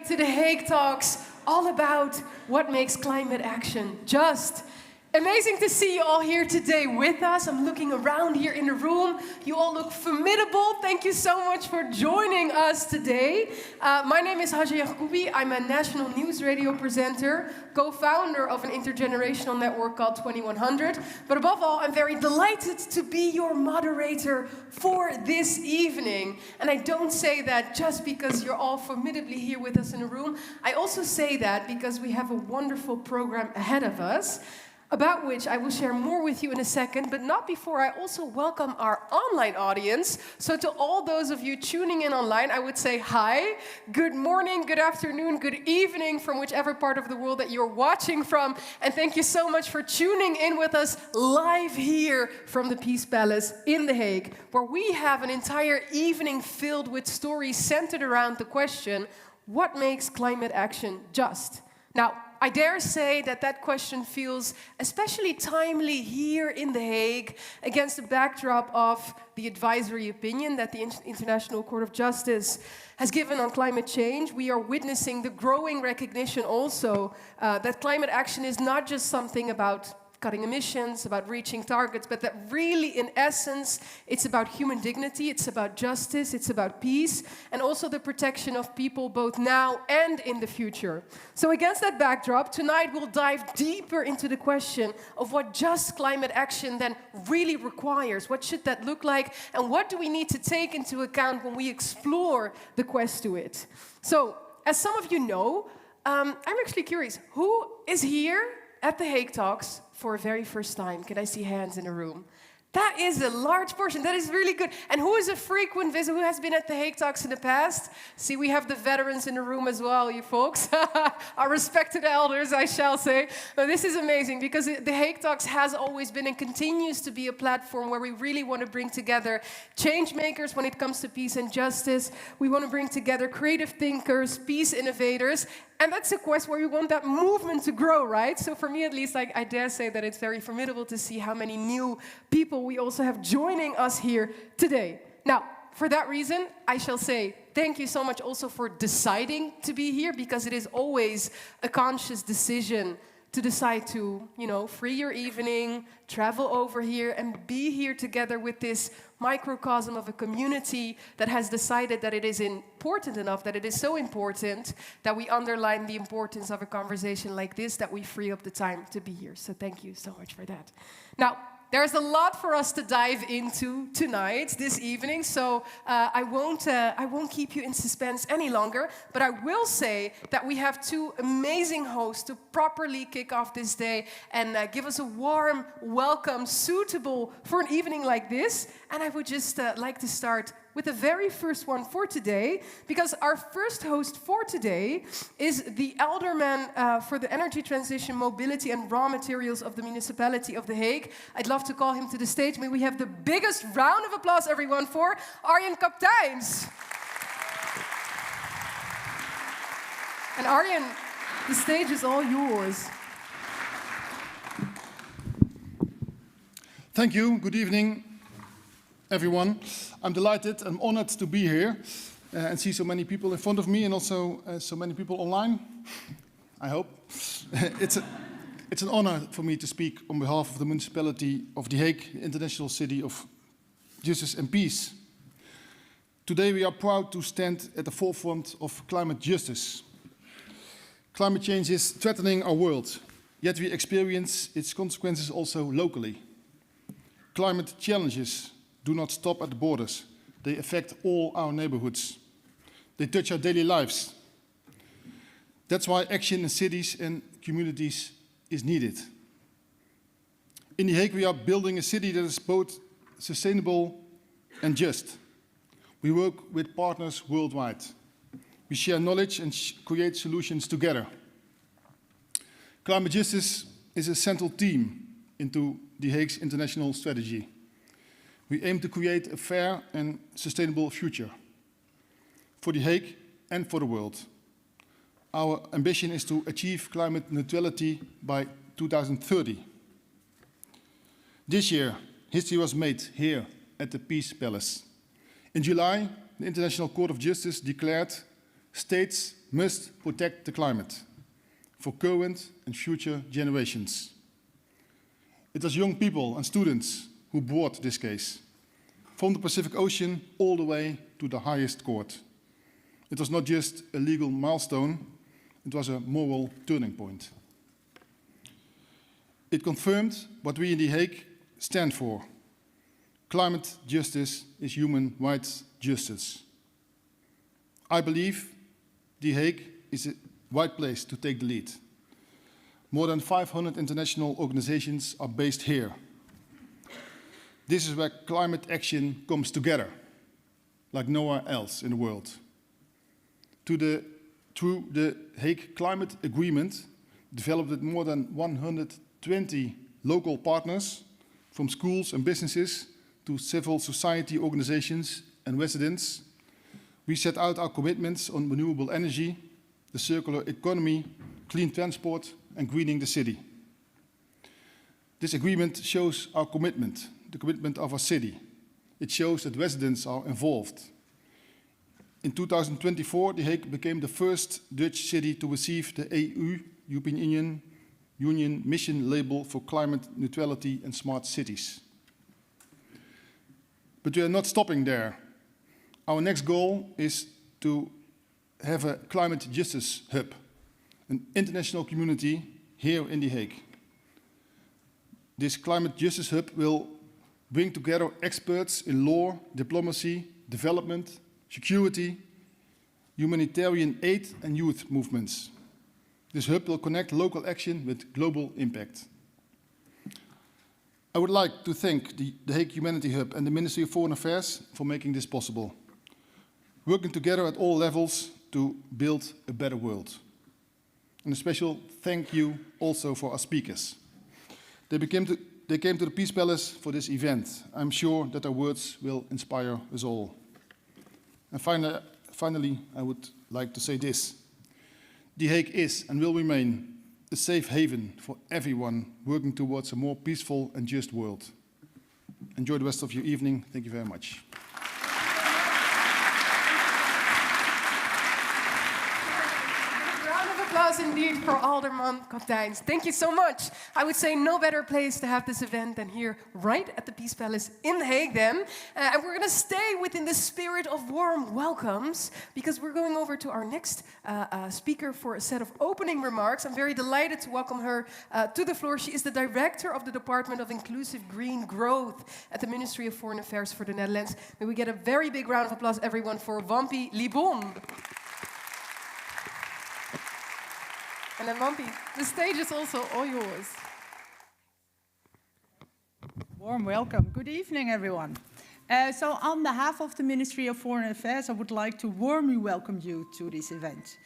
To the Hague Talks, all about what makes climate action just. Amazing to see you all here today with us. I'm looking around here in the room. You all look formidable. Thank you so much for joining us today. My name is Zenk-Agyei. I'm a national news radio presenter, co-founder of an intergenerational network called 2100. But above all, I'm very delighted to be your moderator for this evening. And I don't say that just because you're all formidably here with us in the room. I also say that because we have a wonderful program ahead of us, about which I will share more with you in a second, but not before I also welcome our online audience. So to all those of you tuning in online, I would say hi, good morning, good afternoon, good evening from whichever part of the world that you're watching from. And thank you so much for tuning in with us live here from the Peace Palace in The Hague, where we have an entire evening filled with stories centered around the question, what makes climate action just? Now, I dare say that that question feels especially timely here in The Hague against the backdrop of the advisory opinion that the International Court of Justice has given on climate change. We are witnessing the growing recognition also that climate action is not just something about cutting emissions, about reaching targets, but that really, in essence, it's about human dignity, it's about justice, it's about peace, and also the protection of people both now and in the future. So against that backdrop, tonight we'll dive deeper into the question of what just climate action then really requires. What should that look like, and what do we need to take into account when we explore the quest to it? So, as some of you know, I'm actually curious, who is here at the Hague Talks for a very first time? Can I see hands in the room? That is a large portion. That is really good. And who is a frequent visitor? Who has been at the Hague Talks in the past? See, we have the veterans in the room as well, you folks. Our respected elders, I shall say. But this is amazing because the Hague Talks has always been and continues to be a platform where we really want to bring together change makers when it comes to peace and justice. We want to bring together creative thinkers, peace innovators. And that's a quest where we want that movement to grow, right? So for me, at least, I dare say that it's very formidable to see how many new people we also have joining us here today. Now, for that reason, I shall say thank you so much also for deciding to be here, because it is always a conscious decision to decide to, free your evening, travel over here, and be here together with this microcosm of a community that has decided that it is important enough, that it is so important that we underline the importance of a conversation like this, that we free up the time to be here. So thank you so much for that. Now, there's a lot for us to dive into tonight, this evening, so I won't keep you in suspense any longer, but I will say that we have two amazing hosts to properly kick off this day and give us a warm welcome suitable for an evening like this. And I would just like to start with the very first one for today, because our first host for today is the Alderman for the Energy Transition, Mobility and Raw Materials of the Municipality of The Hague. I'd love to call him to the stage. May we have the biggest round of applause, everyone, for Arjen Kapteins. And Arjen, the stage is all yours. Thank you. Good evening, everyone. I'm delighted, I'm honored to be here and see so many people in front of me and also so many people online, I hope. It's an honor for me to speak on behalf of the municipality of The Hague, the international city of justice and peace. Today we are proud to stand at the forefront of climate justice. Climate change is threatening our world, yet we experience its consequences also locally. Climate challenges do not stop at the borders. They affect all our neighborhoods. They touch our daily lives. That's why action in cities and communities is needed. In The Hague, we are building a city that is both sustainable and just. We work with partners worldwide. We share knowledge and create solutions together. Climate justice is a central theme into The Hague's international strategy. We aim to create a fair and sustainable future for The Hague and for the world. Our ambition is to achieve climate neutrality by 2030. This year, history was made here at the Peace Palace. In July, the International Court of Justice declared States must protect the climate for current and future generations. It was young people and students who brought this case, from the Pacific Ocean all the way to the highest court. It was not just a legal milestone, it was a moral turning point. It confirmed what we in The Hague stand for. Climate justice is human rights justice. I believe The Hague is a right place to take the lead. More than 500 international organizations are based here. This is where climate action comes together, like nowhere else in the world. Through the Hague Climate Agreement, developed with more than 120 local partners, from schools and businesses to civil society organizations and residents, we set out our commitments on renewable energy, the circular economy, clean transport, and greening the city. This agreement shows our commitment, the commitment of our city. It shows that residents are involved. In 2024, The Hague became the first Dutch city to receive the EU, European Union Mission label for climate neutrality and smart cities. But we are not stopping there. Our next goal is to have a climate justice hub, an international community here in The Hague. This climate justice hub will bring together experts in law, diplomacy, development, security, humanitarian aid and youth movements. This hub will connect local action with global impact. I would like to thank the Hague Humanity Hub and the Ministry of Foreign Affairs for making this possible, working together at all levels to build a better world. And a special thank you also for our speakers. They came to the Peace Palace for this event. I'm sure that their words will inspire us all. And finally, I would like to say this. The Hague is and will remain a safe haven for everyone working towards a more peaceful and just world. Enjoy the rest of your evening. Thank you very much. Applause indeed for Alderman Kapteins. Thank you so much. I would say no better place to have this event than here, right at the Peace Palace in The Hague then. And we're going to stay within the spirit of warm welcomes, because we're going over to our next speaker for a set of opening remarks. I'm very delighted to welcome her to the floor. She is the Director of the Department of Inclusive Green Growth at the Ministry of Foreign Affairs for the Netherlands. May we get a very big round of applause, everyone, for Wampie Libon. And then Wampie, the stage is also all yours. Warm welcome. Good evening, everyone. So on behalf of the Ministry of Foreign Affairs, I would like to warmly welcome you to this event.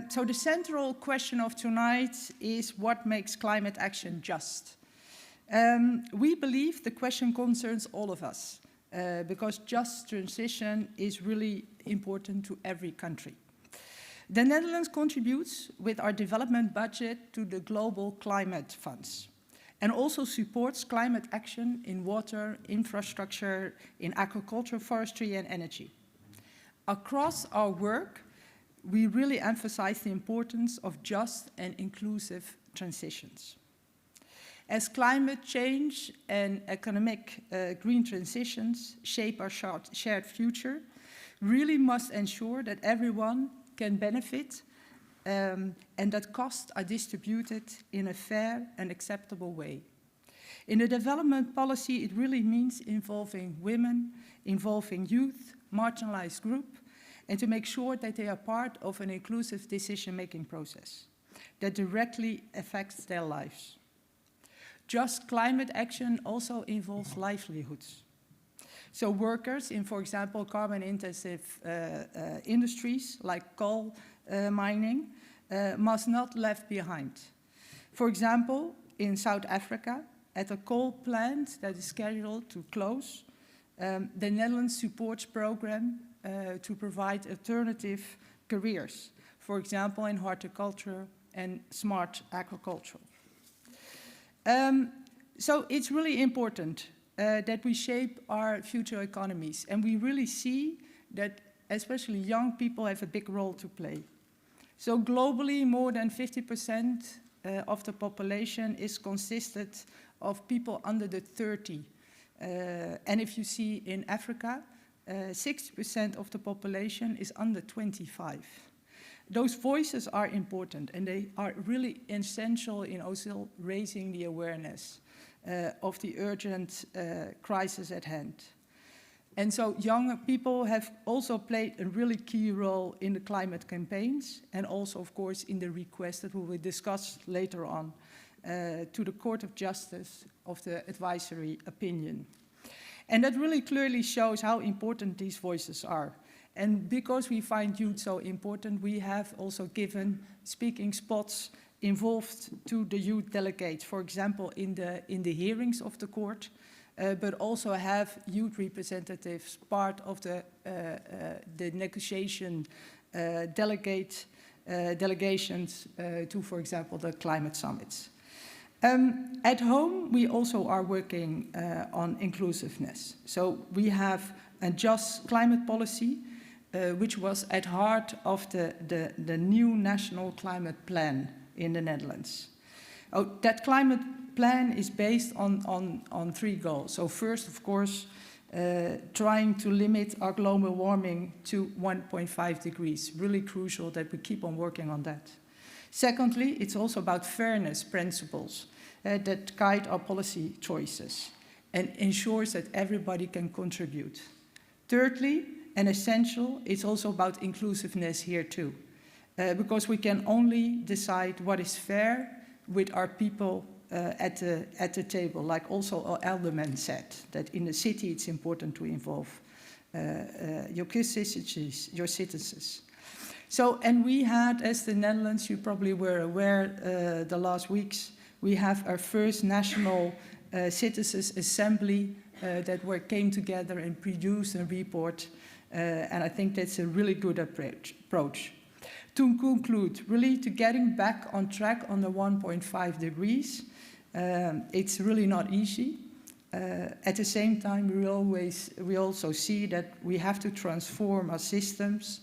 So the central question of tonight is what makes climate action just? We believe the question concerns all of us, because just transition is really important to every country. The Netherlands contributes with our development budget to the global climate funds and also supports climate action in water, infrastructure, in agriculture, forestry and energy. Across our work, we really emphasize the importance of just and inclusive transitions. As climate change and economic green transitions shape our shared future, we really must ensure that everyone can benefit and that costs are distributed in a fair and acceptable way. In the development policy, it really means involving women, involving youth, marginalized groups, and to make sure that they are part of an inclusive decision-making process that directly affects their lives. Just climate action also involves livelihoods. So workers in, for example, carbon-intensive industries like coal mining must not be left behind. For example, in South Africa, at a coal plant that is scheduled to close, the Netherlands supports program to provide alternative careers, for example, in horticulture and smart agriculture. So it's really important that we shape our future economies. And we really see that especially young people, have a big role to play. So globally, more than 50% of the population is consisted of people under the 30. And if you see in Africa, 60% of the population is under 25. Those voices are important, and they are really essential in also raising the awareness of the urgent crisis at hand. And so young people have also played a really key role in the climate campaigns, and also, of course, in the request that we will discuss later on to the Court of Justice of the advisory opinion. And that really clearly shows how important these voices are. And because we find youth so important, we have also given speaking spots involved to the youth delegates, for example, in the hearings of the court, but also have youth representatives part of the negotiation delegations to, for example, the climate summits. At home, we also are working on inclusiveness. So we have a just climate policy, which was at heart of the new national climate plan in the Netherlands. That climate plan is based on three goals. So first, of course, trying to limit our global warming to 1.5 degrees. Really crucial that we keep on working on that. Secondly, it's also about fairness principles that guide our policy choices and ensures that everybody can contribute. Thirdly, and essential, it's also about inclusiveness here too, because we can only decide what is fair with our people at the table, like also our elderman said, that in the city it's important to involve your citizens. So, and we had, as the Netherlands, you probably were aware the last weeks, we have our first national citizens assembly that came together and produced a report, and I think that's a really good approach. To conclude, really to getting back on track on the 1.5 degrees, it's really not easy. At the same time, we also see that we have to transform our systems,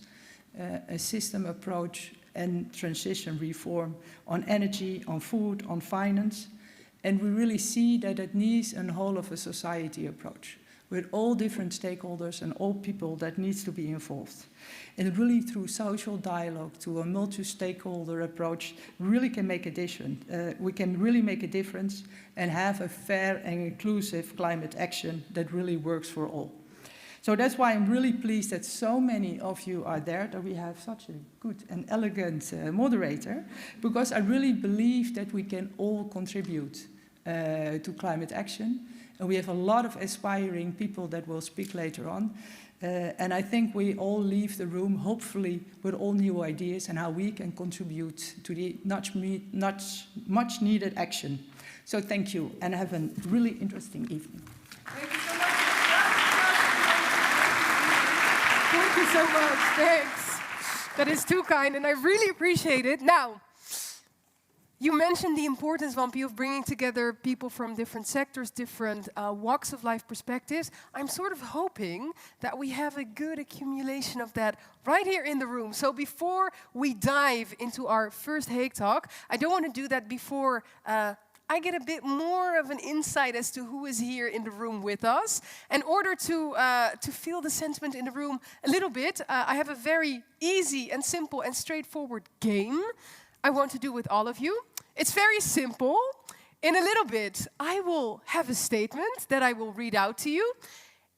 a system approach and transition reform on energy, on food, on finance. And we really see that it needs a whole of a society approach with all different stakeholders and all people that needs to be involved. And really through social dialogue, to a multi-stakeholder approach, really can make a difference. We can really make a difference and have a fair and inclusive climate action that really works for all. So that's why I'm really pleased that so many of you are there, that we have such a good and elegant moderator, because I really believe that we can all contribute to climate action. And we have a lot of aspiring people that will speak later on. And I think we all leave the room, hopefully, with all new ideas and how we can contribute to the much needed action. So thank you, and have a really interesting evening. Thank you so much. Thank you so much. Thanks. That is too kind, and I really appreciate it. Now, you mentioned the importance, Wampie, of bringing together people from different sectors, different walks of life perspectives. I'm sort of hoping that we have a good accumulation of that right here in the room. So before we dive into our first Hague talk, I don't want to do that before I get a bit more of an insight as to who is here in the room with us. In order to feel the sentiment in the room a little bit, I have a very easy and simple and straightforward game I want to do with all of you. It's very simple. In a little bit, I will have a statement that I will read out to you.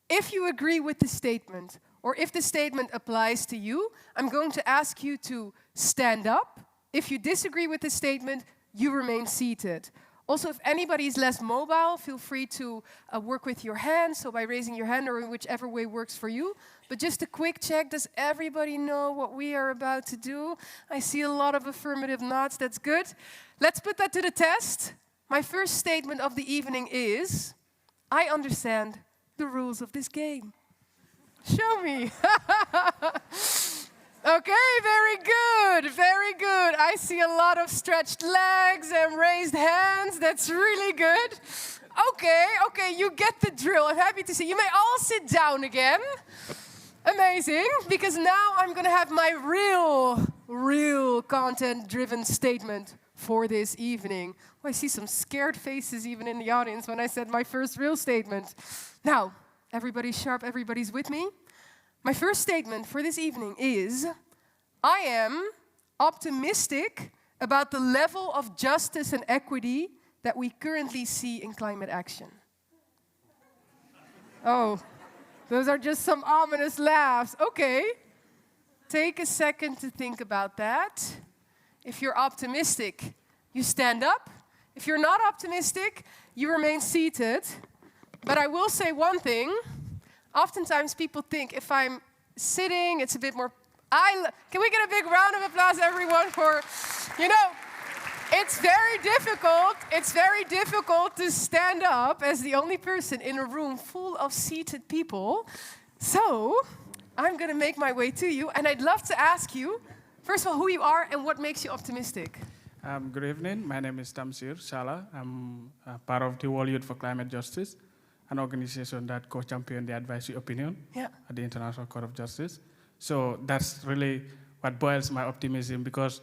If you agree with the statement, or if the statement applies to you, I'm going to ask you to stand up. If you disagree with the statement, you remain seated. Also, if anybody is less mobile, feel free to work with your hands, so by raising your hand or in whichever way works for you. But just a quick check, does everybody know what we are about to do? I see a lot of affirmative nods, that's good. Let's put that to the test. My first statement of the evening is, I understand the rules of this game. Show me. Okay, very good, very good. I see a lot of stretched legs and raised hands. That's really good. Okay, you get the drill. I'm happy to see. You may all sit down again. Amazing, because now I'm going to have my real content-driven statement for this evening. Oh, I see some scared faces even in the audience when I said my first real statement. Now, everybody's sharp, everybody's with me. My first statement for this evening is, I am optimistic about the level of justice and equity that we currently see in climate action. Oh, those are just some ominous laughs. Okay, take a second to think about that. If you're optimistic, you stand up. If you're not optimistic, you remain seated. But I will say one thing. Oftentimes people think if I'm sitting, it's a bit more... Can we get a big round of applause, everyone, for... It's very difficult to stand up as the only person in a room full of seated people. So, I'm going to make my way to you, and I'd love to ask you, first of all, who you are and what makes you optimistic. Good evening. My name is Tamsir Shala. I'm part of the World Youth for Climate Justice, an organization that co-champions the advisory opinion at the International Court of Justice. So that's really what boils my optimism, because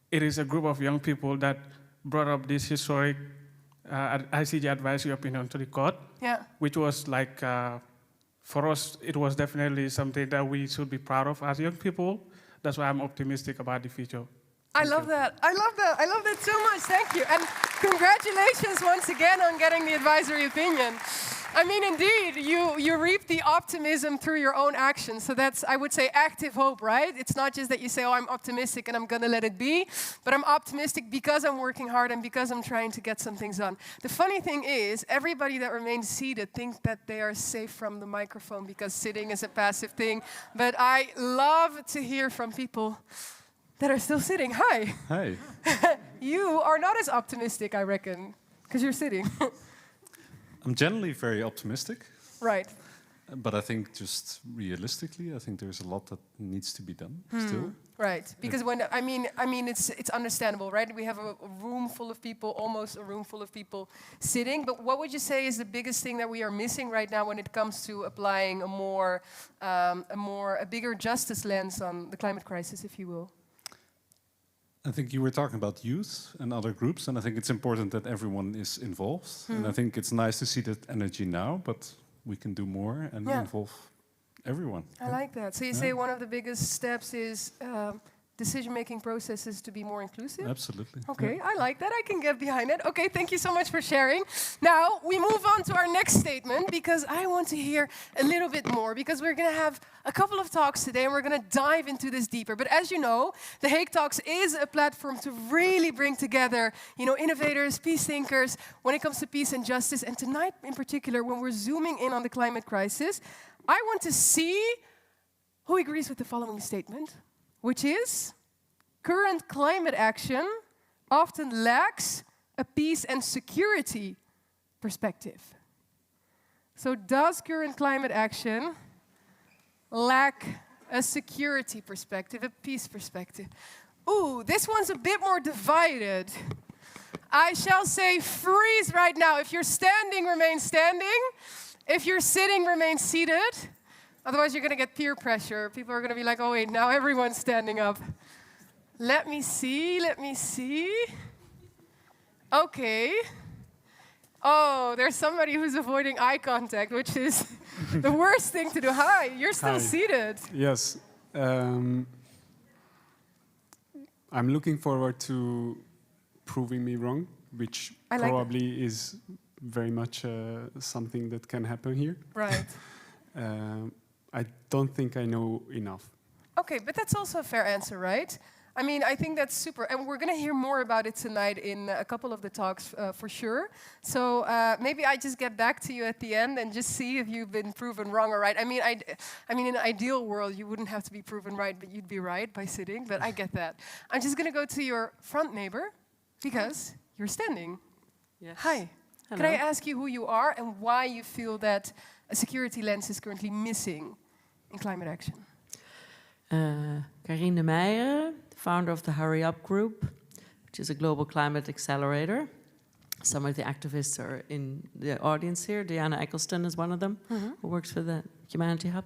it is a group of young people that brought up this historic ICJ advisory opinion to the court, which was like, for us, it was definitely something that we should be proud of as young people. That's why I'm optimistic about the future. I love that so much. Thank you. And congratulations once again on getting the advisory opinion. I mean, indeed, you reap the optimism through your own actions. So that's, I would say, active hope, right? It's not just that you say, oh, I'm optimistic and I'm going to let it be, but I'm optimistic because I'm working hard and because I'm trying to get some things done. The funny thing is, everybody that remains seated thinks that they are safe from the microphone because sitting is a passive thing. But I love to hear from people that are still sitting. Hi. Hi. You are not as optimistic, I reckon, because you're sitting. I'm generally very optimistic. Right. But I think just realistically, I think there's a lot that needs to be done still. Right. Because when I mean it's understandable, right? We have a room full of people, almost a room full of people sitting. But what would you say is the biggest thing that we are missing right now when it comes to applying a bigger justice lens on the climate crisis, if you will? I think you were talking about youth and other groups, and I think it's important that everyone is involved. And I think it's nice to see that energy now, but we can do more and involve everyone. I like that. So you say one of the biggest steps is decision-making processes to be more inclusive? Absolutely. Okay, I like that. I can get behind it. Okay, thank you so much for sharing. Now, we move on to our next statement because I want to hear a little bit more because we're going to have a couple of talks today and we're going to dive into this deeper. But as you know, the Hague Talks is a platform to really bring together, innovators, peace thinkers when it comes to peace and justice. And tonight in particular, when we're zooming in on the climate crisis, I want to see who agrees with the following statement, which is current climate action often lacks a peace and security perspective. So does current climate action lack a security perspective, a peace perspective? Ooh, this one's a bit more divided. I shall say freeze right now. If you're standing, remain standing. If you're sitting, remain seated. Otherwise, you're going to get peer pressure. People are going to be like, oh, wait, now everyone's standing up. Let me see. Okay. Oh, there's somebody who's avoiding eye contact, which is the worst thing to do. Hi, you're still seated. Yes. I'm looking forward to proving me wrong, which probably is very much something that can happen here. Right. I don't think I know enough. Okay, but that's also a fair answer, right? I mean, I think that's super. And we're going to hear more about it tonight in a couple of the talks for sure. So maybe I just get back to you at the end and just see if you've been proven wrong or right. I mean, in an ideal world, you wouldn't have to be proven right, but you'd be right by sitting. But I get that. I'm just going to go to your front neighbor because you're standing. Yes. Hi. Hello. Can I ask you who you are and why you feel that a security lens is currently missing in climate action? Karine de Meijer, founder of the Hurry Up Group, which is a global climate accelerator. Some of the activists are in the audience here. Diana Eccleston is one of them, who works for the Humanity Hub.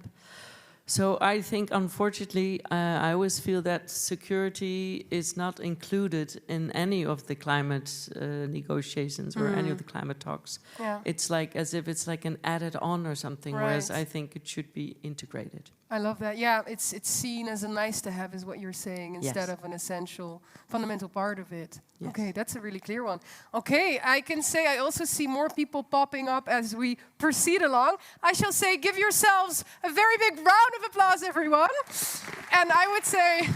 So I think, unfortunately, I always feel that security is not included in any of the climate negotiations or any of the climate talks. Yeah. It's like as if it's like an added on or something, whereas I think it should be integrated. I love that. Yeah, it's seen as a nice to have, is what you're saying, instead of an essential, fundamental part of it. Yes. Okay, that's a really clear one. Okay, I can say I also see more people popping up as we proceed along. I shall say, give yourselves a very big round of applause, everyone. And I would say,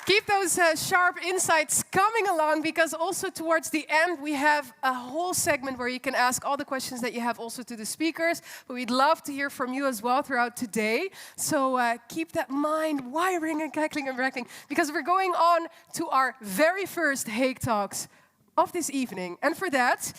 keep those sharp insights coming along, because also towards the end we have a whole segment where you can ask all the questions that you have also to the speakers. But we'd love to hear from you as well throughout today. So keep that mind wiring and cackling and rackling, because we're going on to our very first Hague Talks of this evening. And for that,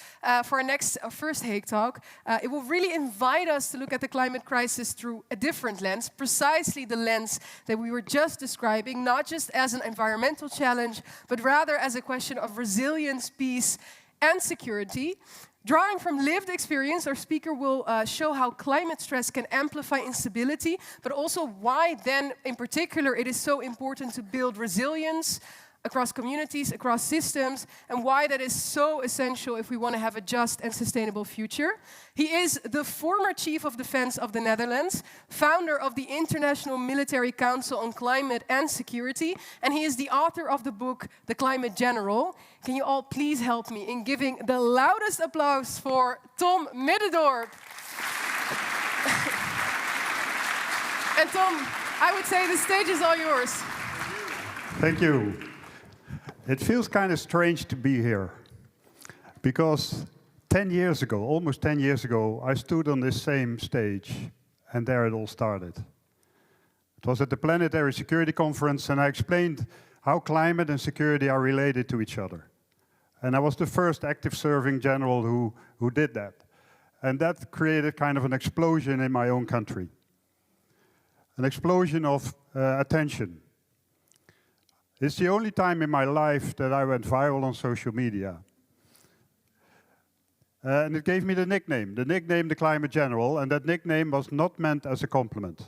for our next first Hague Talk, it will really invite us to look at the climate crisis through a different lens, precisely the lens that we were just describing, not just as an environmental challenge, but rather as a question of resilience, peace, and security. Drawing from lived experience, our speaker will show how climate stress can amplify instability, but also why then, in particular, it is so important to build resilience across communities, across systems, and why that is so essential if we want to have a just and sustainable future. He is the former Chief of Defense of the Netherlands, founder of the International Military Council on Climate and Security, and he is the author of the book, The Climate General. Can you all please help me in giving the loudest applause for Tom Middendorp? And Tom, I would say the stage is all yours. Thank you. It feels kind of strange to be here, because 10 years ago, almost 10 years ago, I stood on this same stage, and there it all started. It was at the Planetary Security Conference, and I explained how climate and security are related to each other. And I was the first active serving general who did that. And that created kind of an explosion in my own country. An explosion of attention. It's the only time in my life that I went viral on social media. And it gave me the nickname The Climate General, and that nickname was not meant as a compliment.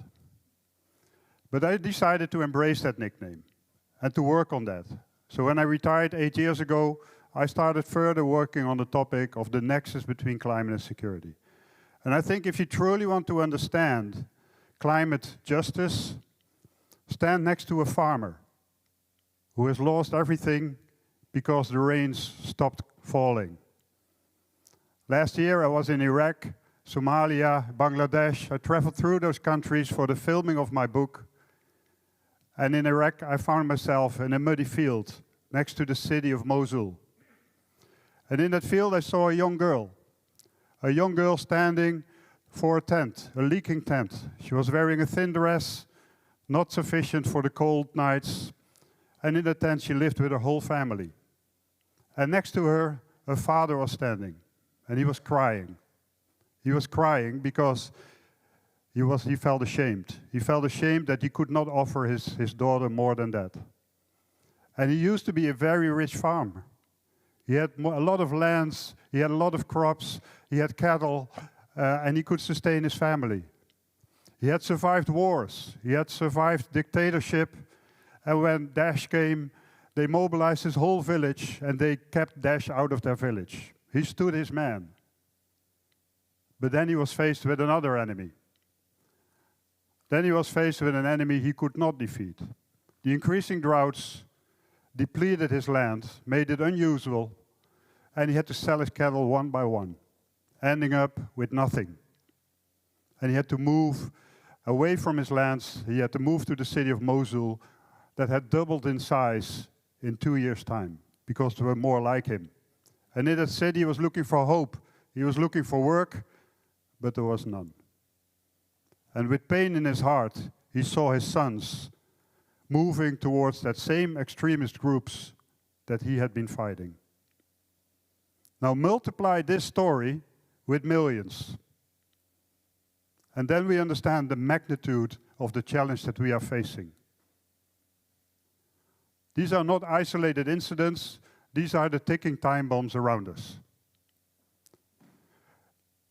But I decided to embrace that nickname and to work on that. So when I retired 8 years ago, I started further working on the topic of the nexus between climate and security. And I think if you truly want to understand climate justice, stand next to a farmer who has lost everything because the rains stopped falling. Last year I was in Iraq, Somalia, Bangladesh. I traveled through those countries for the filming of my book. And in Iraq I found myself in a muddy field next to the city of Mosul. And in that field I saw a young girl standing for a tent, a leaking tent. She was wearing a thin dress, not sufficient for the cold nights. And in the tent she lived with her whole family. And next to her father was standing, and he was crying. He was crying because he felt ashamed. He felt ashamed that he could not offer his daughter more than that. And he used to be a very rich farmer. He had a lot of lands, he had a lot of crops, he had cattle, and he could sustain his family. He had survived wars, he had survived dictatorship. And when Daesh came, they mobilized his whole village, and they kept Daesh out of their village. He stood his man. But then he was faced with another enemy. Then he was faced with an enemy he could not defeat. The increasing droughts depleted his land, made it unusable, and he had to sell his cattle one by one, ending up with nothing. And he had to move away from his lands. He had to move to the city of Mosul, that had doubled in size in 2 years' time, because there were more like him. And in that city he was looking for hope. He was looking for work, but there was none. And with pain in his heart, he saw his sons moving towards that same extremist groups that he had been fighting. Now multiply this story with millions. And then we understand the magnitude of the challenge that we are facing. These are not isolated incidents, these are the ticking time bombs around us.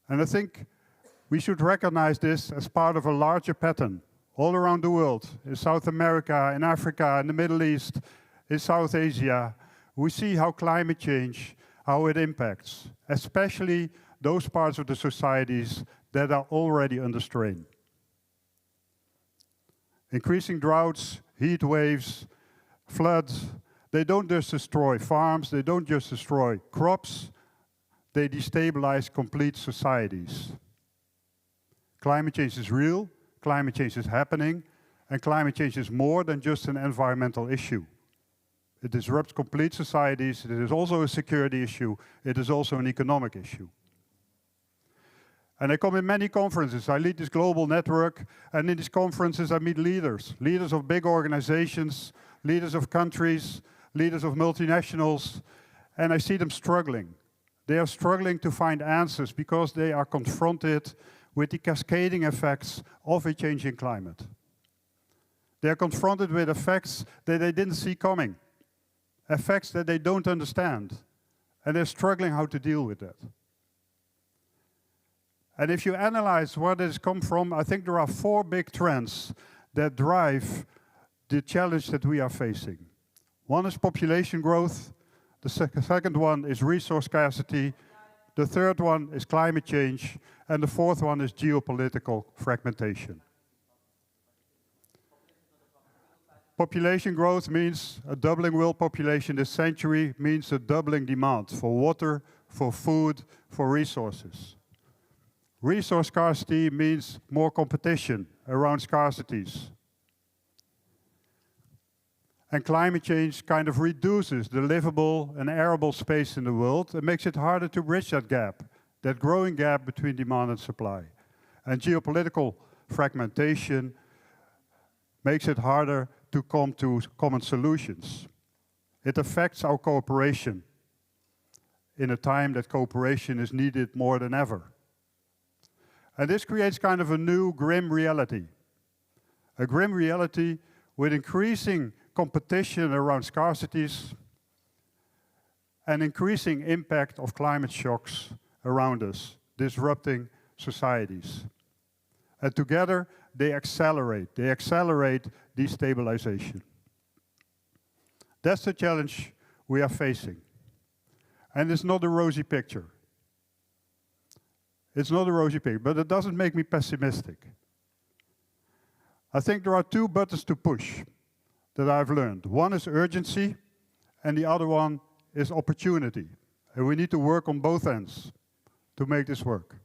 And I think We should recognize this as part of a larger pattern all around the world, in South America, in Africa, in the Middle East, in South Asia. We see how climate change, how it impacts, especially those parts of the societies that are already under strain. Increasing droughts, heat waves, floods, they don't just destroy farms, they don't just destroy crops, they destabilize complete societies. Climate change is real, climate change is happening, and climate change is more than just an environmental issue. It disrupts complete societies, it is also a security issue, it is also an economic issue. And I come in many conferences, I lead this global network, and in these conferences I meet leaders of big organizations, leaders of countries, leaders of multinationals, and I see them struggling. They are struggling to find answers because they are confronted with the cascading effects of a changing climate. They are confronted with effects that they didn't see coming, effects that they don't understand, and they're struggling how to deal with that. And if you analyze where this comes from, I think there are 4 big trends that drive the challenge that we are facing. One is population growth, the second one is resource scarcity, the third one is climate change, and the fourth one is geopolitical fragmentation. Population growth means a doubling world population this century, means a doubling demand for water, for food, for resources. Resource scarcity means more competition around scarcities. And climate change kind of reduces the livable and arable space in the world and makes it harder to bridge that gap, that growing gap between demand and supply. And geopolitical fragmentation makes it harder to come to common solutions. It affects our cooperation in a time that cooperation is needed more than ever. And this creates kind of a new grim reality. A grim reality with increasing competition around scarcities and increasing impact of climate shocks around us, disrupting societies. And together, they accelerate destabilization. That's the challenge we are facing. And it's not a rosy picture. It's not a rosy picture, but it doesn't make me pessimistic. I think there are 2 buttons to push that I've learned. One is urgency, and the other one is opportunity. And we need to work on both ends to make this work.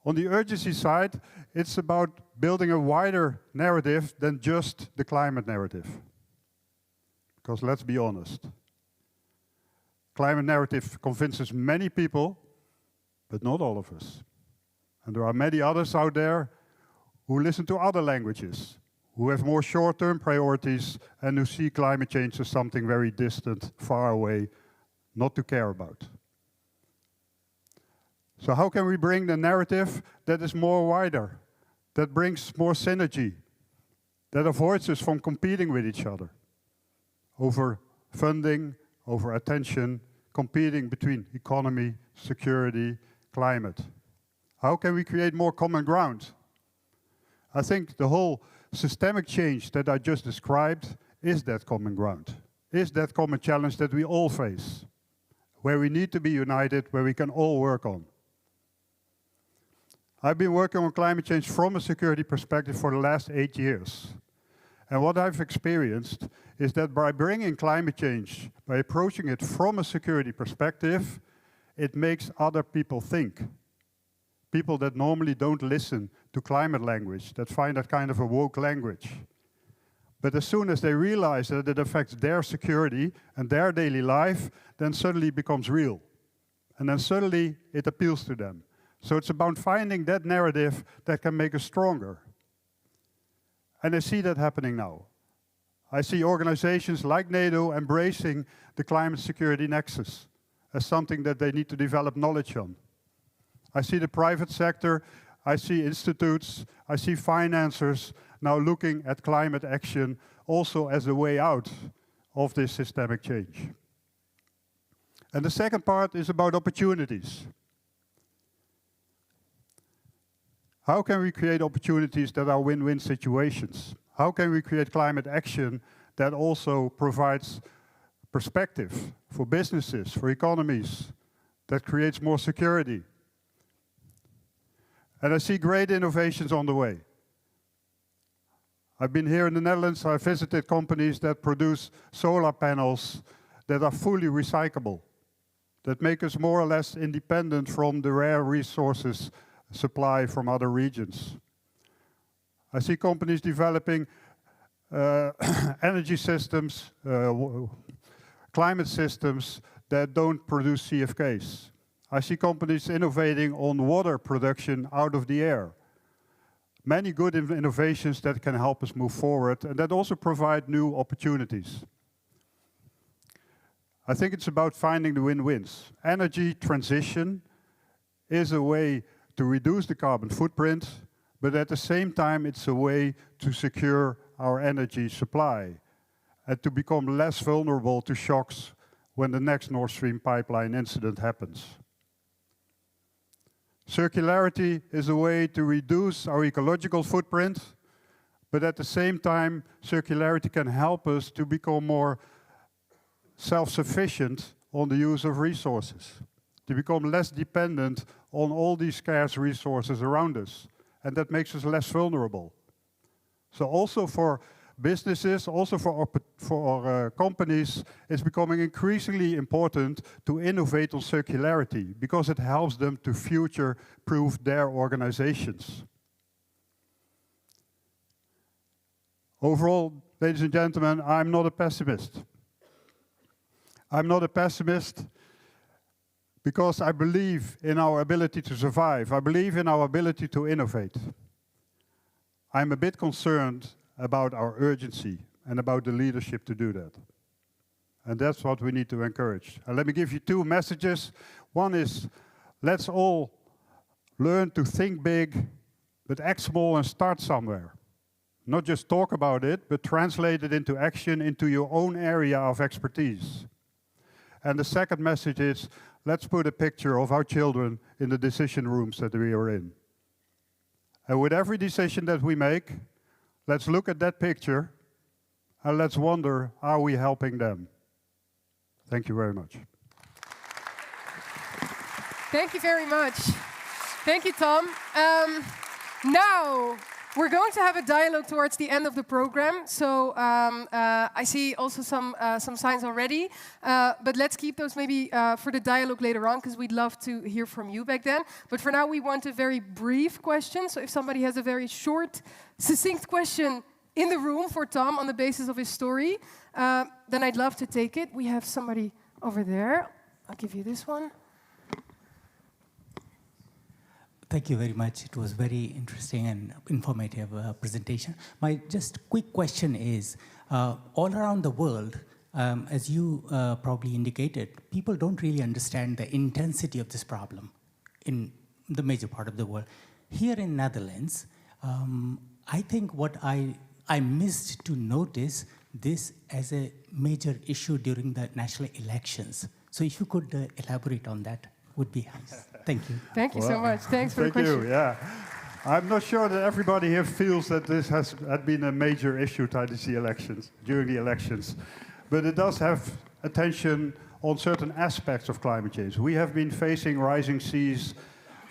On the urgency side, it's about building a wider narrative than just the climate narrative. Because let's be honest, climate narrative convinces many people, but not all of us. And there are many others out there who listen to other languages, who have more short-term priorities and who see climate change as something very distant, far away, not to care about. So how can we bring the narrative that is more wider, that brings more synergy, that avoids us from competing with each other over funding, over attention, competing between economy, security, climate? How can we create more common ground? I think the whole systemic change that I just described is that common ground, is that common challenge that we all face, where we need to be united, where we can all work on. I've been working on climate change from a security perspective for the last 8 years. And what I've experienced is that by bringing climate change, by approaching it from a security perspective, it makes other people think. People that normally don't listen to climate language, that find that kind of a woke language. But as soon as they realize that it affects their security and their daily life, then suddenly it becomes real. And then suddenly it appeals to them. So it's about finding that narrative that can make us stronger. And I see that happening now. I see organizations like NATO embracing the climate security nexus as something that they need to develop knowledge on. I see the private sector, I see institutes, I see financiers now looking at climate action also as a way out of this systemic change. And the second part is about opportunities. How can we create opportunities that are win-win situations? How can we create climate action that also provides perspective for businesses, for economies, that creates more security? And I see great innovations on the way. I've been here in the Netherlands, I visited companies that produce solar panels that are fully recyclable, that make us more or less independent from the rare resources supply from other regions. I see companies developing energy systems, climate systems that don't produce CFKs. I see companies innovating on water production out of the air. Many good innovations that can help us move forward and that also provide new opportunities. I think it's about finding the win-wins. Energy transition is a way to reduce the carbon footprint, but at the same time it's a way to secure our energy supply and to become less vulnerable to shocks when the next Nord Stream pipeline incident happens. Circularity is a way to reduce our ecological footprint, but at the same time, circularity can help us to become more self-sufficient on the use of resources, to become less dependent on all these scarce resources around us, and that makes us less vulnerable. So also for businesses, also for companies, it's becoming increasingly important to innovate on circularity because it helps them to future-proof their organizations. Overall, ladies and gentlemen, I'm not a pessimist. I'm not a pessimist because I believe in our ability to survive. I believe in our ability to innovate. I'm a bit concerned about our urgency and about the leadership to do that. And that's what we need to encourage. And let me give you two messages. One is, let's all learn to think big, but act small and start somewhere. Not just talk about it, but translate it into action, into your own area of expertise. And the second message is, let's put a picture of our children in the decision rooms that we are in. And with every decision that we make, let's look at that picture and let's wonder, are we helping them? Thank you very much. Thank you very much. Thank you, Tom. Now, we're going to have a dialogue towards the end of the program. So I see also some signs already. But let's keep those maybe for the dialogue later on, because we'd love to hear from you back then. But for now, we want a very brief question. So if somebody has a very short, succinct question in the room for Tom on the basis of his story, then I'd love to take it. We have somebody over there. I'll give you this one. Thank you very much. It was very interesting and informative presentation. My just quick question is, all around the world, as you probably indicated, people don't really understand the intensity of this problem in the major part of the world. Here in Netherlands, I think what I missed to notice this as a major issue during the national elections. So if you could elaborate on that, would be nice. Thank you. Thank you so much. Thanks for the question. Thank you, yeah. I'm not sure that everybody here feels that this had been a major issue during the elections. But it does have attention on certain aspects of climate change. We have been facing rising seas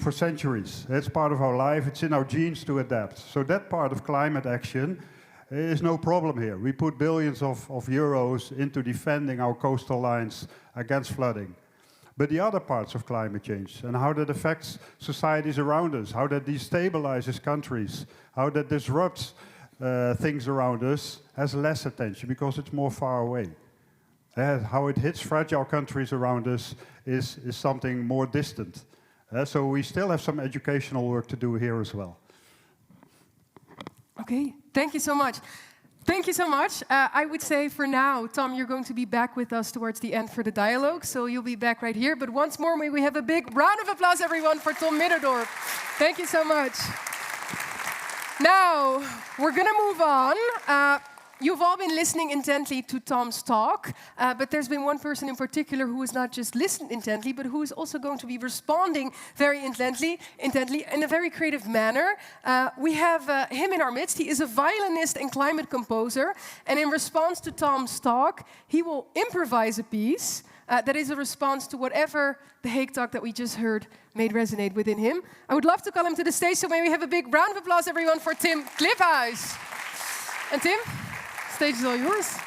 for centuries. It's part of our life. It's in our genes to adapt. So that part of climate action is no problem here. We put billions of euros into defending our coastal lines against flooding. But the other parts of climate change and how that affects societies around us, how that destabilizes countries, how that disrupts things around us has less attention because it's more far away. How it hits fragile countries around us is something more distant. So we still have some educational work to do here as well. Okay, thank you so much. Thank you so much. I would say for now, Tom, you're going to be back with us towards the end for the dialogue, so you'll be back right here. But once more, may we have a big round of applause, everyone, for Tom Middendorp. Thank you so much. Now, we're going to move on. you've all been listening intently to Tom's talk, but there's been one person in particular who has not just listened intently, but who is also going to be responding very intently in a very creative manner. We have him in our midst. He is a violinist and climate composer, and in response to Tom's talk, he will improvise a piece that is a response to whatever the Hague talk that we just heard made resonate within him. I would love to call him to the stage, so may we have a big round of applause, everyone, for Tim Kliphuis. And Tim, stage is all yours.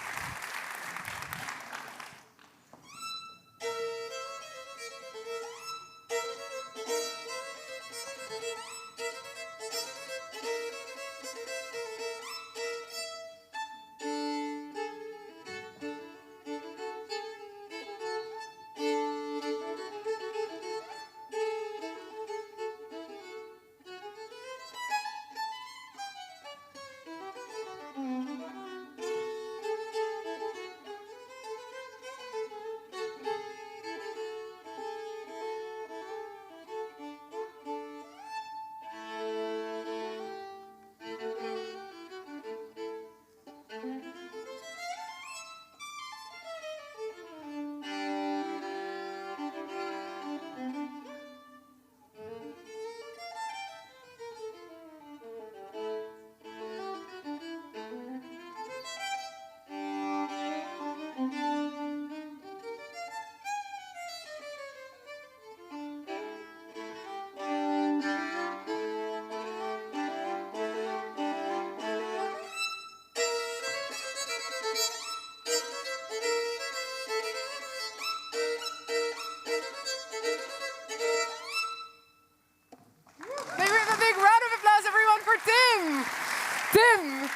Tim,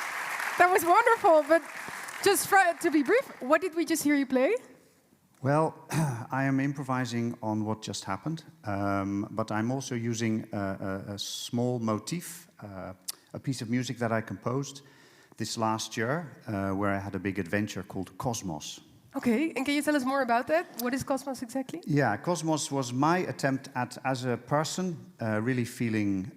that was wonderful, but just to be brief, what did we just hear you play? Well, I am improvising on what just happened, but I'm also using a small motif, a piece of music that I composed this last year, where I had a big adventure called Cosmos. Okay, and can you tell us more about that? What is Cosmos exactly? Yeah, Cosmos was my attempt at, as a person, really feeling,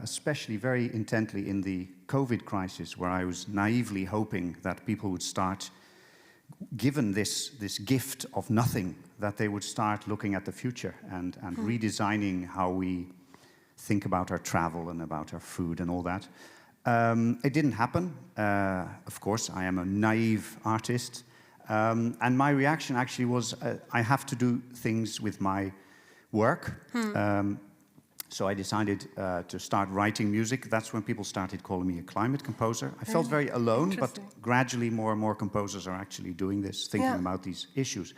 especially very intently in the COVID crisis, where I was naively hoping that people would start, given this gift of nothing, that they would start looking at the future and redesigning how we think about our travel and about our food and all that. It didn't happen. Of course, I am a naive artist. And my reaction actually was, I have to do things with my work. So I decided to start writing music. That's when people started calling me a climate composer. I felt very alone, but gradually more and more composers are actually doing this, thinking about these issues.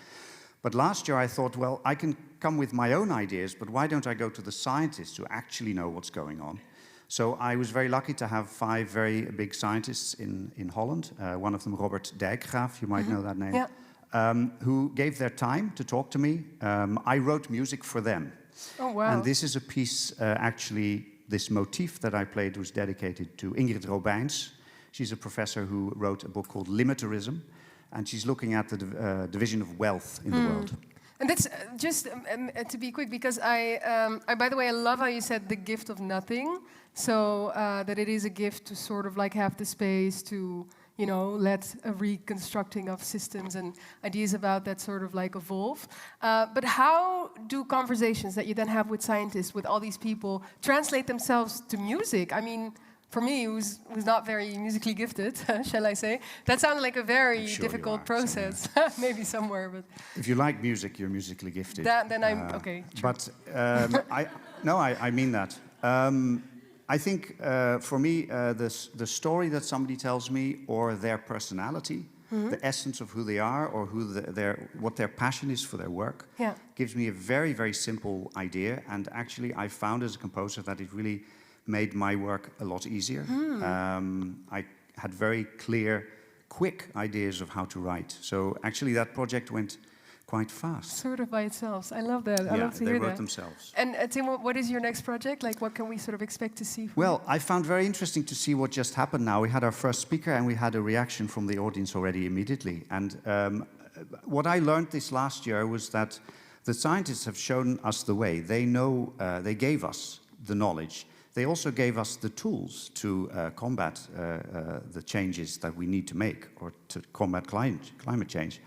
But last year I thought, well, I can come with my own ideas, but why don't I go to the scientists who actually know what's going on? So I was very lucky to have 5 very big scientists in Holland. One of them, Robert Dijkgraaf, you might know that name, who gave their time to talk to me. I wrote music for them. Oh, wow. And this is a piece, actually, this motif that I played was dedicated to Ingrid Robijns. She's a professor who wrote a book called Limitarism, and she's looking at the division of wealth in the world. And that's just to be quick, because by the way, I love how you said the gift of nothing. So that it is a gift to sort of like have the space to, you know, let a reconstructing of systems and ideas about that sort of like evolve. But how do conversations that you then have with scientists, with all these people, translate themselves to music? I mean, for me, who's not very musically gifted, shall I say, that sounded like a very difficult process. Maybe somewhere, but if you like music, you're musically gifted. Then I'm okay. True. But I mean that. I think for me, the story that somebody tells me, or their personality, the essence of who they are, or what their passion is for their work, gives me a very, very simple idea. And actually, I found as a composer that it really made my work a lot easier. I had very clear, quick ideas of how to write. So actually, that project went quite fast. Sort of by itself. I love that. I love to hear that. They wrote themselves. And Tim, what is your next project? Like, what can we sort of expect to see? Well, I found very interesting to see what just happened now. We had our first speaker, and we had a reaction from the audience already immediately. And what I learned this last year was that the scientists have shown us the way. They know, they gave us the knowledge. they also gave us the tools to combat the changes that we need to make, or to combat climate change.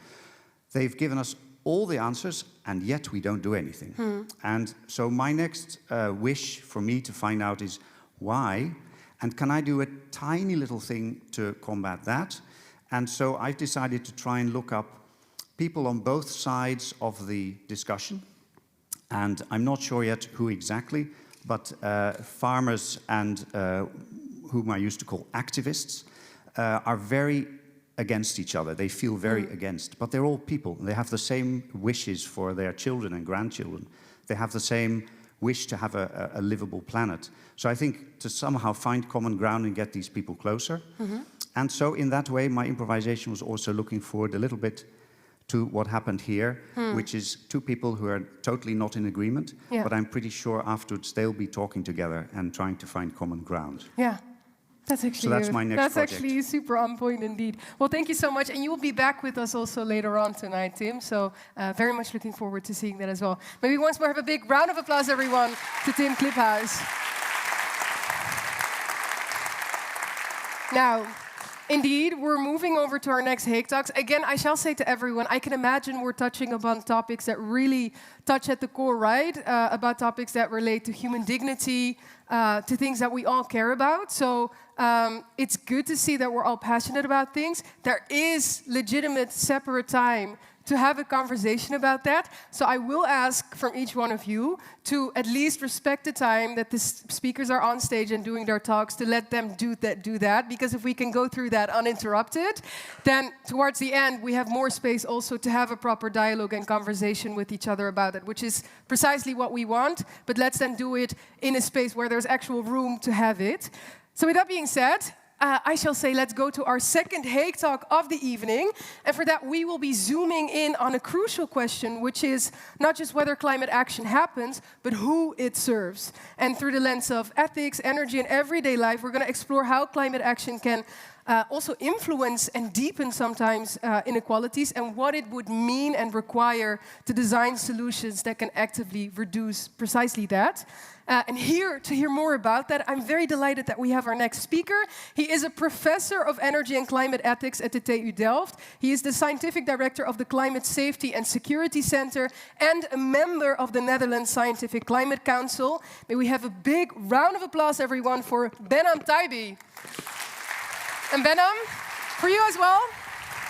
They've given us all the answers, and yet we don't do anything. And so my next wish for me to find out is why, and can I do a tiny little thing to combat that? And so I've decided to try and look up people on both sides of the discussion, and I'm not sure yet who exactly, but farmers and whom I used to call activists are very against each other. They feel very against, but they're all people. They have the same wishes for their children and grandchildren. They have the same wish to have a livable planet. So I think to somehow find common ground and get these people closer. And so in that way, my improvisation was also looking forward a little bit to what happened here, which is two people who are totally not in agreement, but I'm pretty sure afterwards they'll be talking together and trying to find common ground. Yeah. That's actually, so that's my next project. Actually super on point indeed. Well, thank you so much. And you will be back with us also later on tonight, Tim. So very much looking forward to seeing that as well. Maybe once more have a big round of applause, everyone, to Tim Kliphuis. Now, indeed, we're moving over to our next Hague Talks. Again, I shall say to everyone, I can imagine we're touching upon topics that really touch at the core, right? About topics that relate to human dignity, to things that we all care about. So it's good to see that we're all passionate about things. There is legitimate separate time to have a conversation about that. So I will ask from each one of you to at least respect the time that the speakers are on stage and doing their talks, to let them do that. Because if we can go through that uninterrupted, then towards the end, we have more space also to have a proper dialogue and conversation with each other about it, which is precisely what we want. But let's then do it in a space where there's actual room to have it. So with that being said, I shall say let's go to our second Hague Talk of the evening. And for that, we will be zooming in on a crucial question, which is not just whether climate action happens, but who it serves. And through the lens of ethics, energy, and everyday life, we're going to explore how climate action can also influence and deepen sometimes inequalities, and what it would mean and require to design solutions that can actively reduce precisely that. And here, to hear more about that, I'm very delighted that we have our next speaker. He is a professor of energy and climate ethics at the TU Delft. He is the scientific director of the Climate Safety and Security Center and a member of the Netherlands Scientific Climate Council. May we have a big round of applause, everyone, for Behnam Taebi. And Behnam, for you as well,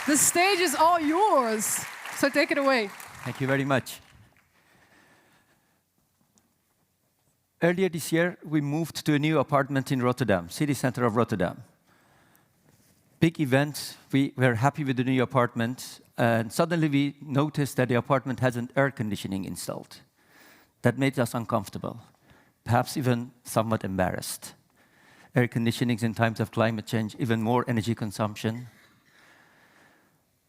the stage is all yours. So take it away. Thank you very much. Earlier this year, we moved to a new apartment in Rotterdam, city center of Rotterdam. Big event, we were happy with the new apartment, and suddenly we noticed that the apartment has an air conditioning installed. That made us uncomfortable, perhaps even somewhat embarrassed. Air conditionings in times of climate change, even more energy consumption.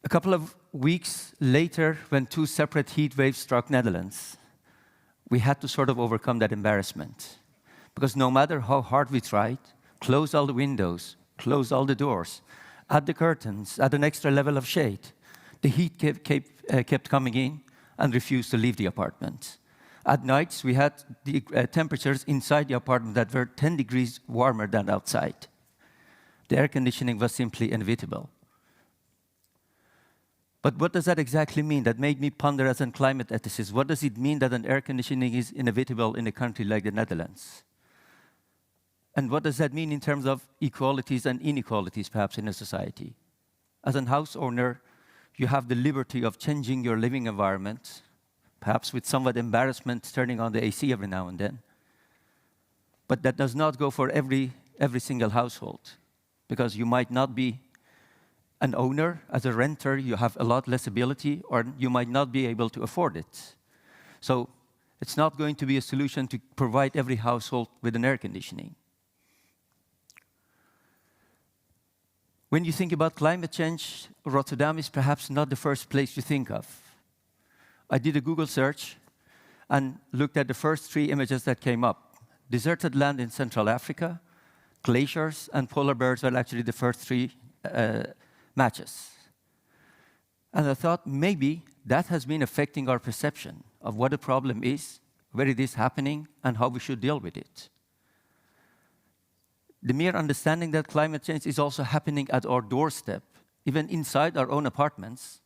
A couple of weeks later, when two separate heat waves struck Netherlands, we had to sort of overcome that embarrassment. Because no matter how hard we tried, close all the windows, close all the doors, add the curtains, add an extra level of shade, the heat kept coming in and refused to leave the apartment. At nights, we had the temperatures inside the apartment that were 10 degrees warmer than outside. The air conditioning was simply inevitable. But what does that exactly mean? That made me ponder as a climate ethicist. What does it mean that an air conditioning is inevitable in a country like the Netherlands? And what does that mean in terms of equalities and inequalities, perhaps, in a society? As a house owner, you have the liberty of changing your living environment, perhaps with somewhat embarrassment, turning on the AC every now and then. But that does not go for every single household, because you might not be an owner. As a renter, you have a lot less ability, or you might not be able to afford it. So it's not going to be a solution to provide every household with an air conditioning. When you think about climate change, Rotterdam is perhaps not the first place you think of. I did a Google search and looked at the first 3 images that came up. Deserted land in Central Africa, glaciers, and polar bears are actually the first 3 matches. And I thought maybe that has been affecting our perception of what the problem is, where it is happening, and how we should deal with it. the mere understanding that climate change is also happening at our doorstep, even inside our own apartments,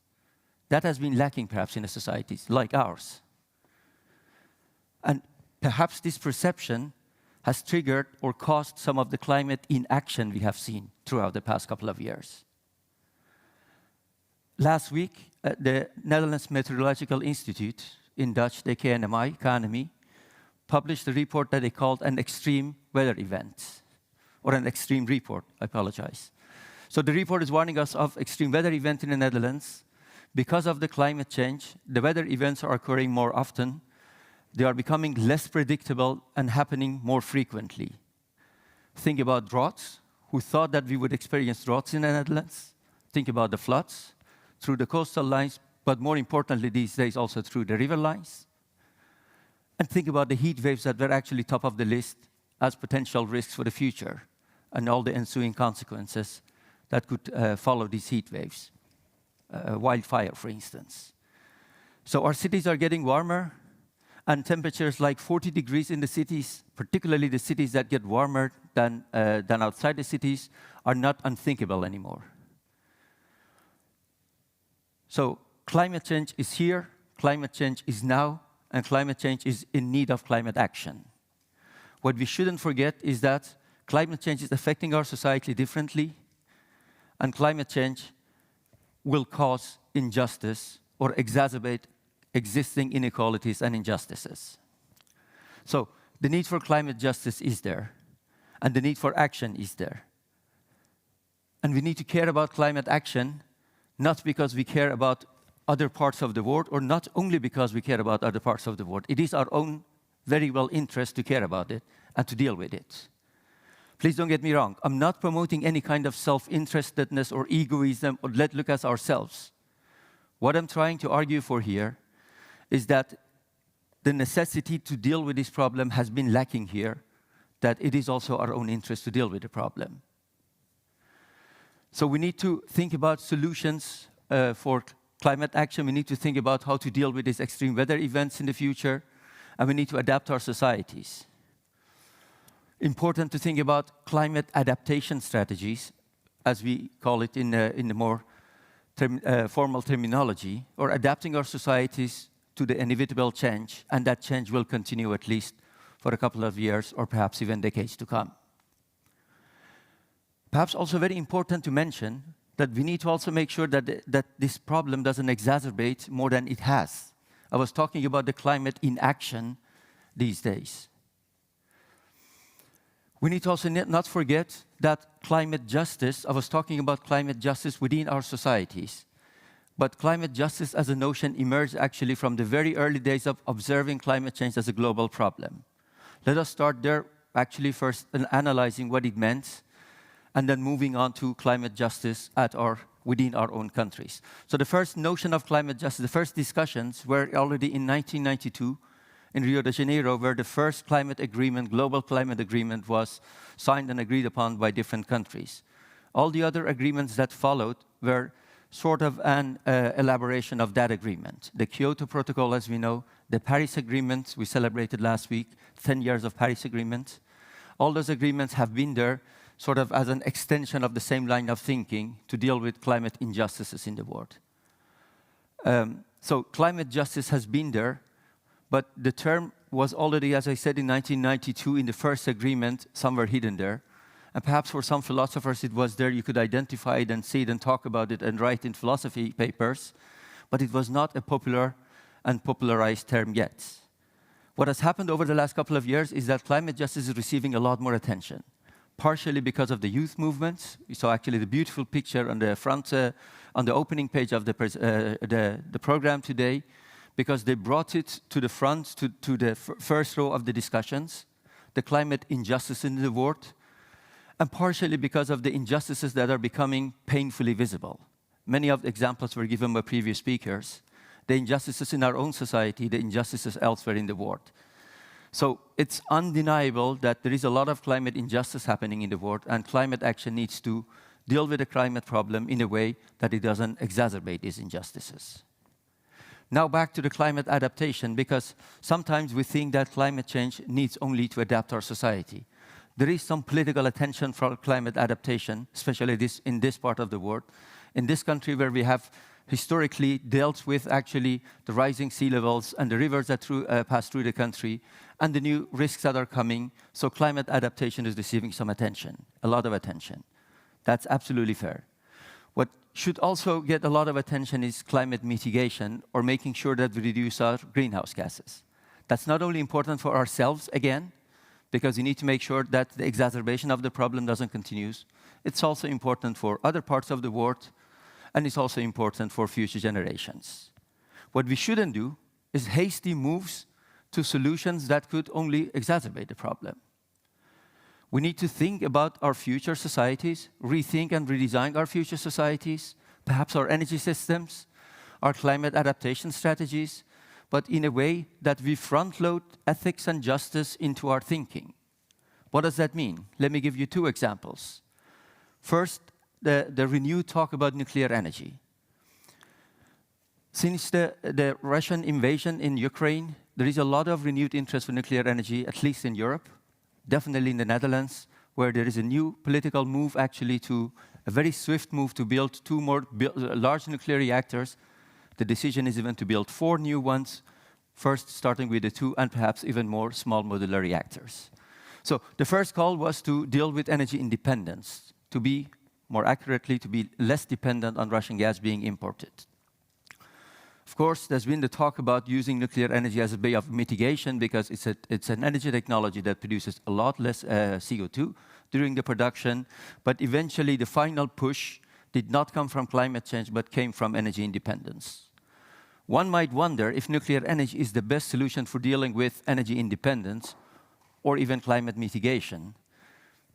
that has been lacking perhaps in a societies like ours. And perhaps this perception has triggered or caused some of the climate inaction we have seen throughout the past couple of years. Last week, the Netherlands Meteorological Institute, in Dutch, the KNMI, published a report that they called an extreme weather event, or an extreme report, I apologize. So the report is warning us of extreme weather event in the Netherlands. Because of the climate change, the weather events are occurring more often. They are becoming less predictable and happening more frequently. Think about droughts. Who thought that we would experience droughts in the Netherlands? Think about the floods through the coastal lines, but more importantly these days also through the river lines. And think about the heat waves that were actually top of the list as potential risks for the future, and all the ensuing consequences that could follow these heat waves. Wildfire, for instance. So our cities are getting warmer, and temperatures like 40 degrees in the cities, particularly the cities that get warmer than outside the cities, are not unthinkable anymore. So climate change is here, climate change is now, and climate change is in need of climate action. What we shouldn't forget is that climate change is affecting our society differently, and climate change will cause injustice or exacerbate existing inequalities and injustices. So the need for climate justice is there, and the need for action is there. And we need to care about climate action, not because we care about other parts of the world, or not only because we care about other parts of the world. It is our own very well interest to care about it and to deal with it. Please don't get me wrong. I'm not promoting any kind of self-interestedness or egoism or let's look at ourselves. What I'm trying to argue for here is that the necessity to deal with this problem has been lacking here, that it is also our own interest to deal with the problem. So we need to think about solutions for climate action. We need to think about how to deal with these extreme weather events in the future, and we need to adapt our societies. Important to think about climate adaptation strategies, as we call it in the more formal terminology, or adapting our societies to the inevitable change, and that change will continue at least for a couple of years or perhaps even decades to come. Perhaps also very important to mention that we need to also make sure that this problem doesn't exacerbate more than it has. I was talking about the climate inaction these days. We need to also not forget that climate justice, I was talking about climate justice within our societies, but climate justice as a notion emerged actually from the very early days of observing climate change as a global problem. Let us start there, actually first analyzing what it meant, and then moving on to climate justice within our own countries. So the first notion of climate justice, the first discussions were already in 1992 in Rio de Janeiro, where the first climate agreement, global climate agreement, was signed and agreed upon by different countries. All the other agreements that followed were sort of an elaboration of that agreement. The Kyoto Protocol, as we know, the Paris Agreement, we celebrated last week, 10 years of Paris Agreement. All those agreements have been there sort of as an extension of the same line of thinking to deal with climate injustices in the world. So climate justice has been there, but the term was already, as I said, in 1992 in the first agreement, somewhere hidden there. And perhaps for some philosophers it was there, you could identify it and see it and talk about it and write in philosophy papers, but it was not a popular and popularized term yet. What has happened over the last couple of years is that climate justice is receiving a lot more attention, partially because of the youth movements. We saw actually the beautiful picture on the front, on the opening page of the program today, because they brought it to the front, to the first row of the discussions, the climate injustice in the world, and partially because of the injustices that are becoming painfully visible. Many of the examples were given by previous speakers. The injustices in our own society, the injustices elsewhere in the world. So it's undeniable that there is a lot of climate injustice happening in the world, and climate action needs to deal with the climate problem in a way that it doesn't exacerbate these injustices. Now back to the climate adaptation, because sometimes we think that climate change needs only to adapt our society. there is some political attention for climate adaptation, especially in this part of the world. In this country where we have historically dealt with actually the rising sea levels and the rivers that pass through the country and the new risks that are coming, so climate adaptation is receiving some attention, a lot of attention. That's absolutely fair. What should also get a lot of attention is climate mitigation, or making sure that we reduce our greenhouse gases. That's not only important for ourselves, again, because we need to make sure that the exacerbation of the problem doesn't continue. It's also important for other parts of the world, and it's also important for future generations. What we shouldn't do is hasty moves to solutions that could only exacerbate the problem. We need to think about our future societies, rethink and redesign our future societies, perhaps our energy systems, our climate adaptation strategies, but in a way that we front-load ethics and justice into our thinking. What does that mean? Let me give you 2 examples. First, the renewed talk about nuclear energy. Since the Russian invasion in Ukraine, there is a lot of renewed interest for nuclear energy, at least in Europe, definitely in the Netherlands, where there is a new political move, actually, a very swift move to build 2 more large nuclear reactors. The decision is even to build 4 new ones, first starting with the 2 and perhaps even more small modular reactors. So the first call was to deal with energy independence, to be, more accurately, to be less dependent on Russian gas being imported. Of course, there's been the talk about using nuclear energy as a way of mitigation, because it's an energy technology that produces a lot less CO2 during the production, but eventually the final push did not come from climate change, but came from energy independence. One might wonder if nuclear energy is the best solution for dealing with energy independence or even climate mitigation.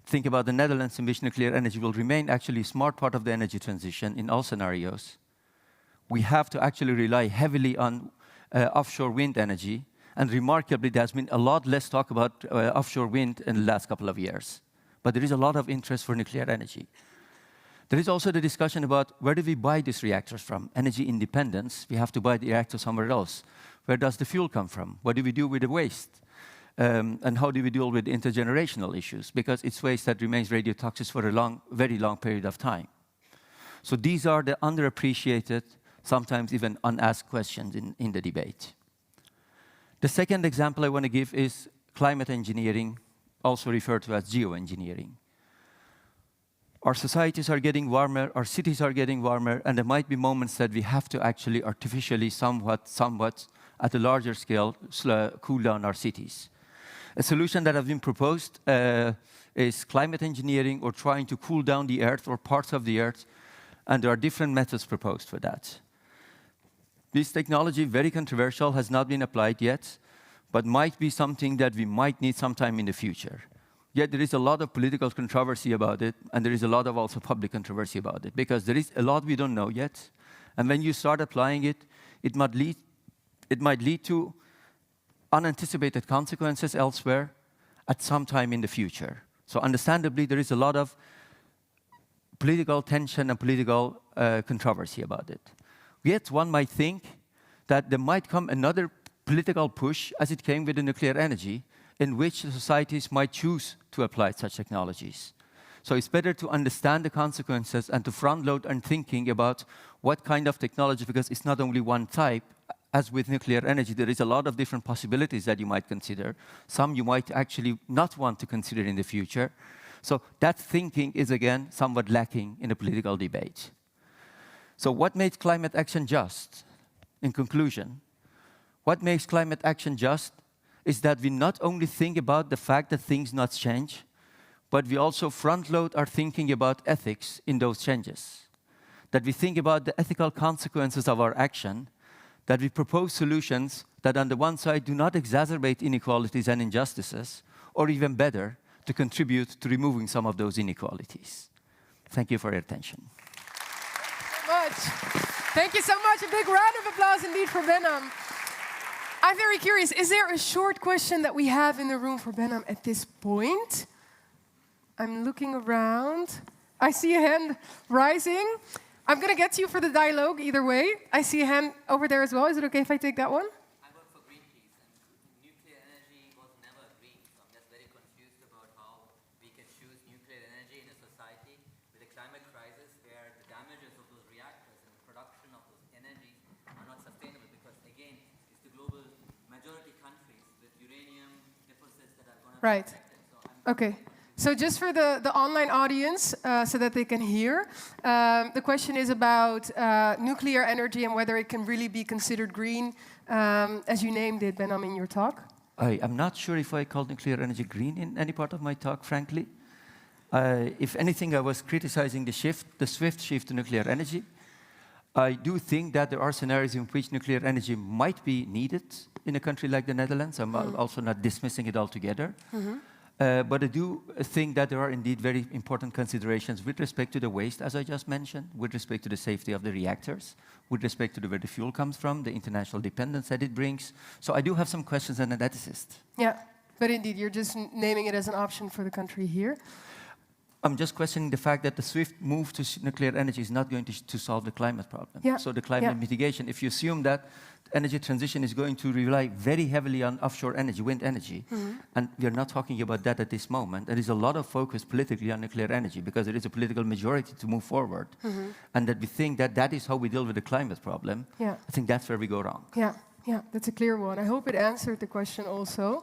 Think about the Netherlands, in which nuclear energy will remain actually a smart part of the energy transition in all scenarios. We have to actually rely heavily on offshore wind energy, and remarkably, there's been a lot less talk about offshore wind in the last couple of years. But there is a lot of interest for nuclear energy. There is also the discussion about where do we buy these reactors from? Energy independence, we have to buy the reactor somewhere else. Where does the fuel come from? What do we do with the waste? And how do we deal with intergenerational issues? Because it's waste that remains radiotoxic for a very long period of time. So these are the underappreciated, sometimes even unasked questions in the debate. The second example I want to give is climate engineering, also referred to as geoengineering. Our societies are getting warmer, our cities are getting warmer, and there might be moments that we have to actually artificially, somewhat at a larger scale, cool down our cities. A solution that has been proposed is climate engineering, or trying to cool down the Earth or parts of the Earth, and there are different methods proposed for that. This technology, very controversial, has not been applied yet, but might be something that we might need sometime in the future. Yet there is a lot of political controversy about it, and there is a lot of also public controversy about it, because there is a lot we don't know yet. And when you start applying it, it might lead to unanticipated consequences elsewhere at some time in the future. So understandably, there is a lot of political tension and political controversy about it. Yet one might think that there might come another political push, as it came with the nuclear energy, in which the societies might choose to apply such technologies. So it's better to understand the consequences and to front-load and thinking about what kind of technology, because it's not only one type. As with nuclear energy, there is a lot of different possibilities that you might consider. Some you might actually not want to consider in the future. So that thinking is, again, somewhat lacking in the political debate. So what makes climate action just? In conclusion, what makes climate action just is that we not only think about the fact that things not change, but we also front-load our thinking about ethics in those changes. That we think about the ethical consequences of our action, that we propose solutions that on the one side do not exacerbate inequalities and injustices, or even better, to contribute to removing some of those inequalities. Thank you for your attention. Thank you so much. A big round of applause indeed for Behnam. I'm very curious, is there a short question that we have in the room for Behnam at this point? I'm looking around. I see a hand rising. I'm going to get to you for the dialogue either way. I see a hand over there as well. Is it okay if I take that one? I work for Greenpeace, and nuclear energy was never green, so I'm just very confused about how we climate crisis where the damages of those reactors and the production of those energies are not sustainable because, again, it's the global majority countries with uranium deposits that are going to be affected. So okay. So just for the online audience, so that they can hear, the question is about nuclear energy and whether it can really be considered green, as you named it, Behnam, in your talk. I'm not sure if I called nuclear energy green in any part of my talk, frankly. If anything, I was criticizing the swift shift to nuclear energy. I do think that there are scenarios in which nuclear energy might be needed in a country like the Netherlands. I'm also not dismissing it altogether. But I do think that there are indeed very important considerations with respect to the waste, as I just mentioned, with respect to the safety of the reactors, with respect to where the fuel comes from, the international dependence that it brings. So I do have some questions as an ethicist. Yeah, but indeed, you're just naming it as an option for the country here. I'm just questioning the fact that the swift move to nuclear energy is not going to solve the climate problem. Yeah. So the climate mitigation, if you assume that energy transition is going to rely very heavily on offshore energy, wind energy, and we are not talking about that at this moment, there is a lot of focus politically on nuclear energy because there is a political majority to move forward, and that we think that that is how we deal with the climate problem. I think that's where we go wrong. Yeah, that's a clear one. I hope it answered the question also.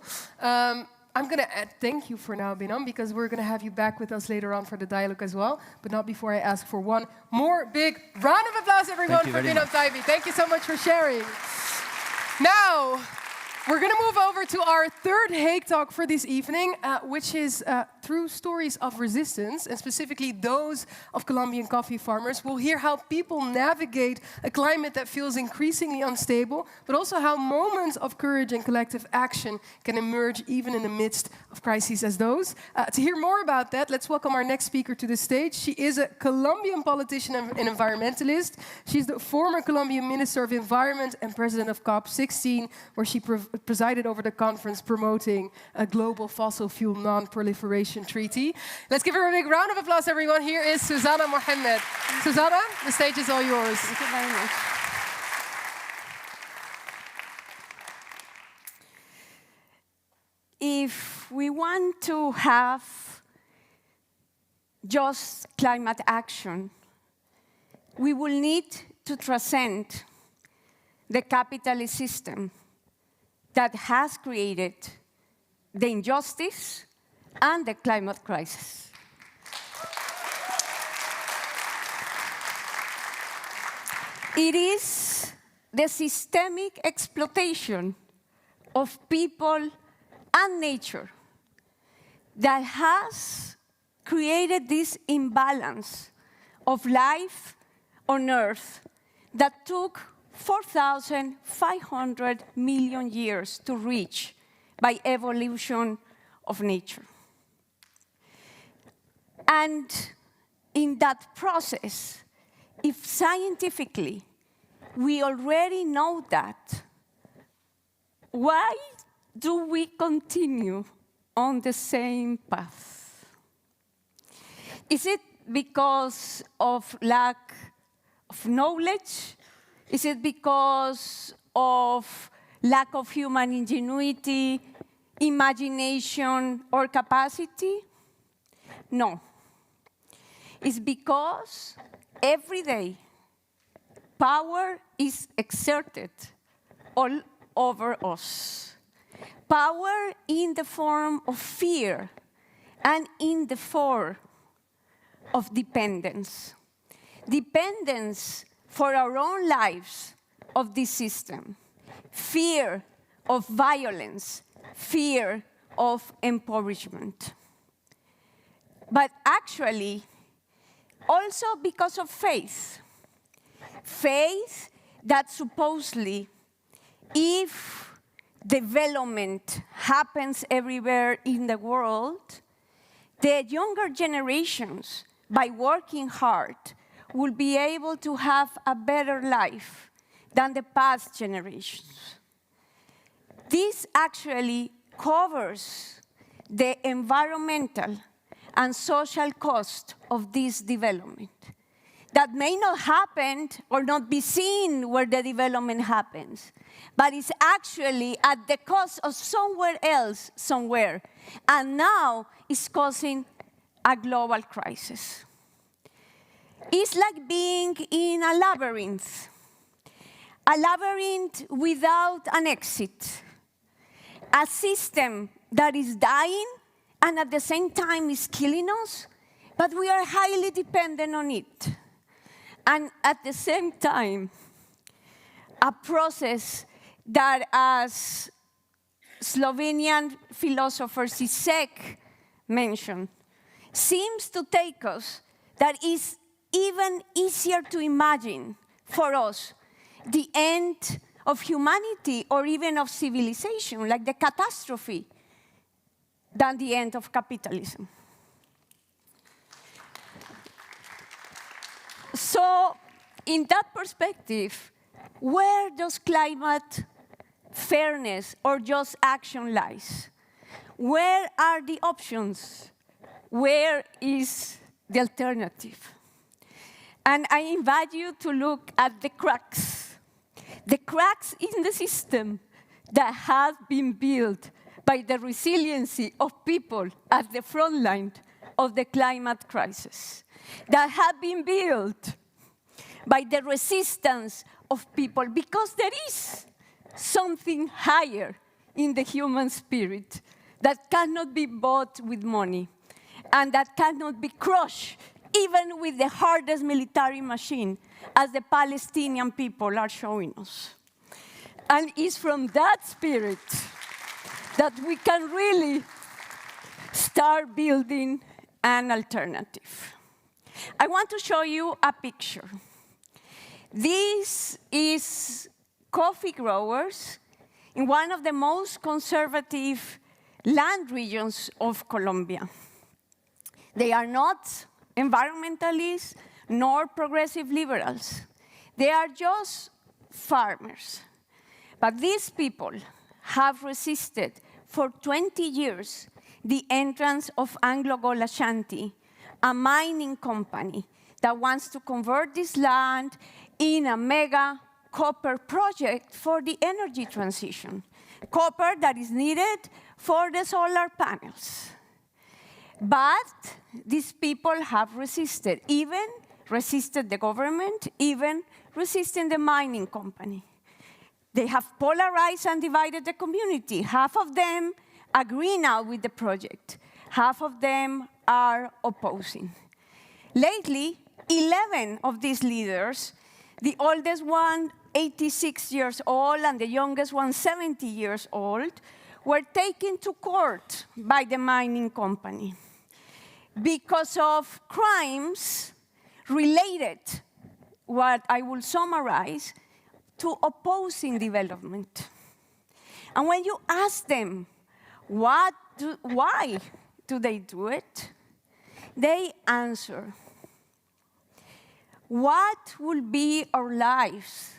I'm going to thank you for now, Behnam, because we're going to have you back with us later on for the dialogue as well. But not before I ask for one more big round of applause, everyone, for Behnam Taebi. Thank you so much for sharing. Now, we're going to move over to our third Hague talk for this evening, which is True Stories of Resistance, and specifically those of Colombian coffee farmers. We'll hear how people navigate a climate that feels increasingly unstable, but also how moments of courage and collective action can emerge even in the midst of crises as those. To hear more about that, let's welcome our next speaker to the stage. She is a Colombian politician and environmentalist. She's the former Colombian Minister of Environment and President of COP16, where she presided over the conference promoting a global fossil fuel non-proliferation treaty. Let's give her a big round of applause, everyone. Here is Susana Muhamad. Susana, the stage is all yours. Thank you very much. If we want to have just climate action, we will need to transcend the capitalist system that has created the injustice and the climate crisis. It is the systemic exploitation of people and nature that has created this imbalance of life on Earth that took 4,500 million years to reach by evolution of nature. And in that process, if scientifically we already know that, why do we continue on the same path? Is it because of lack of knowledge? Is it because of lack of human ingenuity, imagination, or capacity? No. It's because every day power is exerted all over us. Power in the form of fear and in the form of dependence. Dependence for our own lives of this system. Fear of violence, fear of impoverishment. But actually, also because of faith. Faith that supposedly, if development happens everywhere in the world, the younger generations, by working hard, will be able to have a better life than the past generations. This actually covers the environmental and social cost of this development that may not happen or not be seen where the development happens, but it's actually at the cost of somewhere else, somewhere, and now it's causing a global crisis. is like being in a labyrinth without an exit, a system that is dying and at the same time is killing us, but we are highly dependent on it. And at the same time, a process that, as Slovenian philosopher Zizek mentioned, seems to take us, that is even easier to imagine for us, the end of humanity or even of civilization, like the catastrophe, than the end of capitalism. So, in that perspective, where does climate fairness or just action lies? Where are the options? Where is the alternative? And I invite you to look at the cracks in the system that have been built by the resiliency of people at the front line of the climate crisis, that have been built by the resistance of people, because there is something higher in the human spirit that cannot be bought with money and that cannot be crushed even with the hardest military machine, as the Palestinian people are showing us. And it's from that spirit that we can really start building an alternative. I want to show you a picture. This is coffee growers in one of the most conservative land regions of Colombia. They are not environmentalists nor progressive liberals. They are just farmers. But these people have resisted for 20 years the entrance of Anglo-Gold Ashanti, a mining company that wants to convert this land in a mega copper project for the energy transition. Copper that is needed for the solar panels. But these people have resisted, even resisted the government, even resisting the mining company. They have polarized and divided the community. Half of them agree now with the project. Half of them are opposing. Lately, 11 of these leaders, the oldest one 86 years old and the youngest one 70 years old, were taken to court by the mining company because of crimes related, what I will summarize, to opposing development. And when you ask them, why do they do it? They answer, what will be our lives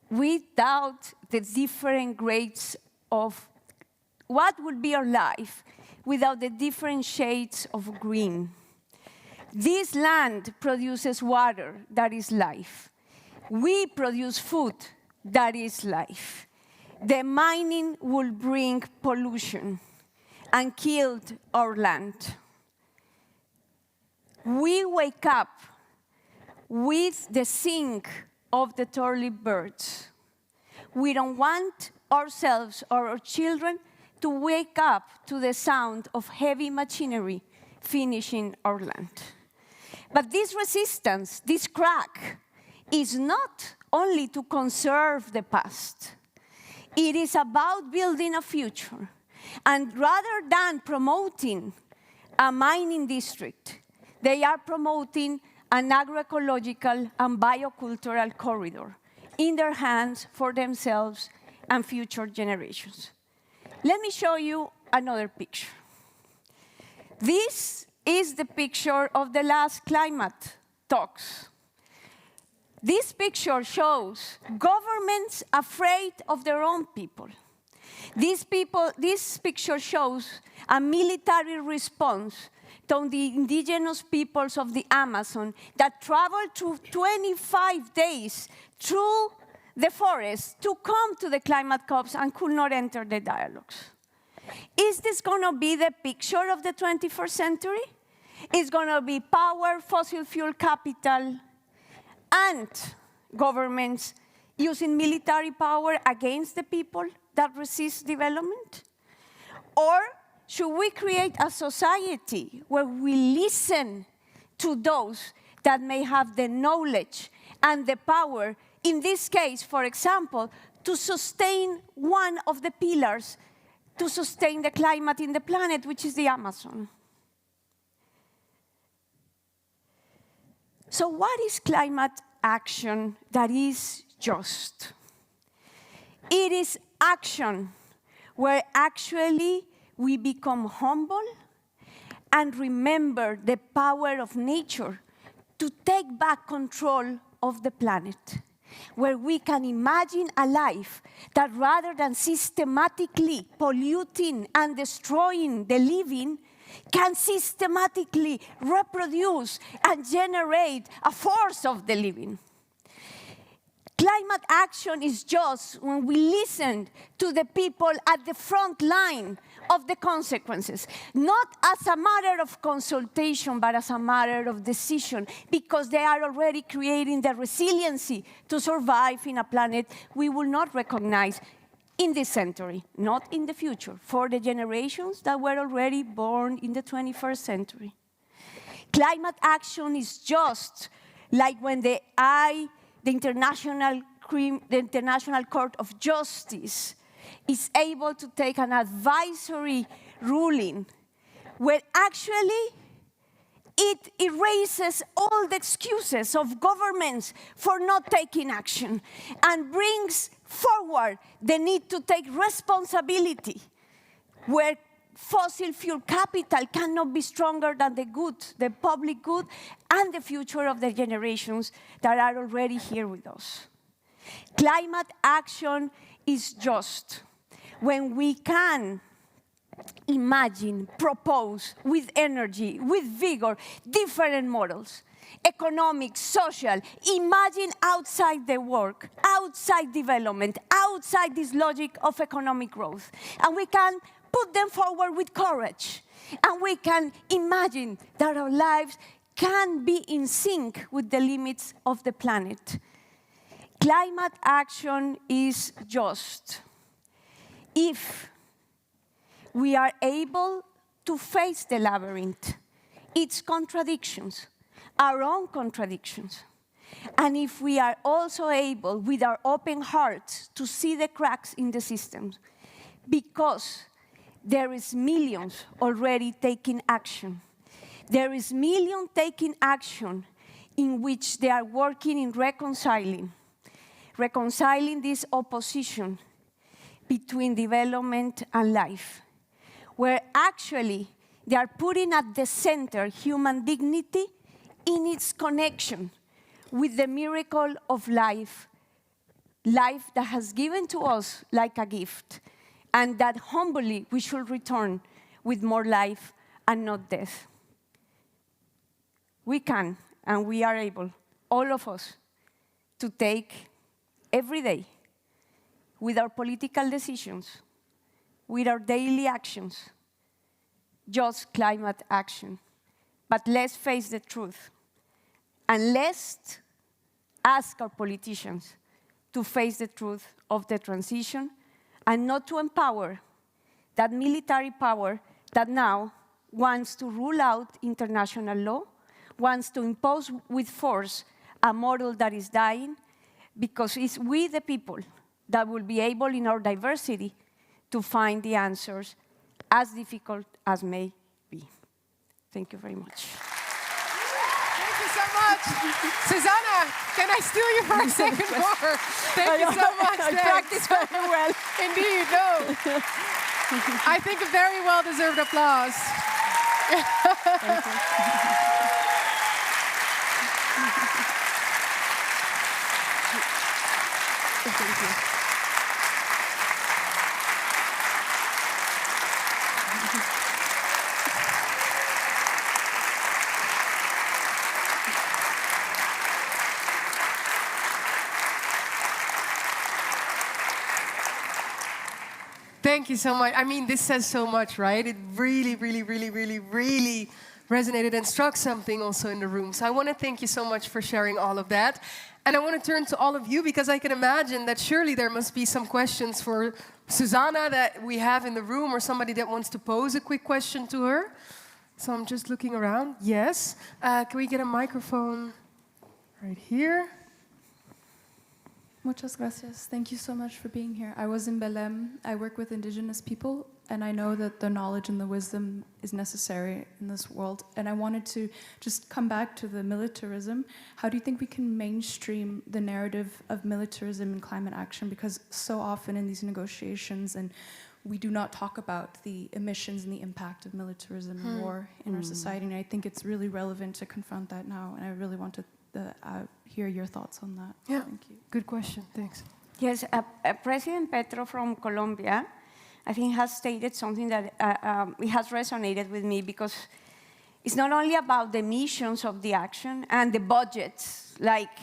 without the different grades of, what would be our life without the different shades of green? This land produces water, that is life. We produce food, that is life. The mining will bring pollution and kill our land. We wake up with the sing of the turtle birds. We don't want ourselves or our children to wake up to the sound of heavy machinery finishing our land. But this resistance, this crack, is not only to conserve the past. It is about building a future. And rather than promoting a mining district, they are promoting an agroecological and biocultural corridor in their hands for themselves and future generations. Let me show you another picture. This is the picture of the last climate talks. This picture shows governments afraid of their own people. This picture shows a military response to the indigenous peoples of the Amazon that traveled through 25 days through the forest to come to the climate COPs and could not enter the dialogues. Is this going to be the picture of the 21st century? It's going to be power, fossil fuel capital, and governments using military power against the people that resist development? Or should we create a society where we listen to those that may have the knowledge and the power, in this case, for example, to sustain one of the pillars to sustain the climate in the planet, which is the Amazon? So what is climate action that is just? It is action where actually we become humble and remember the power of nature to take back control of the planet, where we can imagine a life that rather than systematically polluting and destroying the living, can systematically reproduce and generate a force of the living. Climate action is just when we listen to the people at the front line of the consequences, not as a matter of consultation, but as a matter of decision, because they are already creating the resiliency to survive in a planet we will not recognize in this century, not in the future, for the generations that were already born in the 21st century. Climate action is just like when the International Court of Justice is able to take an advisory ruling where actually it erases all the excuses of governments for not taking action and brings forward the need to take responsibility, where fossil fuel capital cannot be stronger than the good, the public good, and the future of the generations that are already here with us. Climate action is just when we can imagine, propose with energy, with vigor, different models, economic, social, imagine outside the work, outside development, outside this logic of economic growth. And we can put them forward with courage. And we can imagine that our lives can be in sync with the limits of the planet. Climate action is just if we are able to face the labyrinth, its contradictions, our own contradictions. And if we are also able, with our open hearts, to see the cracks in the systems, because there is millions already taking action. There is millions taking action in which they are working in reconciling this opposition between development and life, where actually they are putting at the center human dignity in its connection with the miracle of life, life that has given to us like a gift, and that humbly we should return with more life and not death. We can, and we are able, all of us, to take every day, with our political decisions, with our daily actions, just climate action. But let's face the truth, and let's ask our politicians to face the truth of the transition and not to empower that military power that now wants to rule out international law, wants to impose with force a model that is dying, because it's we, the people, that will be able in our diversity to find the answers, as difficult as may be. Thank you very much. Thank you so much. Susana, can I steal you for a second more? Thank you so much. I practiced very well. Indeed, no. I think a very well-deserved applause. Thank you. Thank you so much. I mean, this says so much, right? It really, really, really, really, really resonated and struck something also in the room. So I want to thank you so much for sharing all of that. And I want to turn to all of you because I can imagine that surely there must be some questions for Susana that we have in the room or somebody that wants to pose a quick question to her. So I'm just looking around. Yes. Can we get a microphone right here? Muchas gracias. Thank you so much for being here. I was in Behnam. I work with indigenous people, and I know that the knowledge and the wisdom is necessary in this world. And I wanted to just come back to the militarism. How do you think we can mainstream the narrative of militarism in climate action? Because so often in these negotiations, and we do not talk about the emissions and the impact of militarism and war in our society. And I think it's really relevant to confront that now. And I really want to hear your thoughts on that. Yeah, thank you. Good question. Thanks. Yes, President Petro from Colombia, I think, has stated something that it has resonated with me because it's not only about the emissions of the action and the budgets. Like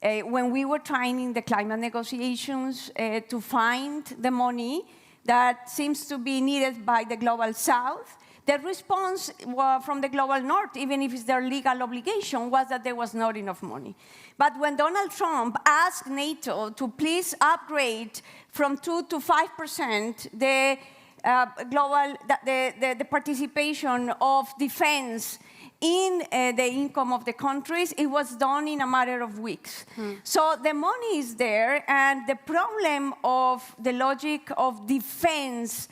when we were trying in the climate negotiations to find the money that seems to be needed by the global south, the response from the global north, even if it's their legal obligation, was that there was not enough money. But when Donald Trump asked NATO to please upgrade from 2 to 5% the participation of defense in the income of the countries, it was done in a matter of weeks. So the money is there, and the problem of the logic of defense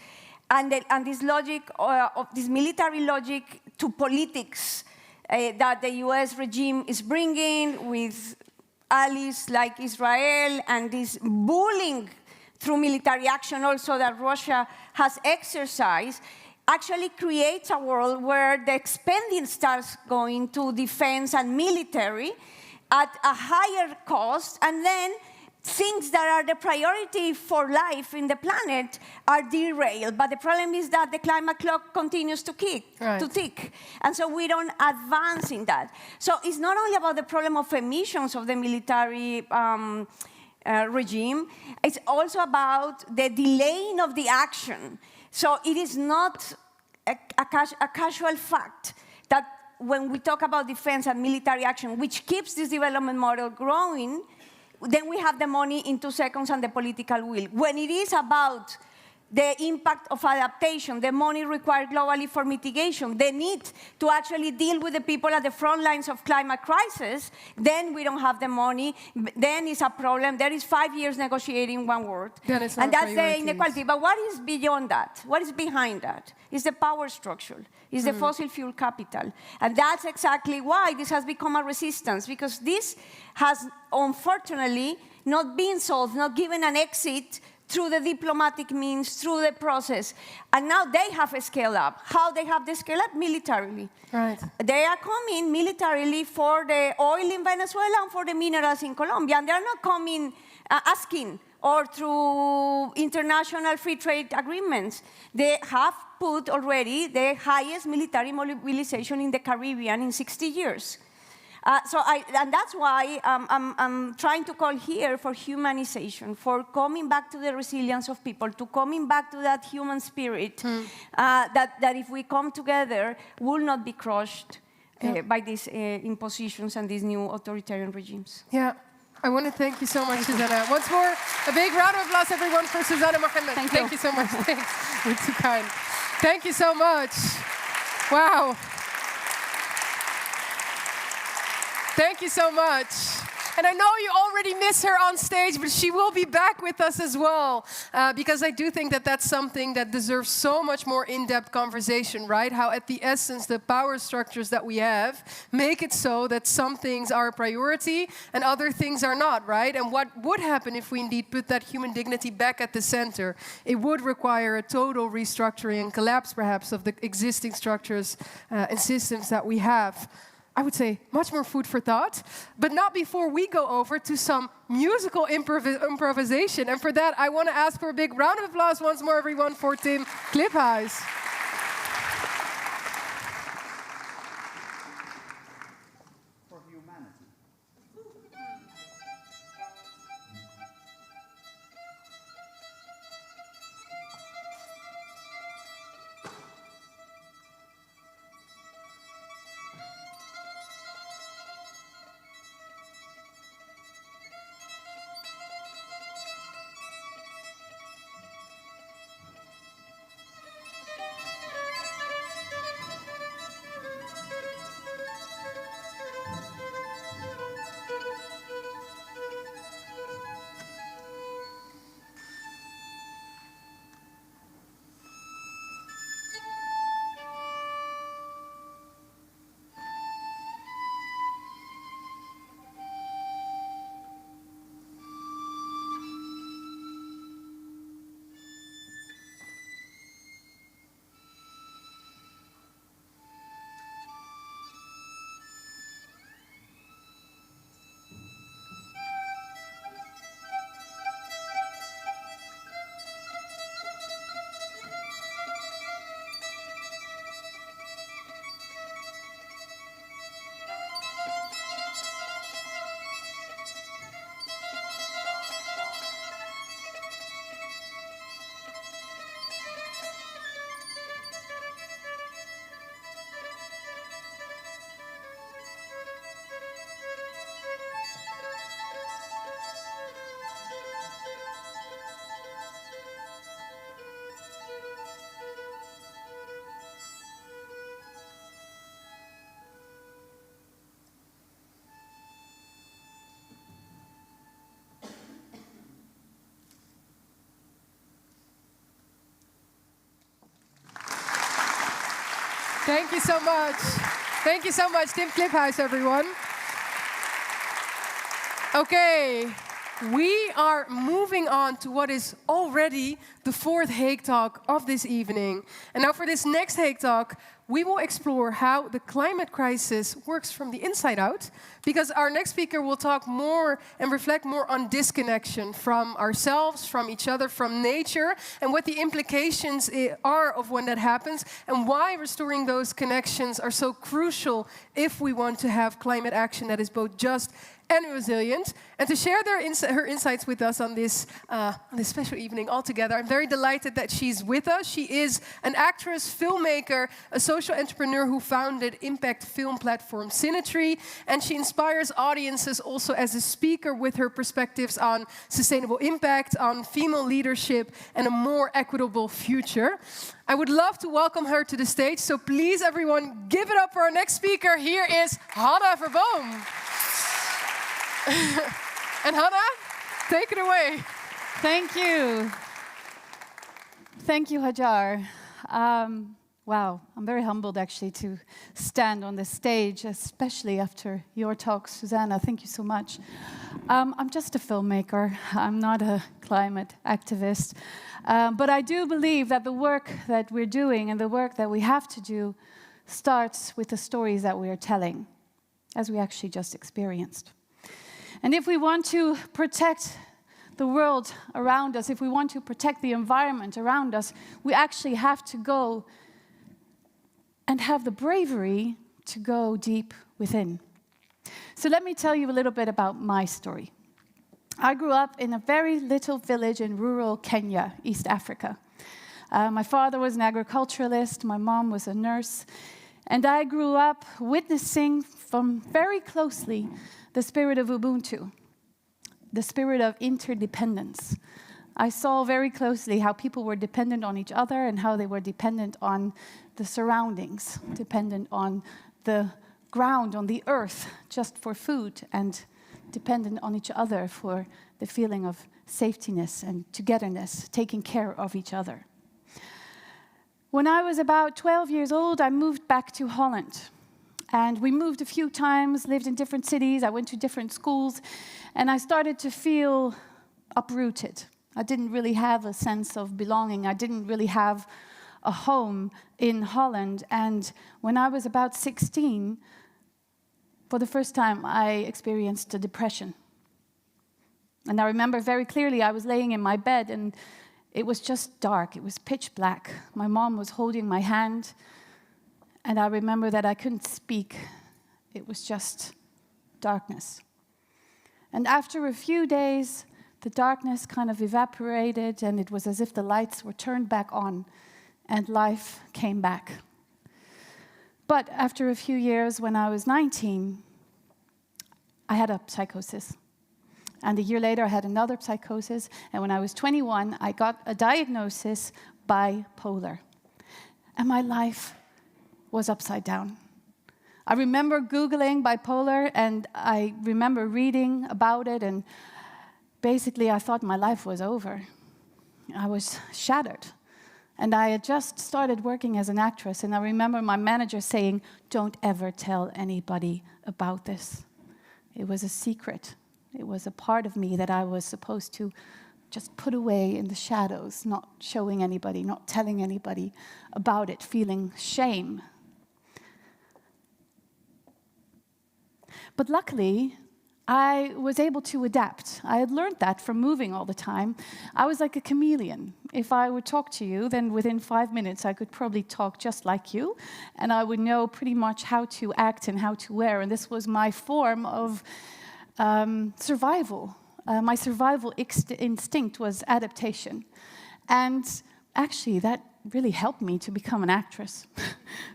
and this logic, of this military logic to politics that the US regime is bringing with allies like Israel and this bullying through military action also that Russia has exercised, actually creates a world where the spending starts going to defense and military at a higher cost, and then things that are the priority for life in the planet are derailed. But the problem is that the climate clock continues to tick. And so we don't advance in that. So it's not only about the problem of emissions of the military regime, it's also about the delaying of the action. So it is not a casual fact that when we talk about defense and military action, which keeps this development model growing, then we have the money in 2 seconds and the political will. When it is about the impact of adaptation, the money required globally for mitigation, the need to actually deal with the people at the front lines of climate crisis, then we don't have the money, then it's a problem. There is 5 years negotiating one word. And that's the inequality. But what is beyond that? What is behind that? It's the power structure. It's the fossil fuel capital. And that's exactly why this has become a resistance, because this has, unfortunately, not been solved, not given an exit through the diplomatic means, through the process. And now they have scaled up. How they have scaled up? Militarily. Right. They are coming militarily for the oil in Venezuela and for the minerals in Colombia. And they are not coming asking or through international free trade agreements. They have put already the highest military mobilization in the Caribbean in 60 years. And that's why I'm trying to call here for humanization, for coming back to the resilience of people, to coming back to that human spirit, that if we come together, will not be crushed by these impositions and these new authoritarian regimes. Yeah. I want to thank you so much, Susana. Once more, a big round of applause, everyone, for Susana Muhamad. Thank you so much. Thanks. You're too kind. Thank you so much. Wow. Thank you so much. And I know you already miss her on stage, but she will be back with us as well. Because I do think that that's something that deserves so much more in-depth conversation, right? How at the essence, the power structures that we have make it so that some things are a priority and other things are not, right? And what would happen if we indeed put that human dignity back at the center? It would require a total restructuring and collapse, perhaps, of the existing structures and systems that we have. I would say much more food for thought, but not before we go over to some musical improvisation. And for that, I want to ask for a big round of applause once more, everyone, for Tim Kliphuis. Thank you so much. Thank you so much, Tim Kliphuis, everyone. Okay, we are moving on to what is already the fourth Hague Talk of this evening. And now for this next Hague Talk, we will explore how the climate crisis works from the inside out, because our next speaker will talk more and reflect more on disconnection from ourselves, from each other, from nature, and what the implications are of when that happens, and why restoring those connections are so crucial if we want to have climate action that is both just and resilient. And to share her insights with us on this special evening altogether, I'm very delighted that she's with us. She is an actress, filmmaker, a social entrepreneur who founded impact film platform Symmetry, and she inspires audiences also as a speaker with her perspectives on sustainable impact, on female leadership, and a more equitable future. I would love to welcome her to the stage, so please everyone give it up for our next speaker. Here is Hannah Verboom. And Hannah, take it away. Thank you. Thank you, Hajar. Wow, I'm very humbled actually to stand on this stage, especially after your talk, Susana. Thank you so much. I'm just a filmmaker. I'm not a climate activist. But I do believe that the work that we're doing and the work that we have to do starts with the stories that we are telling, as we actually just experienced. And if we want to protect the world around us, if we want to protect the environment around us, we actually have to go and have the bravery to go deep within. So let me tell you a little bit about my story. I grew up in a very little village in rural Kenya, East Africa. My father was an agriculturalist, my mom was a nurse, and I grew up witnessing from very closely the spirit of Ubuntu, the spirit of interdependence. I saw very closely how people were dependent on each other and how they were dependent on the surroundings, dependent on the ground, on the earth, just for food, and dependent on each other for the feeling of safetyness and togetherness, taking care of each other. When I was about 12 years old, I moved back to Holland. And we moved a few times, lived in different cities, I went to different schools, and I started to feel uprooted. I didn't really have a sense of belonging. I didn't really have a home in Holland. And when I was about 16, for the first time, I experienced a depression. And I remember very clearly, I was laying in my bed, and it was just dark. It was pitch black. My mom was holding my hand. And I remember that I couldn't speak. It was just darkness. And after a few days, the darkness kind of evaporated, and it was as if the lights were turned back on, and life came back. But after a few years, when I was 19, I had a psychosis. And a year later, I had another psychosis. And when I was 21, I got a diagnosis, bipolar. And my life was upside down. I remember Googling bipolar, and I remember reading about it, and basically I thought my life was over. I was shattered. And I had just started working as an actress, and I remember my manager saying, "Don't ever tell anybody about this." It was a secret. It was a part of me that I was supposed to just put away in the shadows, not showing anybody, not telling anybody about it, feeling shame. But luckily, I was able to adapt. I had learned that from moving all the time. I was like a chameleon. If I would talk to you, then within 5 minutes, I could probably talk just like you, and I would know pretty much how to act and how to wear. And this was my form of survival. My survival instinct was adaptation. And actually, that really helped me to become an actress.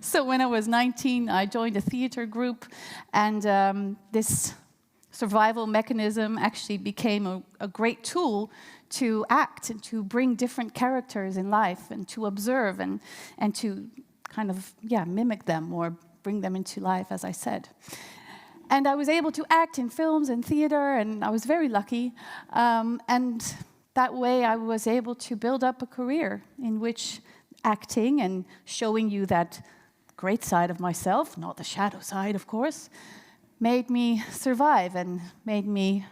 So when I was 19, I joined a theater group, and this survival mechanism actually became a great tool to act and to bring different characters in life and to observe and to kind of, mimic them or bring them into life, as I said. And I was able to act in films and theater, and I was very lucky. And that way I was able to build up a career in which acting and showing you that great side of myself, not the shadow side, of course, made me survive and made me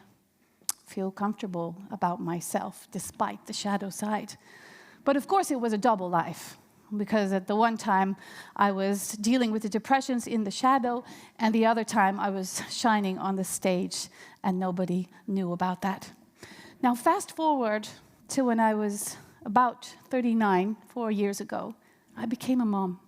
feel comfortable about myself, despite the shadow side. But of course, it was a double life, because at the one time, I was dealing with the depressions in the shadow, and the other time, I was shining on the stage, and nobody knew about that. Now, fast forward to when I was about 39, 4 years ago, I became a mom.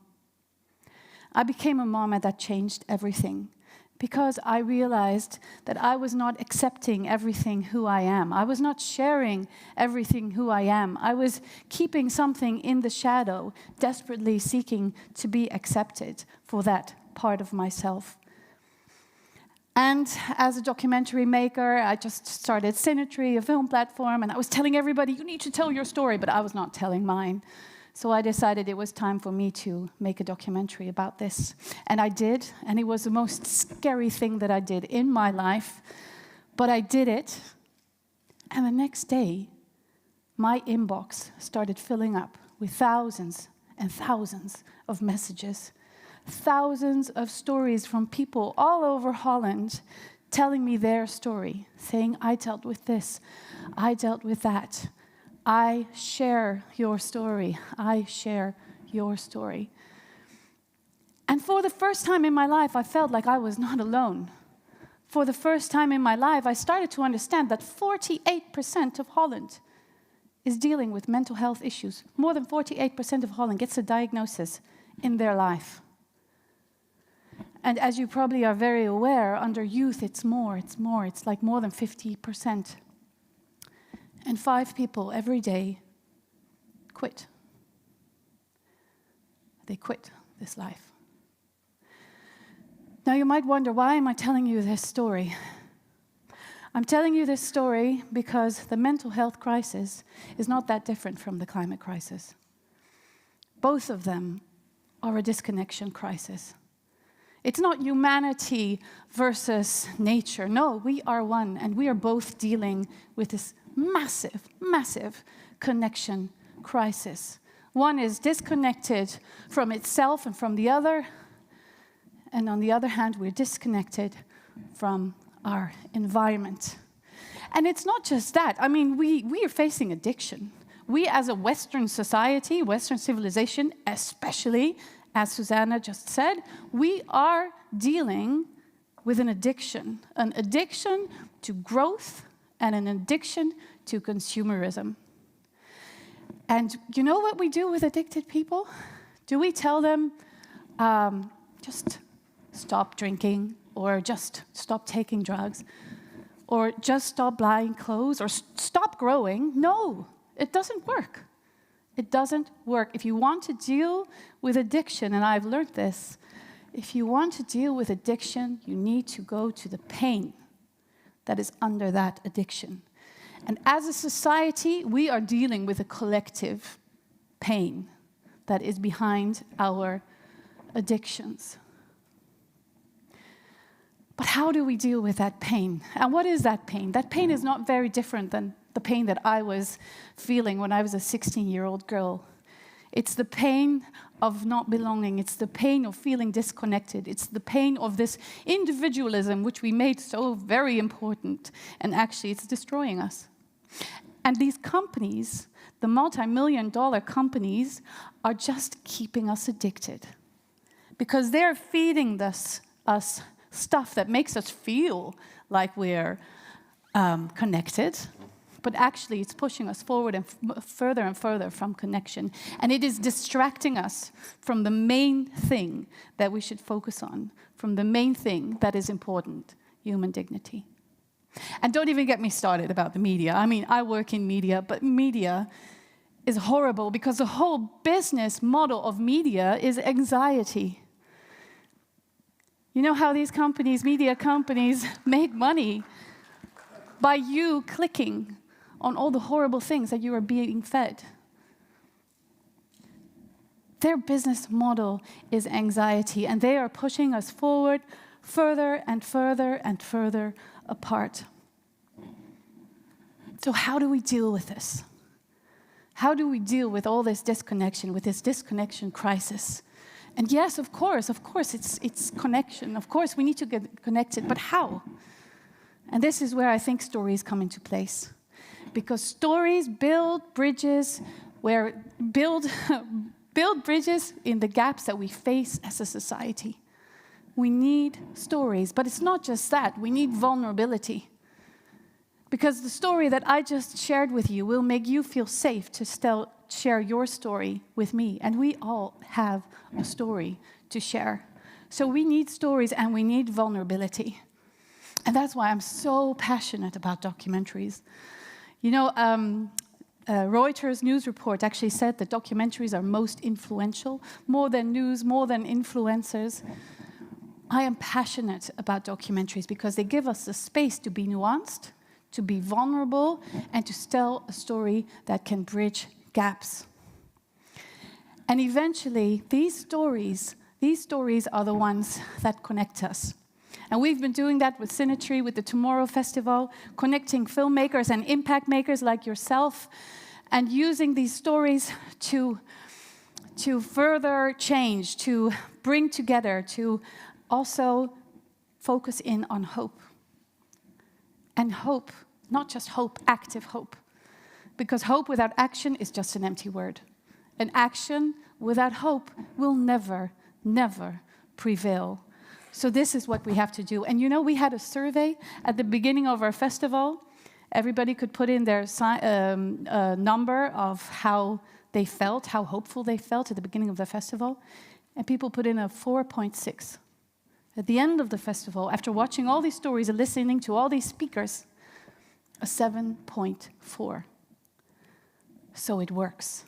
I became a mom, and that changed everything, because I realized that I was not accepting everything who I am. I was not sharing everything who I am. I was keeping something in the shadow, desperately seeking to be accepted for that part of myself. And as a documentary maker, I just started Synergy, a film platform, and I was telling everybody, you need to tell your story, but I was not telling mine. So I decided it was time for me to make a documentary about this. And I did, and it was the most scary thing that I did in my life. But I did it, and the next day, my inbox started filling up with thousands and thousands of messages, thousands of stories from people all over Holland telling me their story, saying, I dealt with this, I dealt with that. I share your story. I share your story. And for the first time in my life, I felt like I was not alone. For the first time in my life, I started to understand that 48% of Holland is dealing with mental health issues. More than 48% of Holland gets a diagnosis in their life. And as you probably are very aware, under youth, it's more. It's like more than 50%. And 5 people every day quit. They quit this life. Now you might wonder, why am I telling you this story? I'm telling you this story because the mental health crisis is not that different from the climate crisis. Both of them are a disconnection crisis. It's not humanity versus nature. No, we are one, and we are both dealing with this massive, massive connection crisis. One is disconnected from itself and from the other, and on the other hand, we're disconnected from our environment. And it's not just that. I mean, we are facing addiction. We as a Western society, Western civilization, especially, as Susana just said, we are dealing with an addiction to growth, and an addiction to consumerism. And you know what we do with addicted people? Do we tell them, just stop drinking, or just stop taking drugs, or just stop buying clothes, or stop growing? No, it doesn't work. It doesn't work. If you want to deal with addiction, and I've learned this, if you want to deal with addiction, you need to go to the pain that is under that addiction. And as a society, we are dealing with a collective pain that is behind our addictions. But how do we deal with that pain? And what is that pain? That pain is not very different than the pain that I was feeling when I was a 16-year-old girl. It's the pain of not belonging. It's the pain of feeling disconnected. It's the pain of this individualism, which we made so very important. And actually, it's destroying us. And these companies, the multi-million-dollar companies, are just keeping us addicted. Because they're feeding us stuff that makes us feel like we're connected. But actually, it's pushing us forward and further from connection. And it is distracting us from the main thing that we should focus on, from the main thing that is important, human dignity. And don't even get me started about the media. I mean, I work in media, but media is horrible because the whole business model of media is anxiety. You know how these companies, media companies, make money? By you clicking on all the horrible things that you are being fed. Their business model is anxiety, and they are pushing us forward further and further and further apart. So how do we deal with this? How do we deal with all this disconnection, with this disconnection crisis? And yes, of course, it's connection. Of course, we need to get connected, but how? And this is where I think stories come into place. Because stories build bridges build bridges in the gaps that we face as a society. We need stories, but it's not just that. We need vulnerability. Because the story that I just shared with you will make you feel safe to share your story with me. And we all have a story to share. So we need stories and we need vulnerability. And that's why I'm so passionate about documentaries. You know, Reuters news report actually said that documentaries are most influential, more than news, more than influencers. I am passionate about documentaries because they give us the space to be nuanced, to be vulnerable, and to tell a story that can bridge gaps. And eventually, these stories are the ones that connect us. And we've been doing that with Synergy, with the Tomorrow Festival, connecting filmmakers and impact makers like yourself, and using these stories to further change, to bring together, to also focus in on hope. And hope, not just hope, active hope. Because hope without action is just an empty word. And action without hope will never, never prevail. So this is what we have to do. And you know, we had a survey at the beginning of our festival. Everybody could put in their number of how they felt, how hopeful they felt at the beginning of the festival. And people put in a 4.6. At the end of the festival, after watching all these stories and listening to all these speakers, a 7.4. So it works.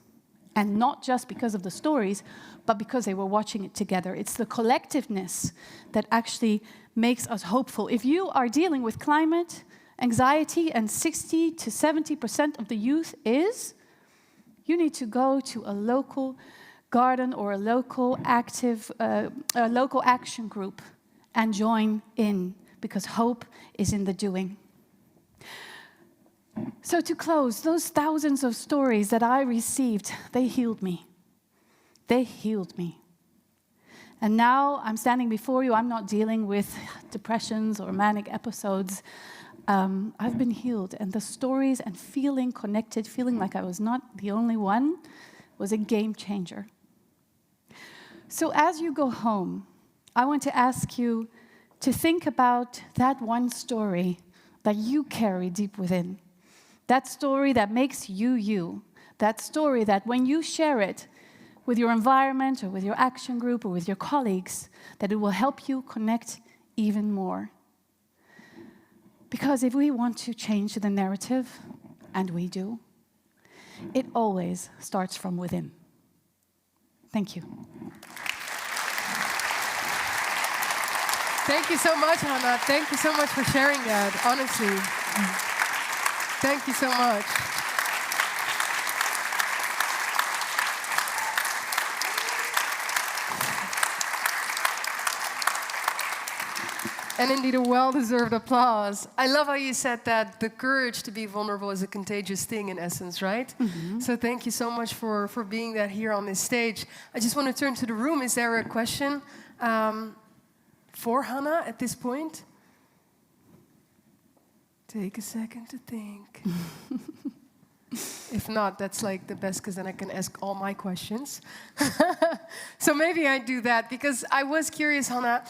And not just because of the stories, but because they were watching it together. It's the collectiveness that actually makes us hopeful. If you are dealing with climate anxiety and 60 to 70% of the youth is, you need to go to a local garden or a local local action group and join in, because hope is in the doing. So to close, those thousands of stories that I received, they healed me. They healed me. And now I'm standing before you. I'm not dealing with depressions or manic episodes. I've been healed. And the stories and feeling connected, feeling like I was not the only one, was a game changer. So as you go home, I want to ask you to think about that one story that you carry deep within. That story that makes you you. That story that when you share it with your environment or with your action group or with your colleagues, that it will help you connect even more. Because if we want to change the narrative, and we do, it always starts from within. Thank you. Thank you so much, Hannah. Thank you so much for sharing that, honestly. Thank you so much. And indeed, a well-deserved applause. I love how you said that the courage to be vulnerable is a contagious thing, in essence, right? Mm-hmm. So thank you so much for being that here on this stage. I just want to turn to the room. Is there a question for Hannah at this point? Take a second to think. If not, that's like the best, because then I can ask all my questions. So maybe I do that, because I was curious, Hannah,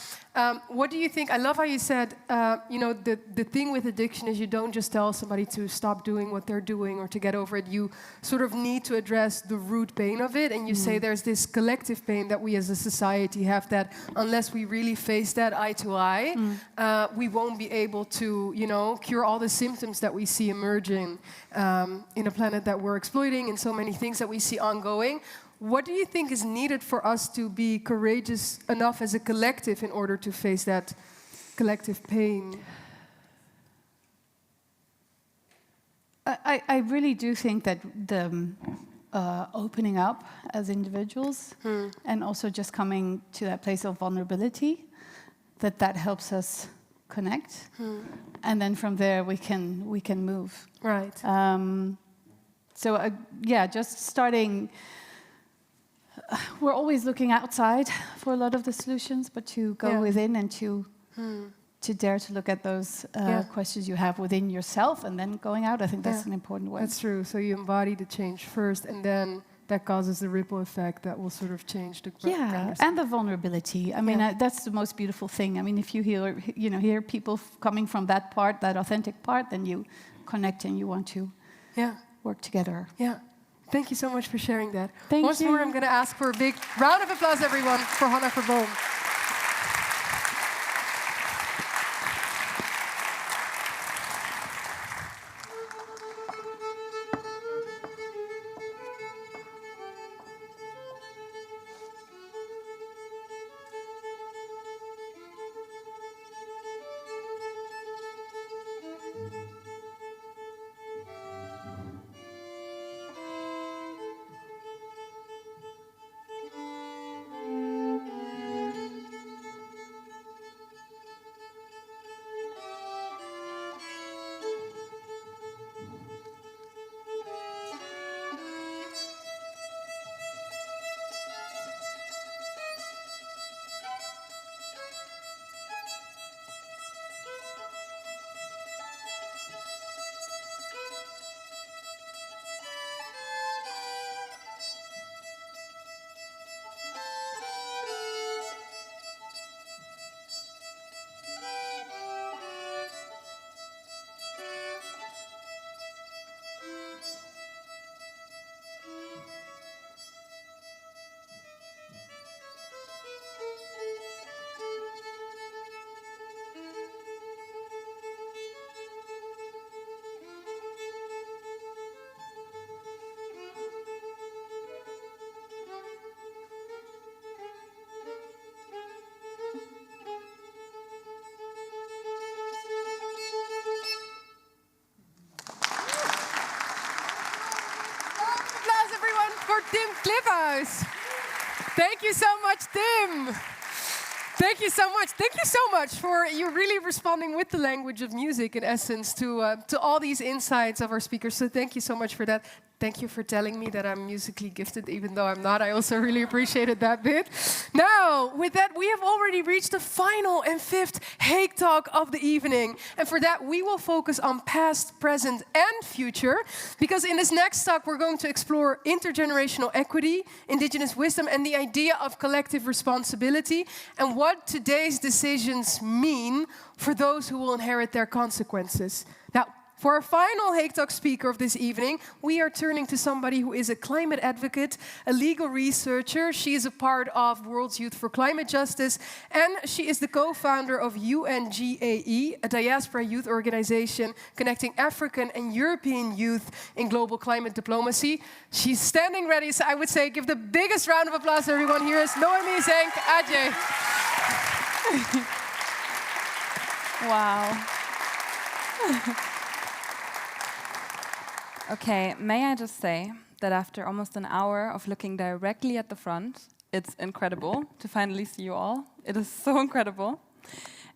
what do you think? I love how you said, the thing with addiction is you don't just tell somebody to stop doing what they're doing or to get over it. You sort of need to address the root pain of it. And you say there's this collective pain that we as a society have, that unless we really face that eye to eye, we won't be able to, cure all the symptoms that we see emerging in a planet that we're exploiting, and so many things that we see ongoing. What do you think is needed for us to be courageous enough as a collective in order to face that collective pain? I really do think that the opening up as individuals and also just coming to that place of vulnerability, that helps us connect, and then from there we can move. Right. Just starting we're always looking outside for a lot of the solutions, but to go within and to dare to look at those questions you have within yourself and then going out, I think that's an important one. That's true. So you embody the change first, and then that causes the ripple effect that will sort of change the and the vulnerability. I mean, that's the most beautiful thing. I mean, if you hear people coming from that part, that authentic part, then you connect and you want to work together. Yeah. Thank you so much for sharing that. Once more, I'm going to ask for a big round of applause, everyone, for Hannah Verboom. Tim Cliffhouse. Thank you so much, Tim. Thank you so much. Thank you so much for you really responding with the language of music, in essence, to all these insights of our speakers. So thank you so much for that. Thank you for telling me that I'm musically gifted, even though I'm not. I also really appreciated that bit. Now, with that, we have already reached the final and fifth Hague Talk of the evening. And for that, we will focus on past, present, and future. Because in this next talk, we're going to explore intergenerational equity, indigenous wisdom, and the idea of collective responsibility, and what today's decisions mean for those who will inherit their consequences. Now, for our final Hague Talk speaker of this evening, we are turning to somebody who is a climate advocate, a legal researcher. She is a part of World's Youth for Climate Justice, and she is the co-founder of Zenk-Agyei, a diaspora youth organization connecting African and European youth in global climate diplomacy. She's standing ready, so I would say give the biggest round of applause, everyone. Here is Noemi Zenk-Agyei. Wow. Okay, may I just say that after almost an hour of looking directly at the front, it's incredible to finally see you all. It is so incredible.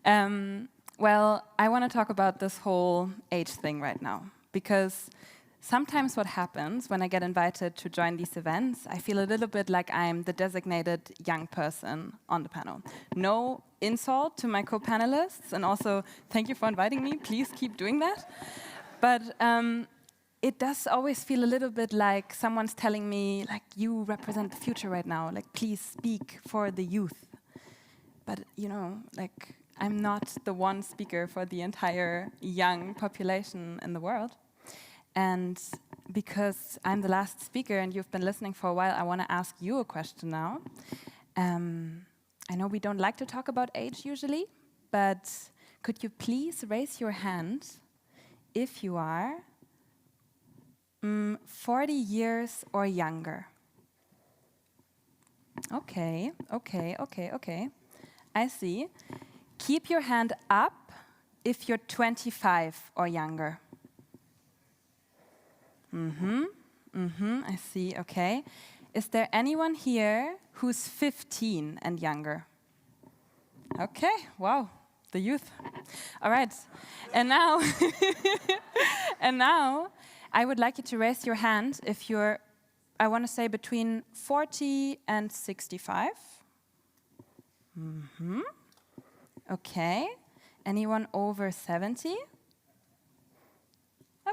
Well, I want to talk about this whole age thing right now, because sometimes what happens when I get invited to join these events, I feel a little bit like I'm the designated young person on the panel. No insult to my co-panelists, and also thank you for inviting me. Please keep doing that. But it does always feel a little bit like someone's telling me, like, you represent the future right now, like, please speak for the youth. But, you know, like, I'm not the one speaker for the entire young population in the world. And because I'm the last speaker and you've been listening for a while, I want to ask you a question now. I know we don't like to talk about age usually, but could you please raise your hand if you are 40 years or younger? Okay. I see. Keep your hand up if you're 25 or younger. I see, okay. Is there anyone here who's 15 and younger? Okay, wow, the youth. All right, and now, I would like you to raise your hand if you're I want to say between 40 and 65. Okay. Anyone over 70?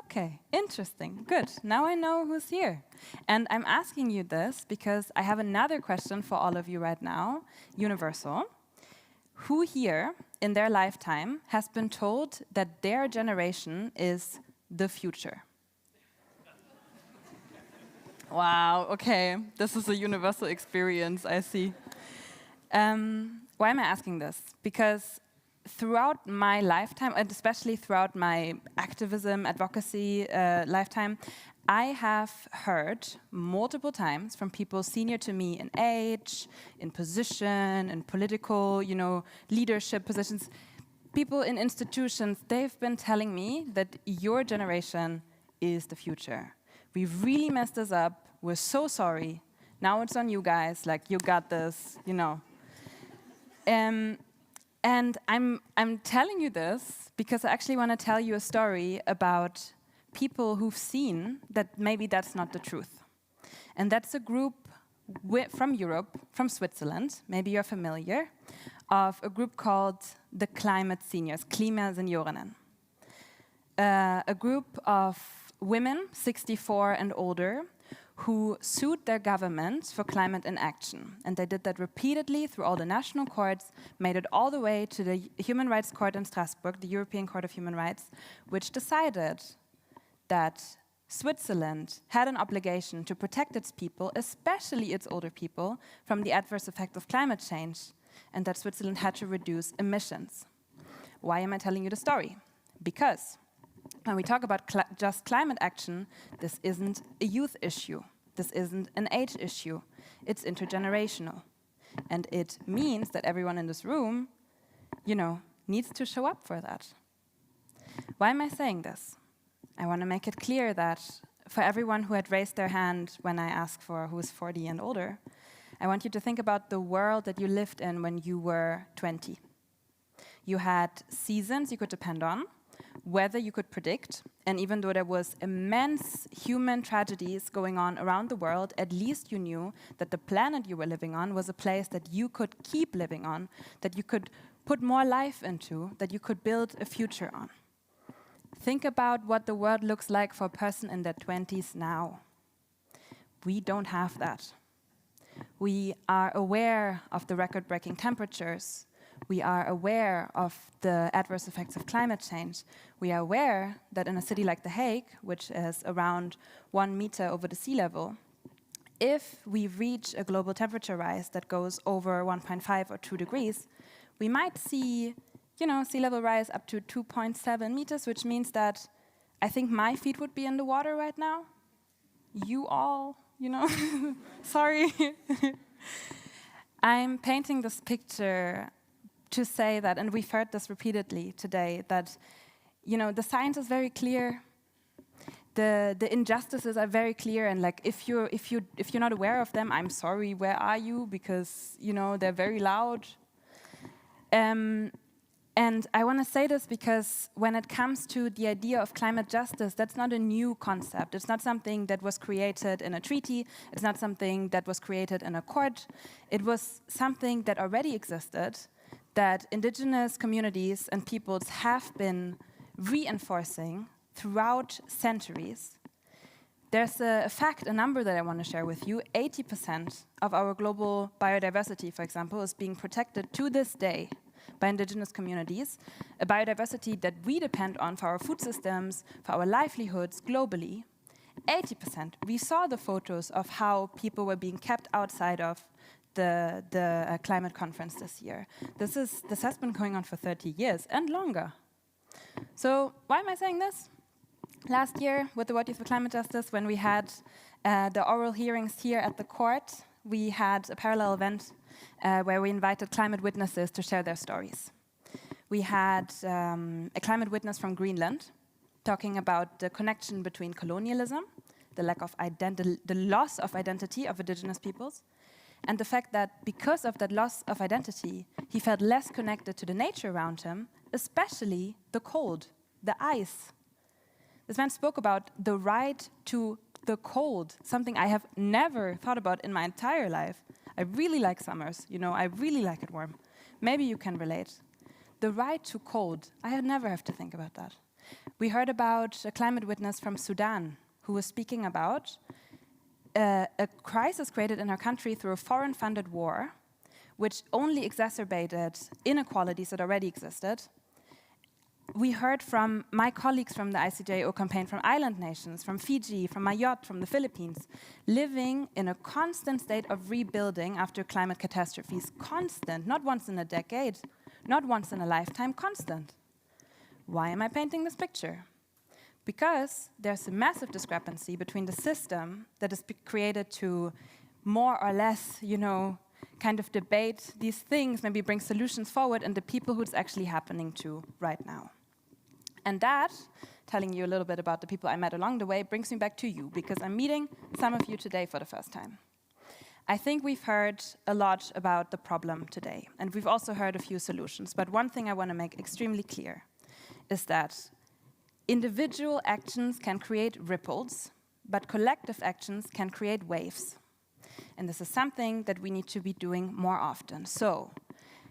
Okay, interesting, good. Now I know who's here. And I'm asking you this because I have another question for all of you right now, universal. Who here in their lifetime has been told that their generation is the future? Wow, okay, this is a universal experience, I see. Why am I asking this? Because throughout my lifetime, and especially throughout my activism, advocacy lifetime, I have heard multiple times from people senior to me in age, in position, in political, leadership positions, people in institutions, they've been telling me that your generation is the future. We really messed this up. We're so sorry. Now it's on you guys. Like, you got this, And I'm telling you this because I actually want to tell you a story about people who've seen that maybe that's not the truth. And that's a group from Europe, from Switzerland, maybe you're familiar, of a group called the Climate Seniors, Klimaseniorinnen. A group of women, 64 and older, who sued their government for climate inaction. And they did that repeatedly through all the national courts, made it all the way to the Human Rights Court in Strasbourg, the European Court of Human Rights, which decided that Switzerland had an obligation to protect its people, especially its older people, from the adverse effects of climate change, and that Switzerland had to reduce emissions. Why am I telling you the story? Because when we talk about just climate action, this isn't a youth issue. This isn't an age issue. It's intergenerational. And it means that everyone in this room, needs to show up for that. Why am I saying this? I want to make it clear that for everyone who had raised their hand when I asked for who is 40 and older, I want you to think about the world that you lived in when you were 20. You had seasons you could depend on, weather you could predict, and even though there was immense human tragedies going on around the world, at least you knew that the planet you were living on was a place that you could keep living on, that you could put more life into, that you could build a future on. Think about what the world looks like for a person in their 20s now. We don't have that. We are aware of the record-breaking temperatures. We are aware of the adverse effects of climate change. We are aware that in a city like The Hague, which is around 1 meter over the sea level, if we reach a global temperature rise that goes over 1.5 or 2 degrees, we might see, sea level rise up to 2.7 meters, which means that I think my feet would be in the water right now. You all, sorry. I'm painting this picture to say that, and we've heard this repeatedly today, that the science is very clear, the injustices are very clear, and like if you're not aware of them, I'm sorry, where are you? Because they're very loud. And I want to say this because when it comes to the idea of climate justice, that's not a new concept. It's not something that was created in a treaty. It's not something that was created in a court. It was something that already existed, that indigenous communities and peoples have been reinforcing throughout centuries. There's a fact, a number that I want to share with you. 80% of our global biodiversity, for example, is being protected to this day by indigenous communities, a biodiversity that we depend on for our food systems, for our livelihoods globally. 80%. We saw the photos of how people were being kept outside of the climate conference this year. This has been going on for 30 years and longer. So why am I saying this? Last year, with the World Youth for Climate Justice, when we had the oral hearings here at the court, we had a parallel event where we invited climate witnesses to share their stories. We had a climate witness from Greenland talking about the connection between colonialism, the loss of identity of indigenous peoples, and the fact that because of that loss of identity, he felt less connected to the nature around him, especially the cold, the ice. This man spoke about the right to the cold, something I have never thought about in my entire life. I really like summers, you know, I really like it warm. Maybe you can relate. The right to cold, I had never have to think about that. We heard about a climate witness from Sudan who was speaking about a crisis created in her country through a foreign-funded war, which only exacerbated inequalities that already existed. We heard from my colleagues from the ICJO campaign from island nations, from Fiji, from Mayotte, from the Philippines, living in a constant state of rebuilding after climate catastrophes. Constant, not once in a decade, not once in a lifetime, constant. Why am I painting this picture? Because there's a massive discrepancy between the system that is created to more or less, you know, kind of debate these things, maybe bring solutions forward, and the people who it's actually happening to right now. And that, telling you a little bit about the people I met along the way, brings me back to you, because I'm meeting some of you today for the first time. I think we've heard a lot about the problem today, and we've also heard a few solutions. But one thing I want to make extremely clear is that individual actions can create ripples, but collective actions can create waves. And this is something that we need to be doing more often. So,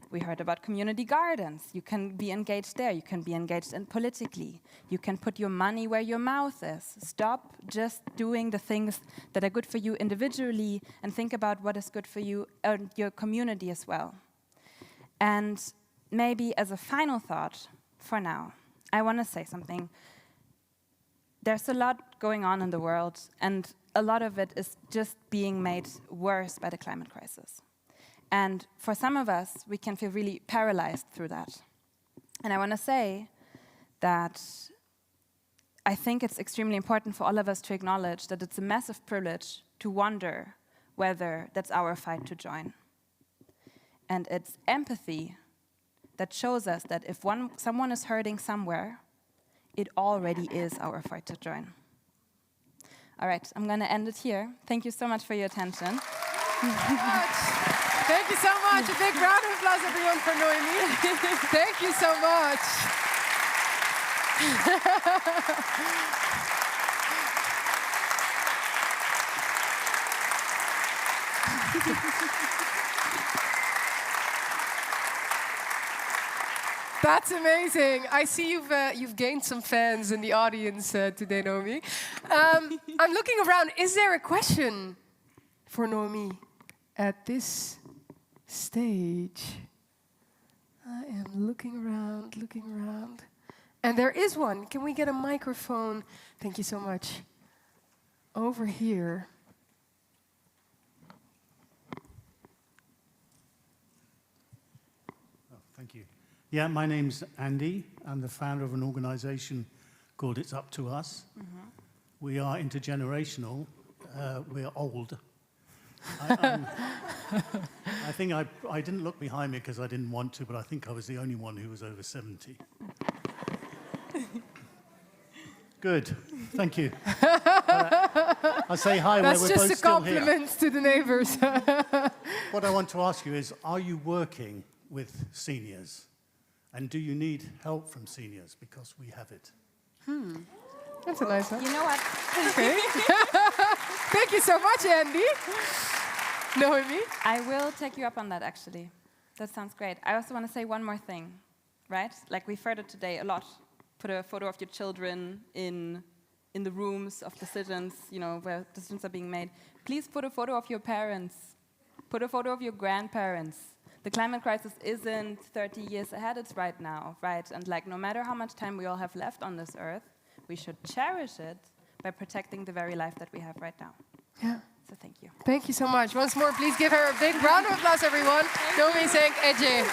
we heard about community gardens. You can be engaged there. You can be engaged politically. You can put your money where your mouth is. Stop just doing the things that are good for you individually and think about what is good for you and your community as well. And maybe as a final thought for now, I want to say something. There's a lot going on in the world, and a lot of it is just being made worse by the climate crisis. And for some of us, we can feel really paralyzed through that. And I want to say that I think it's extremely important for all of us to acknowledge that it's a massive privilege to wonder whether that's our fight to join. And it's empathy that shows us that if someone is hurting somewhere, it already is our fight to join. All right, I'm going to end it here. Thank you so much for your attention. Thank you so much. A big round of applause, everyone, for Noemi. Thank you so much. That's amazing. I see you've gained some fans in the audience today, Noemi. I'm looking around. Is there a question for Noemi at this stage? I am looking around. And there is one. Can we get a microphone? Thank you so much. Over here. Oh, thank you. Yeah, my name's Andy. I'm the founder of an organization called It's Up to Us. Mm-hmm. We are intergenerational. We're old. I think I didn't look behind me because I didn't want to, but I think I was the only one who was over 70. Good, thank you. I'll say hi when we're both still here. That's just a compliment to the neighbors. What I want to ask you is, are you working with seniors? And do you need help from seniors? Because we have it. That's a nice one. You know what? Okay. Thank you so much, Andy. Noemi? I will take you up on that, actually. That sounds great. I also want to say one more thing, right? Like we've heard it today a lot. Put a photo of your children in the rooms of decisions, you know, where decisions are being made. Please put a photo of your parents. Put a photo of your grandparents. The climate crisis isn't 30 years ahead, it's right now, right? And like, no matter how much time we all have left on this earth, we should cherish it by protecting the very life that we have right now. Yeah. So thank you. Thank you so much. Once more, please give her a big round of applause, everyone. Noemi Zenk-Agyei.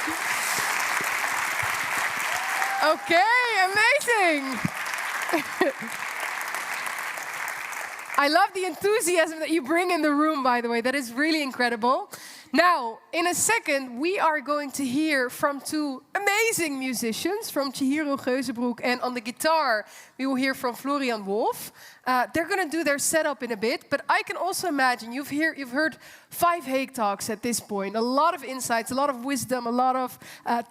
Okay, amazing. I love the enthusiasm that you bring in the room, by the way. That is really incredible. Now, in a second, we are going to hear from two amazing musicians, from Chihiro Geuzebroek, and on the guitar, we will hear from Florian Wolf. They're going to do their setup in a bit, but I can also imagine you've heard 5 Hague talks at this point. A lot of insights, a lot of wisdom, a lot of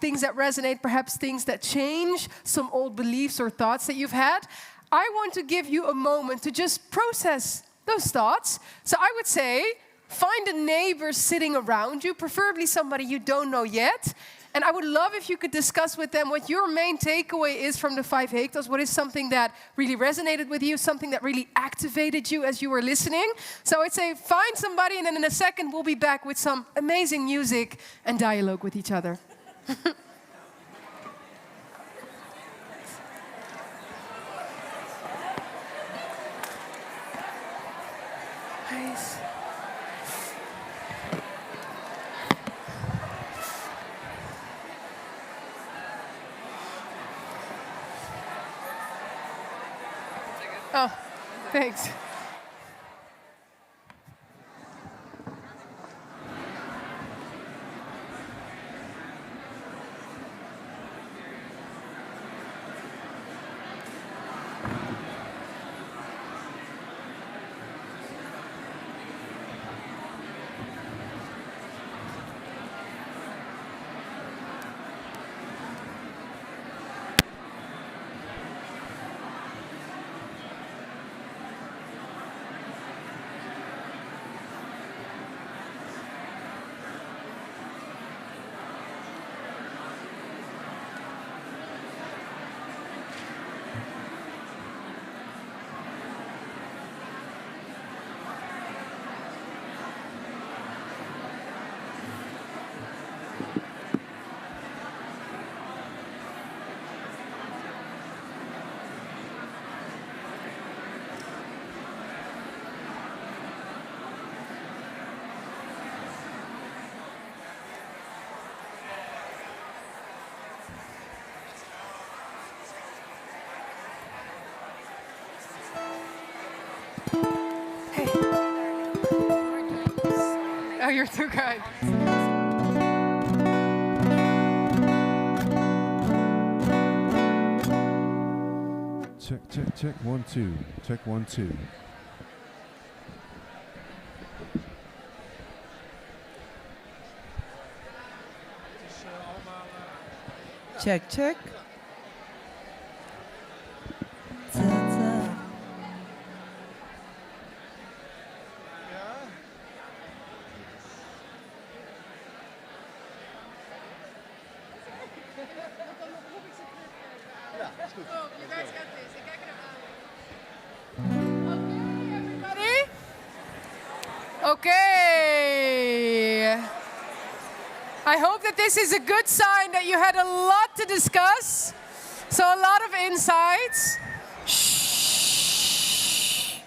things that resonate, perhaps things that change, some old beliefs or thoughts that you've had. I want to give you a moment to just process those thoughts. So I would say, find a neighbor sitting around you, preferably somebody you don't know yet. And I would love if you could discuss with them what your main takeaway is from the 5 hectares. What is something that really resonated with you, something that really activated you as you were listening? So I'd say find somebody, and then in a second we'll be back with some amazing music and dialogue with each other. Nice. Oh, thanks. Hey. Oh, you're too kind. Check, check, check, 1, 2. Check, 1, 2. Check, check. Okay. I hope that this is a good sign that you had a lot to discuss. So a lot of insights. Shh.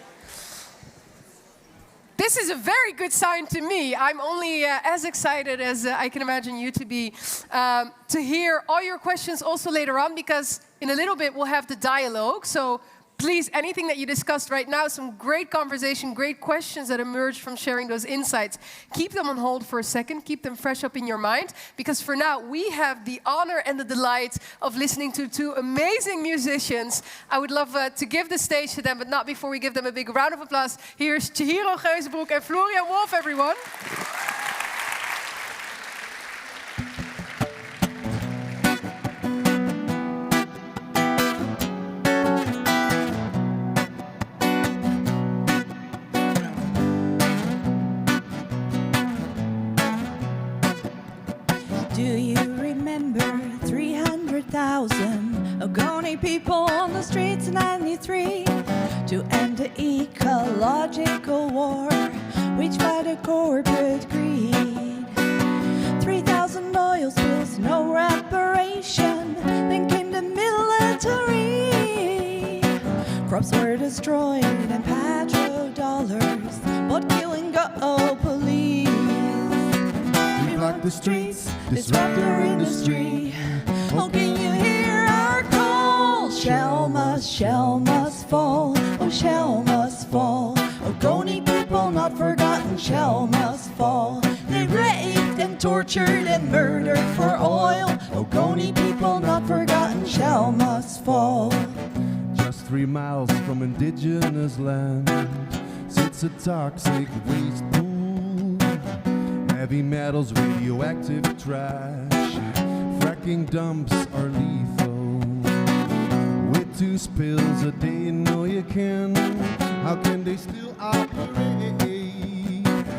This is a very good sign to me. I'm only as excited as I can imagine you to be to hear all your questions also later on, because in a little bit we'll have the dialogue. So please, anything that you discussed right now, some great conversation, great questions that emerged from sharing those insights, keep them on hold for a second, keep them fresh up in your mind, because for now we have the honor and the delight of listening to two amazing musicians. I would love to give the stage to them, but not before we give them a big round of applause. Here's Chihiro Geuzebroek and Florian Wolf, everyone. Do you remember 300,000 Ogoni people on the streets in '93 to end the ecological war waged by the corporate greed? 3,000 oil spills, no reparation. Then came the military. Crops were destroyed and petrodollars bought killing police. Block the streets, disrupt our industry. Oh, can you hear our call? Shell must fall. Oh, shell must fall. Ogoni people not forgotten, shell must fall. They raped and tortured and murdered for oil. Ogoni people not forgotten, shell must fall. Just 3 miles from indigenous land sits a toxic waste pool. Heavy metals, radioactive trash. Fracking dumps are lethal. With 2 spills a day, you know you can How can they still operate?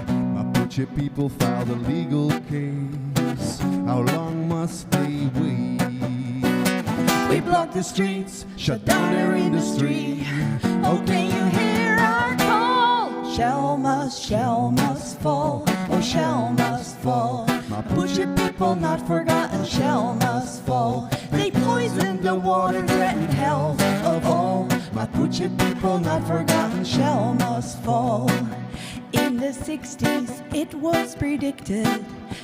My butcher people filed a legal case. How long must they wait? We block the streets, shut down their industry. Oh, can you hear our call? Shell must fall. Oh, shell must fall. My butcher people not forgotten, shell must fall. They poisoned the water, threatened health of all. My butcher people not forgotten, shell must fall. In the 60s, it was predicted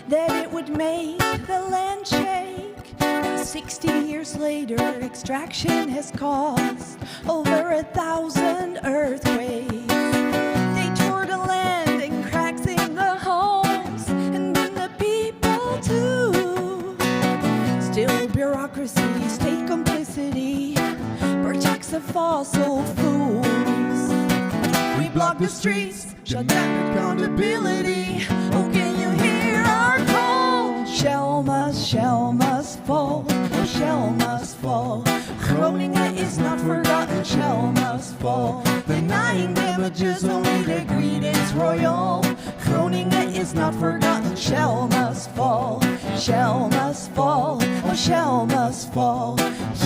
that it would make the land shake. 60 years later, extraction has caused over 1,000 earthquakes. They tore the land and cracks in the homes, and then the people too. Still bureaucracy, state complicity protects the fossil fuels. We block the streets, shut down accountability. Oh, can you hear our call? Shell must fall. Oh, shell must fall. Groningen is not forgotten, shell must fall. Denying damages, only the greed is royal. Groningen is not forgotten, shell must fall. Shell must fall. Oh, shell must fall.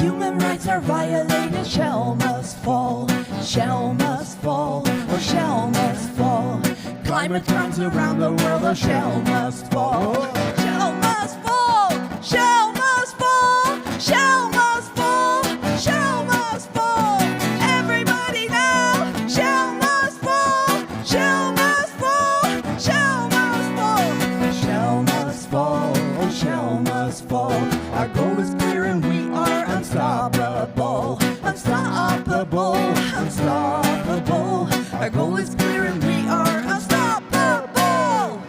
Human rights are violated, shell must fall. Shell must fall. Oh, shell must fall. Climate crimes around the world, oh, shell must fall. Shell must fall. Shell must fall. Shell must fall. Shell must fall. Everybody now. Shell must fall. Shell must fall. Shell must fall. Shell must fall. Oh, shell must fall. Our goal is clear and we are unstoppable. Unstoppable. Unstoppable. Our goal is clear and we are unstoppable.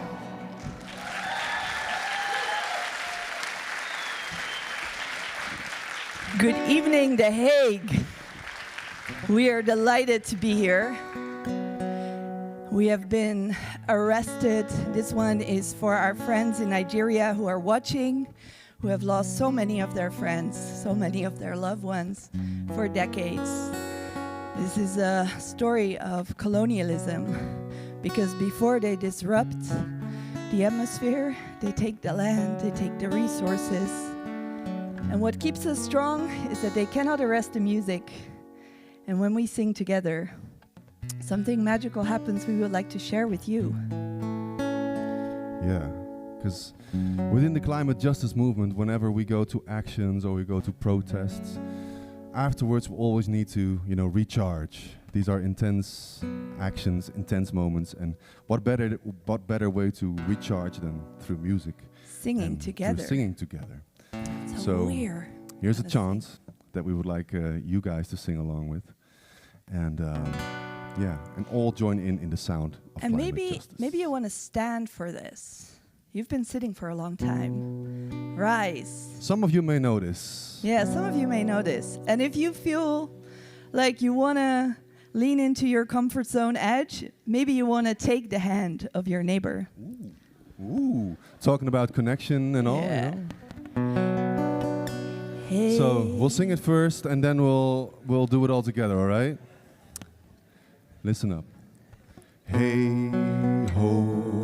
Good evening, The Hague. We are delighted to be here. We have been arrested. This one is for our friends in Nigeria who are watching, who have lost so many of their friends, so many of their loved ones for decades. This is a story of colonialism, because before they disrupt the atmosphere, they take the land, they take the resources. And what keeps us strong is that they cannot arrest the music. And when we sing together, something magical happens we would like to share with you. Yeah, because within the climate justice movement, whenever we go to actions or we go to protests, afterwards we always need to, recharge. These are intense actions, intense moments, and what better way to recharge than through music? Singing together. Through singing together. So here's a chant that we would like you guys to sing along with, and and all join in the sound of and climate justice. maybe you want to stand for this. You've been sitting for a long time. Rise. Some of you may know this. Yeah, some of you may know this. And if you feel like you want to lean into your comfort zone edge, maybe you want to take the hand of your neighbor. Ooh, talking about connection and all. Yeah. Hey. So we'll sing it first, and then we'll do it all together. All right? Listen up. Hey ho,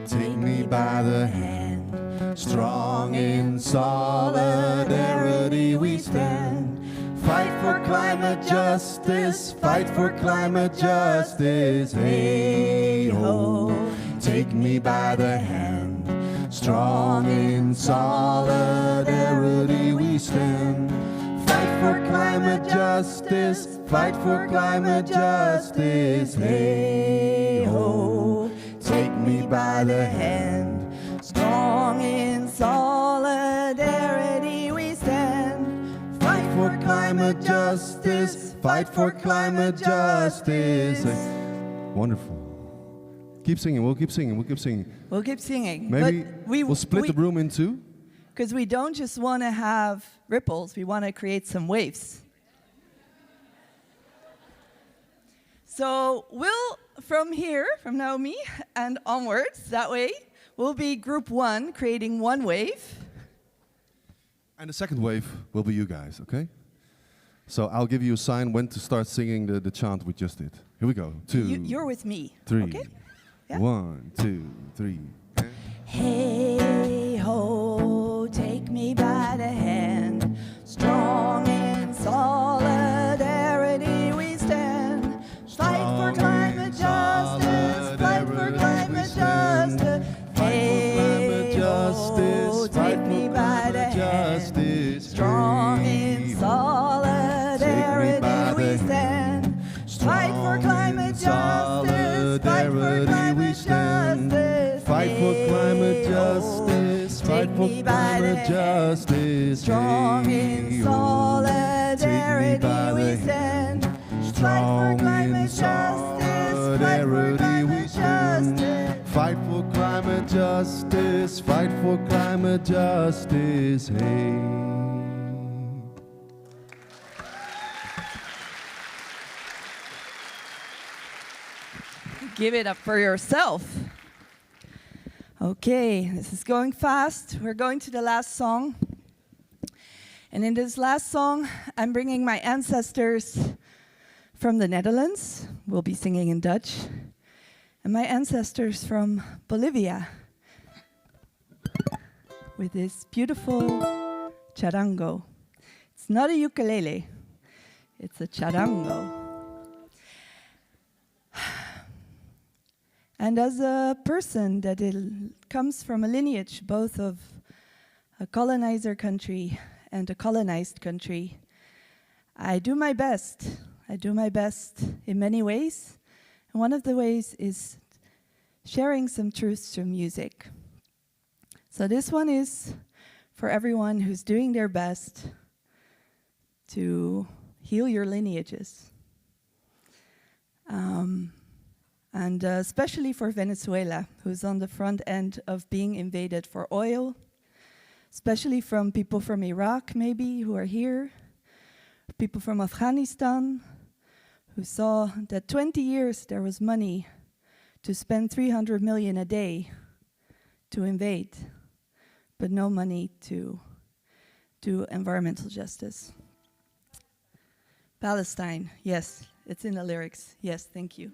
take me by the hand. Strong in solidarity we stand. Fight for climate justice. Fight for climate justice. Hey ho, take me by the hand. Strong in solidarity we stand. Fight for climate justice. Fight for climate justice. Hey ho, take me by the hand. Strong in solidarity we stand. Fight for climate justice. Fight for climate justice. Wonderful. Keep singing. We'll keep singing. We'll keep singing. We'll keep singing. Maybe but we'll split the room in two. Because we don't just want to have ripples, we want to create some waves. So we'll, from here, from Noemi and onwards, that way, we'll be group one, creating one wave. And the second wave will be you guys, okay? So I'll give you a sign when to start singing the chant we just did. Here we go. 2. You're with me. 3. Okay? Yeah. 1, 2, 3. Hey ho, take me by the hand. Strong in solidarity we stand. Fight for climate justice. Fight for climate justice. Hey ho, take me by the hand. Strong in solidarity we stand. Fight for climate justice. Fight for climate justice. Fight for climate justice. Fight for climate justice. Strong in solidarity we stand. Fight for climate justice. Fight for climate justice. Fight for climate justice. Fight for climate justice. Hey. Give it up for yourself. Okay, this is going fast. We're going to the last song. And in this last song, I'm bringing my ancestors from the Netherlands. We'll be singing in Dutch. And my ancestors from Bolivia with this beautiful charango. It's not a ukulele, it's a charango. And as a person that comes from a lineage both of a colonizer country and a colonized country, I do my best. I do my best in many ways. And one of the ways is sharing some truths through music. So this one is for everyone who's doing their best to heal your lineages. And especially for Venezuela, who's on the front end of being invaded for oil, especially from people from Iraq, maybe, who are here, people from Afghanistan, who saw that 20 years there was money to spend 300 million a day to invade, but no money to do environmental justice. Palestine, yes, it's in the lyrics. Yes, thank you.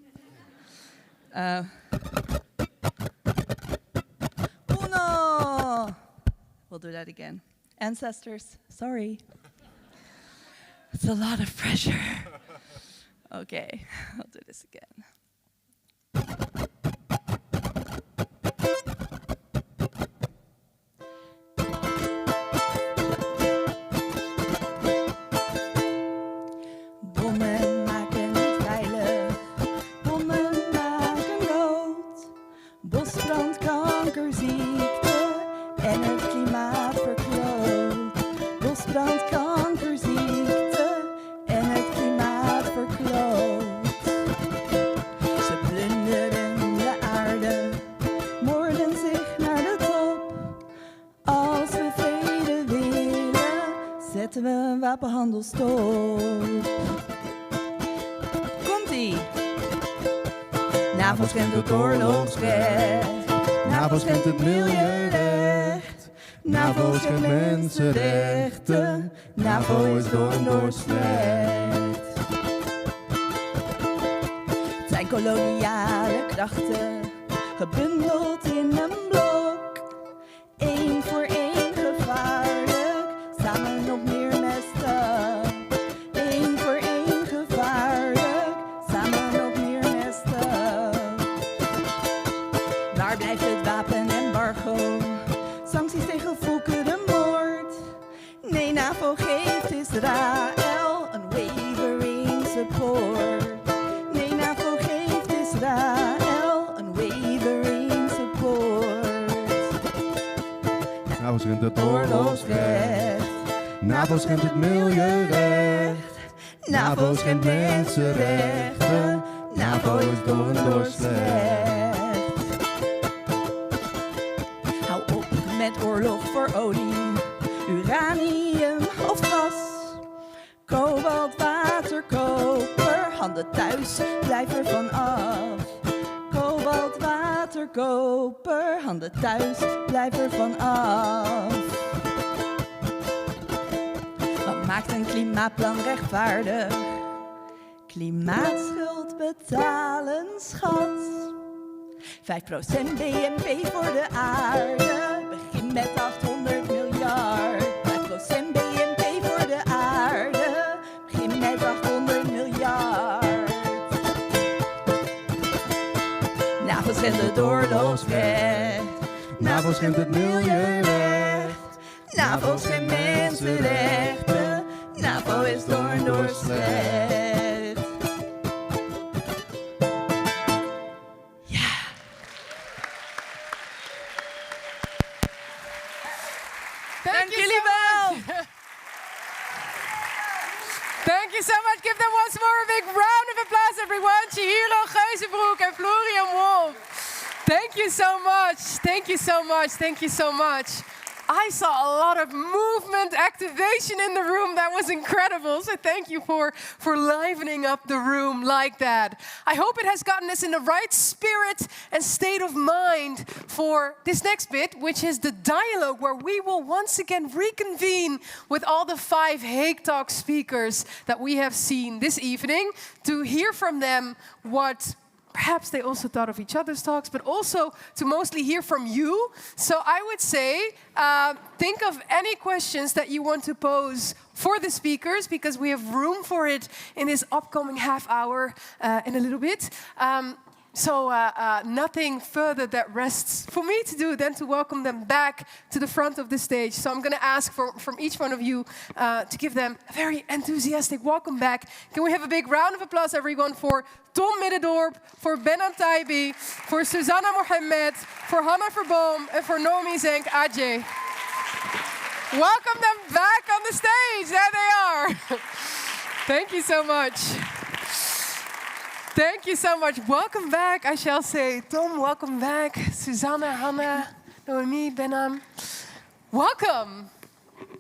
Uno! We'll do that again. Ancestors, sorry. It's a lot of pressure. Okay, I'll do this again. Bommen maken niet veilig, bommen maken dood. Bosbrand, kankerziekte en het klimaat verkloot. Bosbrand, kankerziekte en het klimaat verkloot. Ze plunderen de aarde, moorden zich naar de top. Als we vrede willen, zetten we wapenhandel stop. Komt-ie! NAVO schendt het oorlogsrecht. NAVO schendt het milieurecht. NAVO schendt mensenrechten. NAVO is door en door slecht. Het zijn koloniale krachten, gebundeld in een blok. Eén voor één gevaarlijk, samen nog meer mesten. Eén voor één gevaarlijk, samen nog meer mesten. Waar blijft het wapenembargo? Sancties tegen volkerenmoord. Nee, NAVO geeft Israël een wavering support. Nee, NAVO geeft Israël een wavering support. NAVO schendt het oorlogsrecht. NAVO schendt het milieurecht. NAVO schendt mensenrechten. NAVO is door en door slecht. Hou op met oorlog voor olie, uranium of gas. Kobalt, water, koper, handen thuis, blijf er van af. Kobalt, water, koper, handen thuis, blijf er van af. Want maakt een klimaatplan rechtvaardig. Klimaatschuld betalen, schat. 5% BNP voor de aarde. Begin met 800 miljard. 5% BNP voor de aarde. Begin met 800 miljard. NAVO schendt het oorlogsrecht. NAVO schendt het milieurecht. NAVO schendt mensenrechten. NAVO is door en door slecht. Ja. Dank jullie wel. Thank you so much. Give them once more a big round of applause, everyone. Chihiro Geuzenbroek and Florian Wolf. Thank you so much. Thank you so much. Thank you so much. I saw a lot of movement, activation in the room. That was incredible. So thank you for livening up the room like that. I hope it has gotten us in the right spirit and state of mind for this next bit, which is the dialogue, where we will once again reconvene with all the 5 Hague Talk speakers that we have seen this evening to hear from them what perhaps they also thought of each other's talks, but also to mostly hear from you. So I would say, think of any questions that you want to pose for the speakers, because we have room for it in this upcoming half hour in a little bit. So nothing further that rests for me to do than to welcome them back to the front of the stage. So I'm going to ask from each one of you to give them a very enthusiastic welcome back. Can we have a big round of applause, everyone, for Tom Middendorp, for Behnam Taebi, for Susana Muhamad, for Hannah Verboom, and for Noemi Zenk-Agyei. Welcome them back on the stage. There they are. Thank you so much. Thank you so much. Welcome back, I shall say. Tom, welcome back. Susana, Hannah, Noemi, Behnam. Welcome.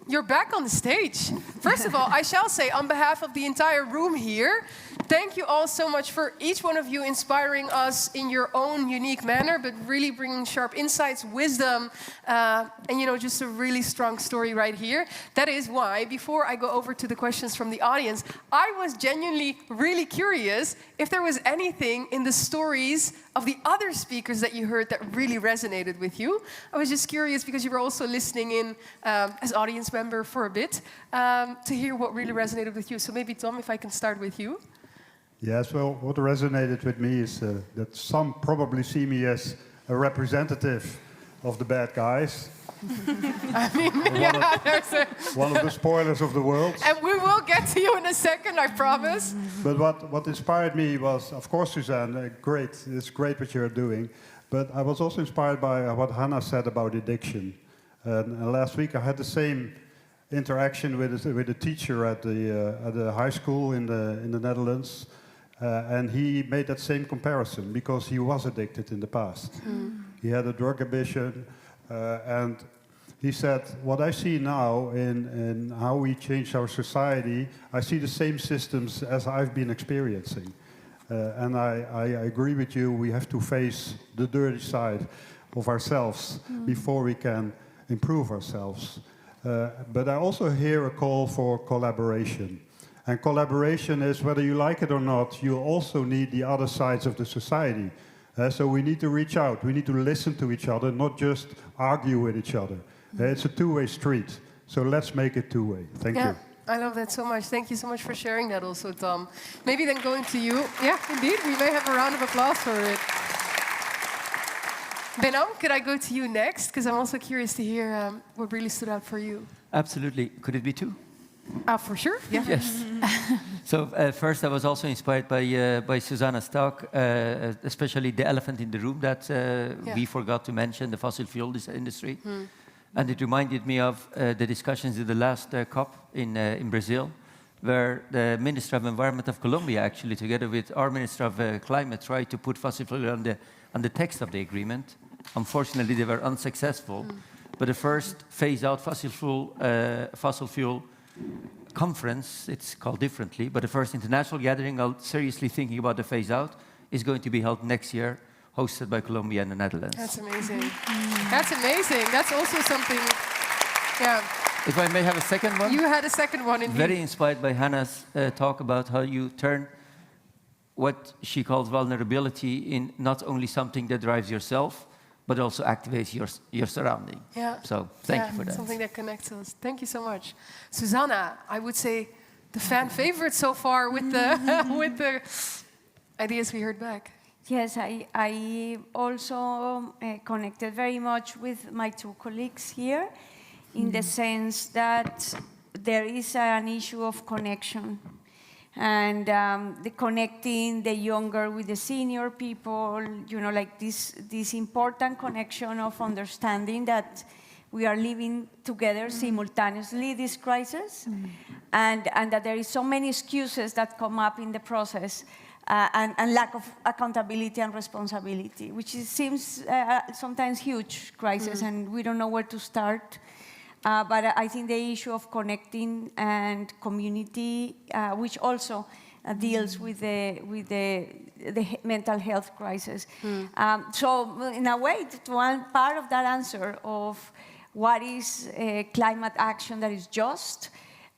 You're back on the stage. First of all, I shall say, on behalf of the entire room here, thank you all so much for each one of you inspiring us in your own unique manner, but really bringing sharp insights, wisdom, and, you know, just a really strong story right here. That is why, before I go over to the questions from the audience, I was genuinely really curious if there was anything in the stories of the other speakers that you heard that really resonated with you. I was just curious, because you were also listening in as audience member for a bit, to hear what really resonated with you. So maybe, Tom, if I can start with you. Yes, well, what resonated with me is that some probably see me as a representative of the bad guys. I mean, yeah, one of the spoilers of the world. And we will get to you in a second, I promise. But what inspired me was, of course, Suzanne, great. It's great what you're doing. But I was also inspired by what Hannah said about addiction. And last week I had the same interaction with a teacher at the high school in the Netherlands. And he made that same comparison, because he was addicted in the past. He had a drug addiction, and he said, what I see now in how we change our society, I see the same systems as I've been experiencing. And I agree with you, we have to face the dirty side of ourselves before we can improve ourselves. But I also hear a call for collaboration. And collaboration is, whether you like it or not, you also need the other sides of the society. So we need to reach out, we need to listen to each other, not just argue with each other. It's a two-way street, so let's make it two-way. Thank you. I love that so much. Thank you so much for sharing that also, Tom. Maybe then going to you. Yeah, indeed, we may have a round of applause for it. Behnam, could I go to you next? Because I'm also curious to hear what really stood out for you. Absolutely. Could it be 2? For sure. Yeah. Yes. So first, I was also inspired by Susana's talk, especially the elephant in the room that we forgot to mention, the fossil fuel industry. And it reminded me of the discussions in the last COP in Brazil, where the Minister of Environment of Colombia, actually, together with our Minister of Climate, tried to put fossil fuel on the text of the agreement. Unfortunately, they were unsuccessful. But the first phase-out fossil fuel conference, it's called differently, but the first international gathering seriously thinking about the phase-out is going to be held next year, hosted by Colombia and the Netherlands. That's amazing. That's amazing. That's also something, yeah. If I may have a second one. You had a second one indeed. Very inspired by Hannah's talk about how you turn what she calls vulnerability in not only something that drives yourself, but also activates your surrounding. Yeah. So thank you for that. Something that connects us. Thank you so much. Susana, I would say the fan favorite so far with the with the ideas we heard back. Yes, I also connected very much with my two colleagues here in the sense that there is an issue of connection and the connecting the younger with the senior people, you know, like this important connection of understanding that we are living together simultaneously this crisis, and that there is so many excuses that come up in the process, and lack of accountability and responsibility, which seems sometimes huge crisis, and we don't know where to start. But I think the issue of connecting and community, which also deals with the mental health crisis. So in a way, one part of that answer of what is climate action that is just,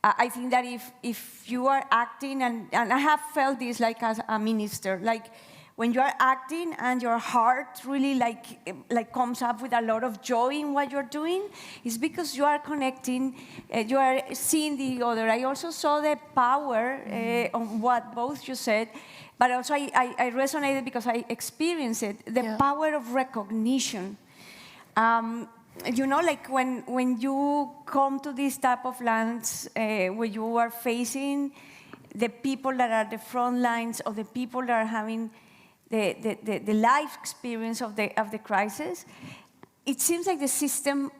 I think that if you are acting, and I have felt this like as a minister, like when you are acting and your heart really like comes up with a lot of joy in what you're doing, it's because you are connecting, you are seeing the other. I also saw the power on what both you said, but also I resonated because I experienced it, the power of recognition. You know, like when you come to this type of lands where you are facing the people that are the front lines, or the people that are having the life experience of the crisis, it seems like the system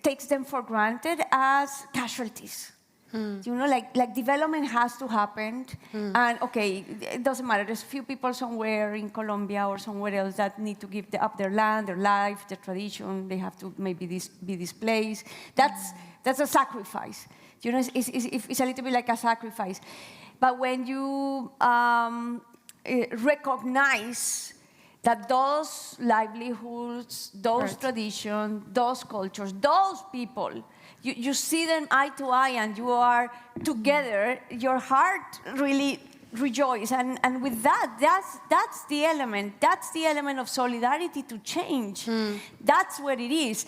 takes them for granted as casualties. You know, like development has to happen, and okay, it doesn't matter. There's a few people somewhere in Colombia or somewhere else that need to give up their land, their life, their tradition. They have to maybe be displaced. That's a sacrifice. You know, it's a little bit like a sacrifice. But when you recognize that those livelihoods, those traditions, those cultures, those people, you see them eye to eye and you are together, your heart really rejoices. And with that's the element of solidarity to change. That's what it is.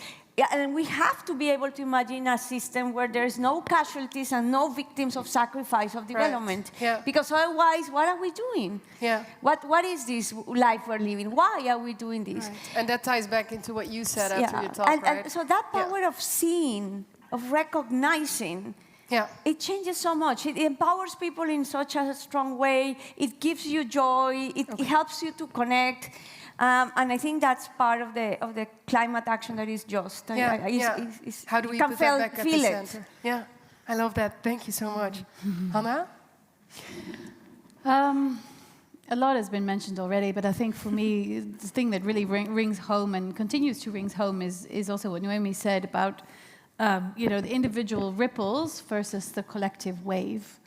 And we have to be able to imagine a system where there's no casualties and no victims of sacrifice of development. Because otherwise, what are we doing? What is this life we're living? Why are we doing this? And that ties back into what you said after your talk, right? And so that power of seeing, of recognizing, it changes so much. It empowers people in such a strong way. It gives you joy. It helps you to connect. And I think that's part of the climate action that is just. How do we put that back at the center? Yeah, I love that. Thank you so much. Hannah? A lot has been mentioned already, but I think for me, the thing that really rings home and continues to ring home is also what Noemi said about the individual ripples versus the collective wave.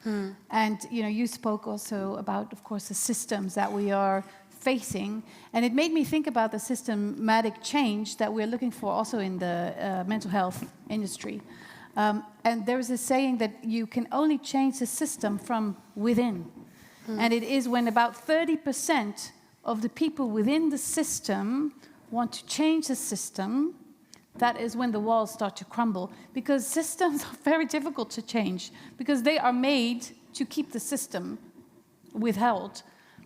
And you spoke also about, of course, the systems that we are facing, and it made me think about the systematic change that we're looking for also in the mental health industry. And there is a saying that you can only change the system from within. And it is when about 30% of the people within the system want to change the system, that is when the walls start to crumble. Because systems are very difficult to change, because they are made to keep the system withheld.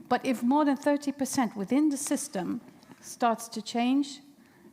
But if more than 30% within the system starts to change,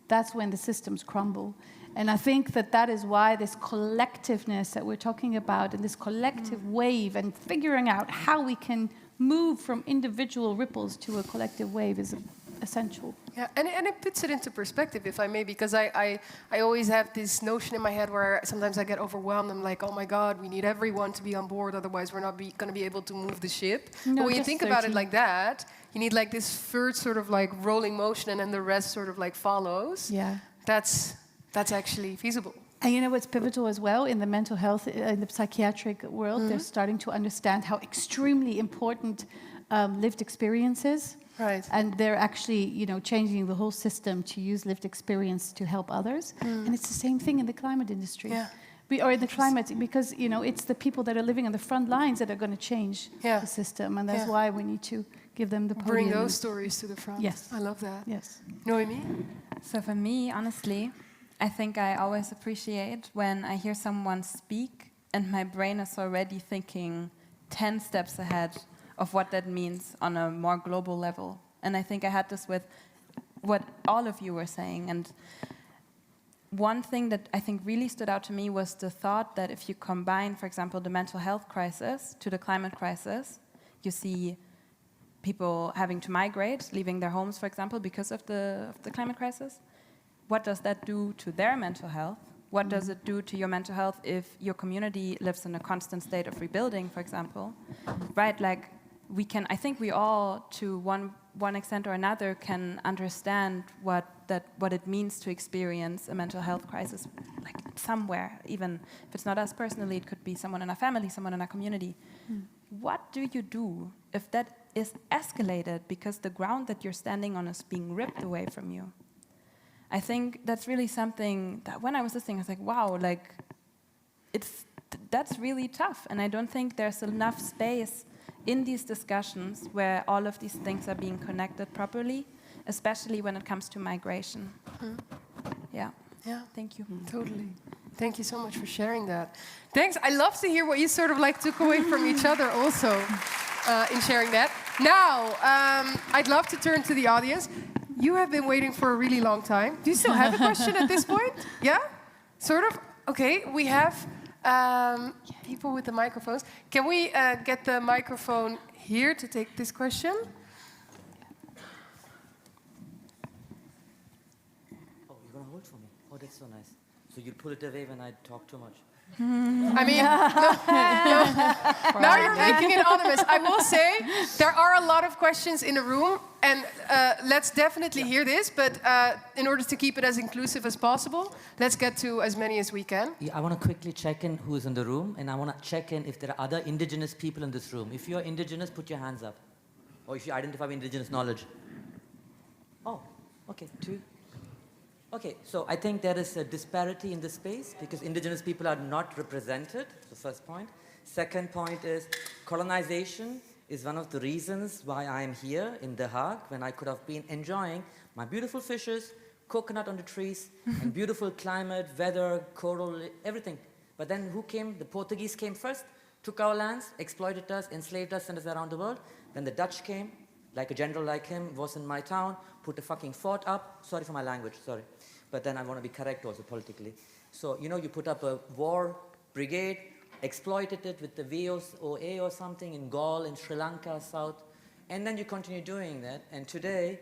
that's when the systems crumble. And I think that is why this collectiveness that we're talking about, and this collective wave, and figuring out how we can move from individual ripples to a collective wave is essential. Yeah, and it puts it into perspective, if I may, because I always have this notion in my head where sometimes I get overwhelmed. I'm like, oh my God, we need everyone to be on board, otherwise we're not going to be able to move the ship. No, but when you think about it like that, you need like this third sort of like rolling motion, and then the rest sort of like follows. Yeah, that's actually feasible. And you know what's pivotal as well in the mental health, in the psychiatric world, they're starting to understand how extremely important lived experience is. Right. And they're actually, changing the whole system to use lived experience to help others. And it's the same thing in the climate industry. or the climate, because it's the people that are living on the front lines that are going to change the system, and that's why we need to give them the podium. Bring those stories to the front. Yes, I love that. Yes, Noemi. So for me, honestly, I think I always appreciate when I hear someone speak, and my brain is already thinking 10 steps ahead of what that means on a more global level. And I think I had this with what all of you were saying, and one thing that I think really stood out to me was the thought that if you combine, for example, the mental health crisis to the climate crisis, you see people having to migrate, leaving their homes, for example, because of the climate crisis. What does that do to their mental health? What does it do to your mental health if your community lives in a constant state of rebuilding, for example? Right, like I think we all, to one extent or another, can understand what it means to experience a mental health crisis, like somewhere, even if it's not us personally, it could be someone in our family, someone in our community. What do you do if that is escalated because the ground that you're standing on is being ripped away from you? I think that's really something that when I was listening, I was like, wow, like that's really tough. And I don't think there's enough space in these discussions where all of these things are being connected properly, especially when it comes to migration. Yeah. Thank you. Totally. Thank you so much for sharing that. Thanks. I love to hear what you sort of like took away from each other also in sharing that. Now, I'd love to turn to the audience. You have been waiting for a really long time. Do you still have a question at this point? Yeah? Sort of? Okay, we have people with the microphones. Can we get the microphone here to take this question? Oh, you're going to hold for me? Oh, that's so nice. So you'll pull it away when I talk too much. I mean, now you're making it anonymous. I will say there are a lot of questions in the room, and let's definitely hear this, but in order to keep it as inclusive as possible, let's get to as many as we can. Yeah, I want to quickly check in who's in the room, and I want to check in if there are other indigenous people in this room. If you're indigenous, put your hands up. Or if you identify with indigenous knowledge. Oh, okay, 2. Okay, so I think there is a disparity in the space because indigenous people are not represented, the first point. Second point is colonization is one of the reasons why I am here in The Hague when I could have been enjoying my beautiful fishes, coconut on the trees, and beautiful climate, weather, coral, everything. But then who came? The Portuguese came first, took our lands, exploited us, enslaved us, sent us around the world. Then the Dutch came, like a general like him, was in my town, put a fucking fort up. Sorry for my language, sorry. But then I want to be correct also politically. So, you put up a war brigade, exploited it with the VOA or something in Gaul, in Sri Lanka, South, and then you continue doing that. And today,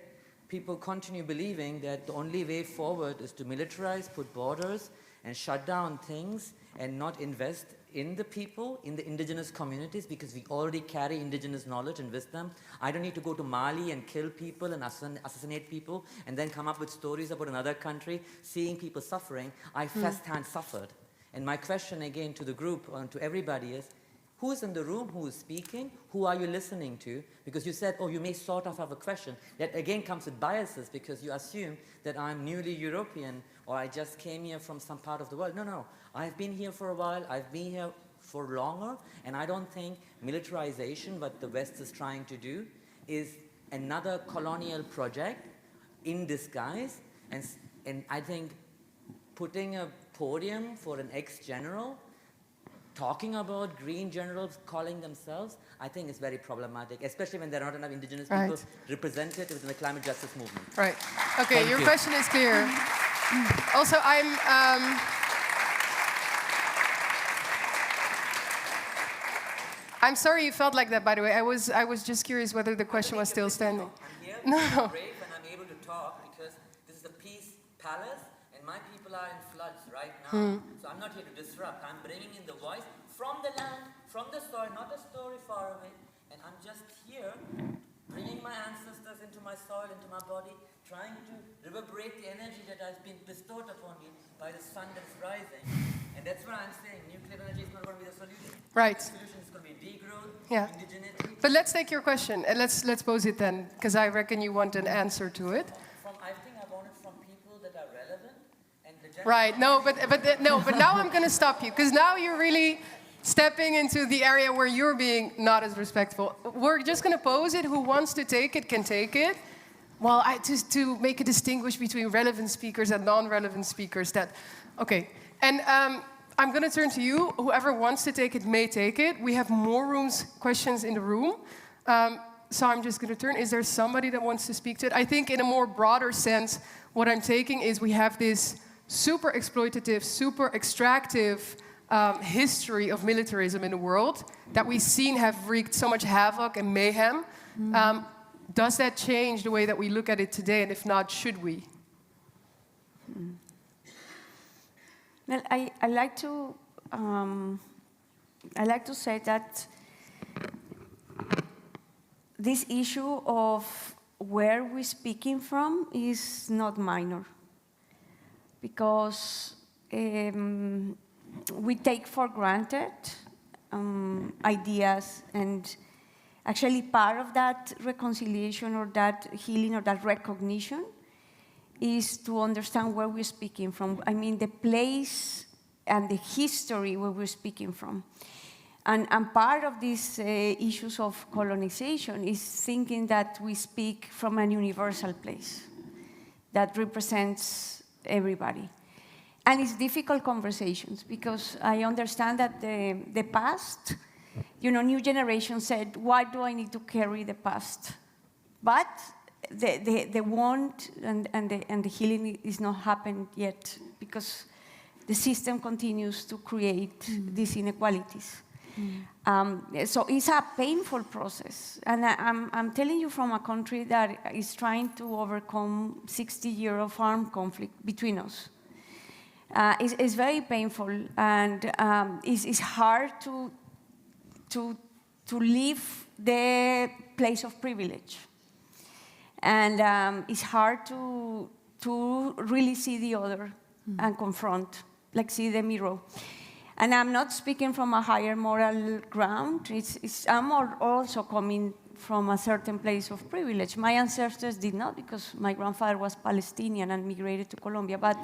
people continue believing that the only way forward is to militarize, put borders, and shut down things, and not invest in the people, in the indigenous communities, because we already carry indigenous knowledge and wisdom. I don't need to go to Mali and kill people and assassinate people and then come up with stories about another country, seeing people suffering. I firsthand suffered. And my question again to the group and to everybody is, who is in the room, who is speaking, who are you listening to? Because you said, oh, you may sort of have a question. That again comes with biases because you assume that I'm newly European or I just came here from some part of the world. No. I've been here for a while, I've been here for longer, and I don't think militarization, what the West is trying to do, is another colonial project in disguise. And I think putting a podium for an ex-general, talking about green generals calling themselves, I think is very problematic, especially when there are not enough indigenous people represented within the climate justice movement. Right. Okay, your question is clear. Also, I'm sorry you felt like that, by the way. I was just curious whether the question was still standing. I'm here, I'm brave, and I'm able to talk because this is a peace palace, and my people are in floods right now. So I'm not here to disrupt. I'm bringing in the voice from the land, from the soil, not a story far away. And I'm just here, bringing my ancestors into my soil, into my body, trying to reverberate the energy that has been bestowed upon me by the sun that's rising. And that's what I'm saying. Nuclear energy is not going to be the solution. Right. The solution is going to be degrowth, indigeneity. But let's take your question and let's pose it then, because I reckon you want an answer to it. I think I want it from people that are relevant. And the Right, no, but now I'm going to stop you, because now you're really stepping into the area where you're being not as respectful. We're just going to pose it. Who wants to take it can take it. Well, to make a distinguish between relevant speakers and non-relevant speakers. Okay. And I'm going to turn to you. Whoever wants to take it may take it. We have more questions in the room. So I'm just going to turn. Is there somebody that wants to speak to it? I think in a more broader sense, what I'm taking is we have this super exploitative, super extractive history of militarism in the world that we've seen have wreaked so much havoc and mayhem. Does that change the way that we look at it today? And if not, should we? Well, I like to say that this issue of where we're speaking from is not minor, because we take for granted ideas, and actually part of that reconciliation or that healing or that recognition is to understand where we're speaking from. I mean, the place and the history where we're speaking from. And part of these issues of colonization is thinking that we speak from a universal place that represents everybody. And it's difficult conversations, because I understand that the past, new generations said, why do I need to carry the past? But the want and the healing is not happened yet, because the system continues to create these inequalities. So it's a painful process. And I'm telling you from a country that is trying to overcome 60-year of armed conflict between us. It's very painful, and it's hard to leave the place of privilege. And it's hard to really see the other and confront, like see the mirror. And I'm not speaking from a higher moral ground. I'm also coming from a certain place of privilege. My ancestors did not, because my grandfather was Palestinian and migrated to Colombia. But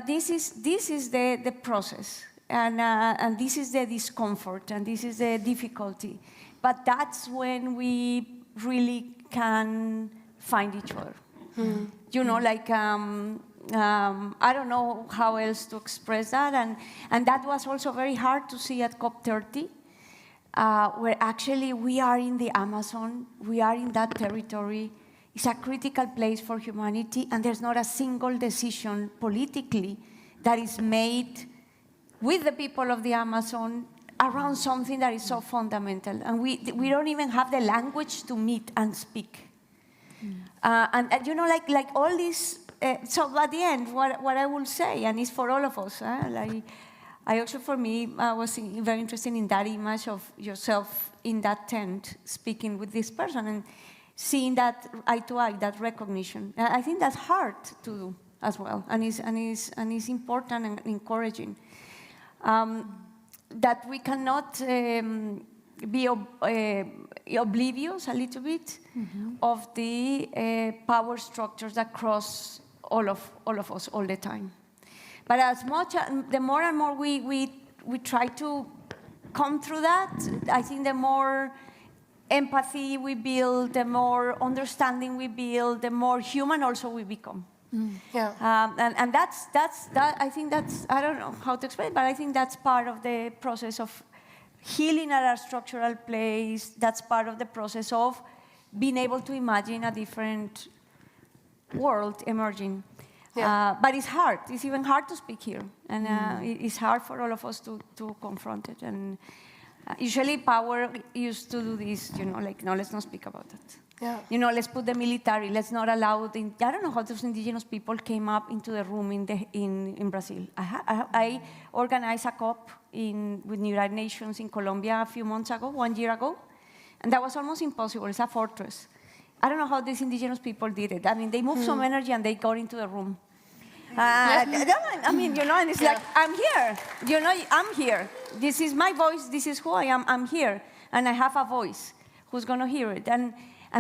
this is the process, and this is the discomfort, and this is the difficulty. But that's when we really can find each other. I don't know how else to express that, and that was also very hard to see at COP30, where actually we are in the Amazon, we are in that territory. It's a critical place for humanity, and there's not a single decision politically that is made with the people of the Amazon around something that is so fundamental. And we don't even have the language to meet and speak. And like all this, so at the end, what I will say, and it's for all of us, I also, for me, I was very interested in that image of yourself in that tent, speaking with this person, and seeing that eye to eye, that recognition. I think that's hard to do as well, and is important and encouraging. That we cannot be oblivious a little bit of the power structures that cross all of us all the time. But the more and more we try to come through that, I think the more empathy we build, the more understanding we build, the more human also we become. And that's I think that's, I don't know how to explain, but I think that's part of the process of healing at our structural place. That's part of the process of being able to imagine a different world emerging. But it's hard. It's even hard to speak here, and it's hard for all of us to confront it. And usually power used to do this, like, no, let's not speak about it. Let's put the military, let's not allow I don't know how those indigenous people came up into the room in Brazil. I organized a COP with the United Nations in Colombia a few months ago, 1 year ago, and that was almost impossible. It's a fortress. I don't know how these indigenous people did it. I mean, they moved some energy and they got into the room. I mean, and it's like, I'm here. I'm here. This is my voice. This is who I am. I'm here. And I have a voice. Who's going to hear it? And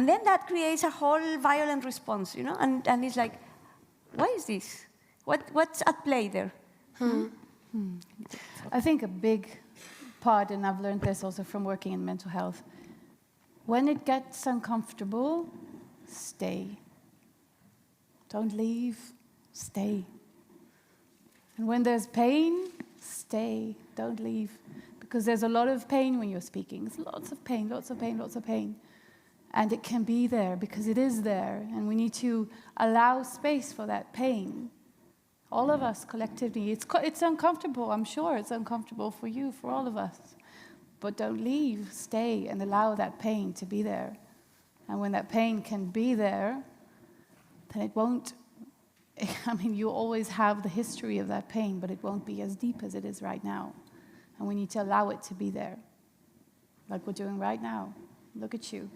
then that creates a whole violent response, and it's like, why is this? What's at play there? I think a big part, and I've learned this also from working in mental health, when it gets uncomfortable, stay. Don't leave, stay. And when there's pain, stay, don't leave. Because there's a lot of pain when you're speaking. It's lots of pain, lots of pain, lots of pain. And it can be there because it is there. And we need to allow space for that pain. All of us collectively. It's uncomfortable, I'm sure it's uncomfortable for you, for all of us. But don't leave, stay, and allow that pain to be there. And when that pain can be there, then it won't, I mean, you always have the history of that pain, but it won't be as deep as it is right now. And we need to allow it to be there, like we're doing right now. Look at you.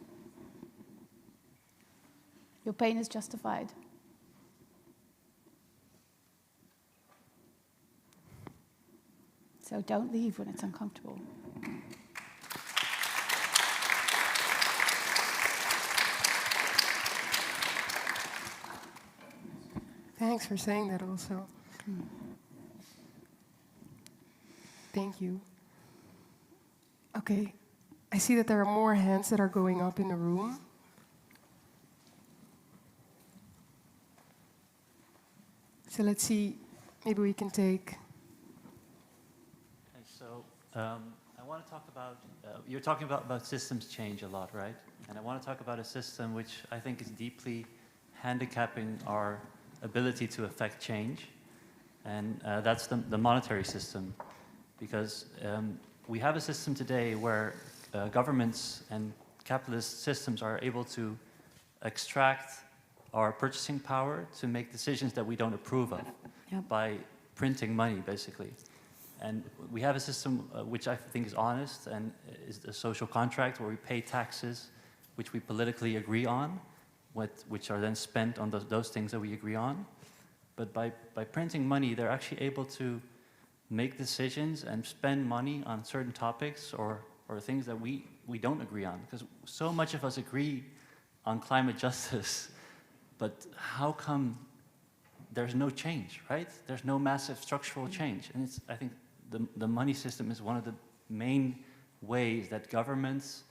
Your pain is justified. So don't leave when it's uncomfortable. Thanks for saying that also. Thank you. Okay, I see that there are more hands that are going up in the room. So let's see, maybe we can take... I want to talk about, you're talking about systems change a lot, right? And I want to talk about a system which I think is deeply handicapping our ability to affect change. And that's the monetary system. Because we have a system today where governments and capitalist systems are able to extract our purchasing power to make decisions that we don't approve of by printing money, basically. And we have a system which I think is honest and is a social contract where we pay taxes which we politically agree on, which are then spent on those things that we agree on. But by printing money, they're actually able to make decisions and spend money on certain topics or things that we don't agree on. Because so much of us agree on climate justice, but how come there's no change, right? There's no massive structural change. And I think the money system is one of the main ways that governments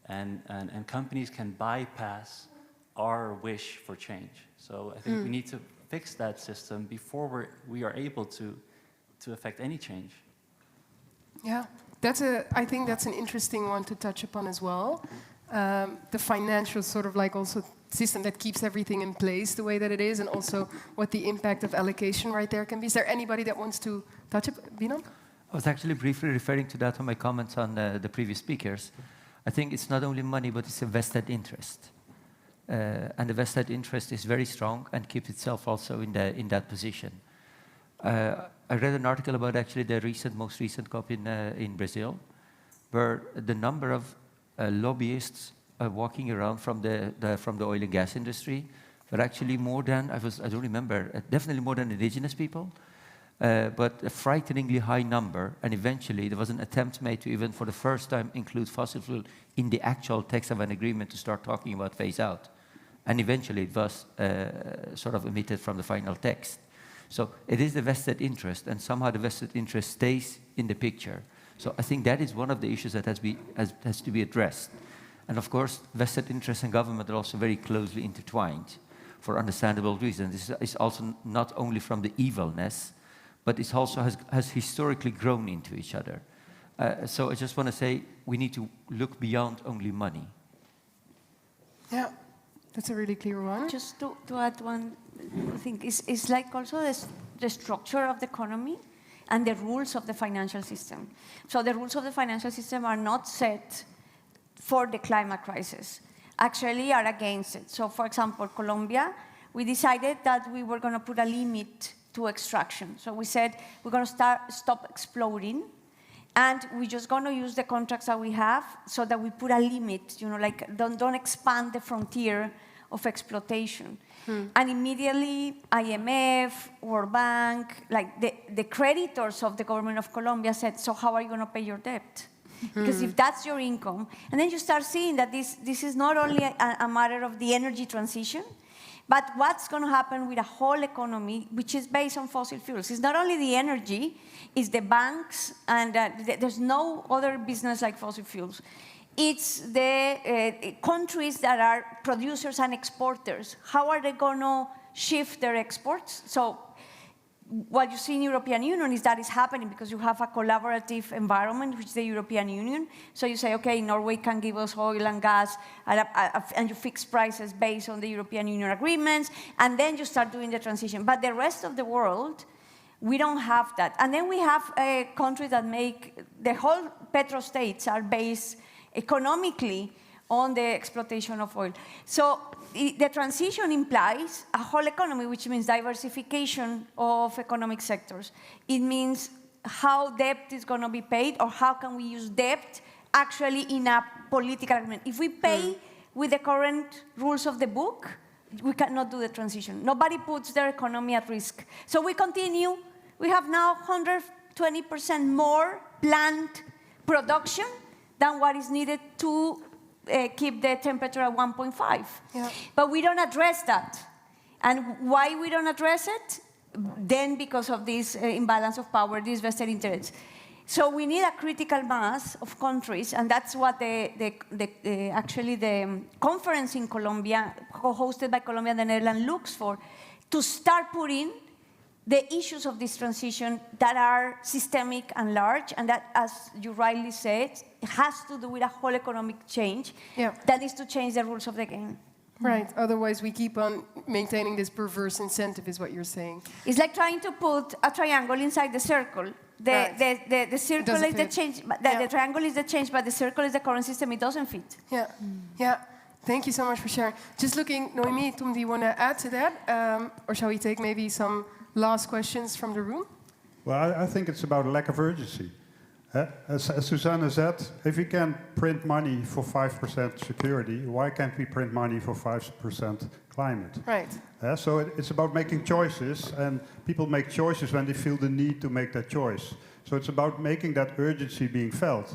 and companies can bypass our wish for change. So I think we need to fix that system before we are able to affect any change. Yeah, I think that's an interesting one to touch upon as well. The financial sort of like also system that keeps everything in place the way that it is, and also what the impact of allocation right there can be. Is there anybody that wants to touch it? Behnam? I was actually briefly referring to that on my comments on the previous speakers. I think it's not only money, but it's a vested interest. And the vested interest is very strong and keeps itself also in that position. I read an article about actually the most recent COP in Brazil, where the number of lobbyists walking around from the oil and gas industry were actually more than, I don't remember, definitely more than indigenous people, but a frighteningly high number. And eventually there was an attempt made to even for the first time include fossil fuel in the actual text of an agreement to start talking about phase out. And eventually it was sort of omitted from the final text. So it is the vested interest, and somehow the vested interest stays in the picture. So I think that is one of the issues that has to be addressed. And of course, vested interest and government are also very closely intertwined for understandable reasons. This is also not only from the evilness, but it also has historically grown into each other. So I just want to say we need to look beyond only money. Yeah, that's a really clear one. Just to add one thing, it's like also the structure of the economy and the rules of the financial system. So the rules of the financial system are not set for the climate crisis, actually are against it. So for example, Colombia, we decided that we were going to put a limit to extraction. So we said we're going to stop exploring, and we're just going to use the contracts that we have so that we put a limit, like don't expand the frontier of exploitation. And immediately IMF, World Bank, like the creditors of the government of Colombia said, so how are you going to pay your debt? Because if that's your income, and then you start seeing that this is not only a matter of the energy transition, But what's going to happen with a whole economy which is based on fossil fuels? It's not only the energy, it's the banks, and there's no other business like fossil fuels. It's the countries that are producers and exporters. How are they going to shift their exports? So what you see in European Union is that is happening because you have a collaborative environment, which is the European Union. So you say, okay, Norway can give us oil and gas, and you fix prices based on the European Union agreements, and then you start doing the transition. But the rest of the world, we don't have that. And then we have countries that make, the whole petrostates are based economically on the exploitation of oil. So the transition implies a whole economy, which means diversification of economic sectors. It means how debt is going to be paid, or how can we use debt actually in a political agreement. If we pay with the current rules of the book, we cannot do the transition. Nobody puts their economy at risk. So we continue. We have now 120% more planned production than what is needed to keep the temperature at 1.5. Yeah. But we don't address that. And why we don't address it? Then because of this imbalance of power, these vested interests. So we need a critical mass of countries, and that's what actually the conference in Colombia, hosted by Colombia and the Netherlands, looks for, to start putting the issues of this transition that are systemic and large, and that, as you rightly said, it has to do with a whole economic change that is to change the rules of the game. Right, otherwise we keep on maintaining this perverse incentive, is what you're saying. It's like trying to put a triangle inside the circle. The circle is the change, the triangle is the change, but the circle is the current system, it doesn't fit. Yeah, yeah. Thank you so much for sharing. Just looking, Noemi, Tom, do you want to add to that? Or shall we take maybe some last questions from the room? Well, I think it's about a lack of urgency. As Susana said, if we can print money for 5% security, why can't we print money for 5% climate? Right. So it's about making choices, and people make choices when they feel the need to make that choice. So it's about making that urgency being felt.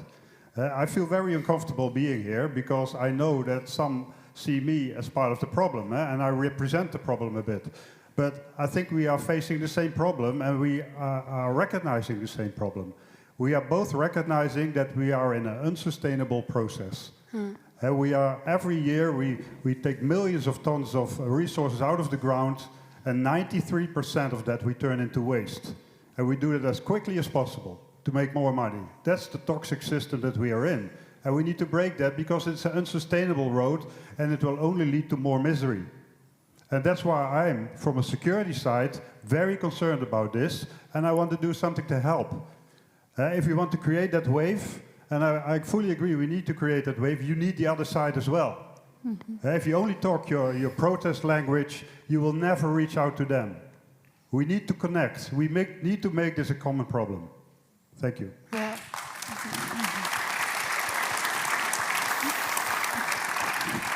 I feel very uncomfortable being here because I know that some see me as part of the problem, and I represent the problem a bit. But I think we are facing the same problem, and we are recognizing the same problem. We are both recognizing that we are in an unsustainable process. And we are, every year, we take millions of tons of resources out of the ground, and 93% of that we turn into waste. And we do it as quickly as possible to make more money. That's the toxic system that we are in. And we need to break that because it's an unsustainable road, and it will only lead to more misery. And that's why I'm, from a security side, very concerned about this, and I want to do something to help. If you want to create that wave, and I fully agree, we need to create that wave, you need the other side as well. If you only talk your protest language, you will never reach out to them. We need to connect. We need to make this a common problem. Thank you. Yeah.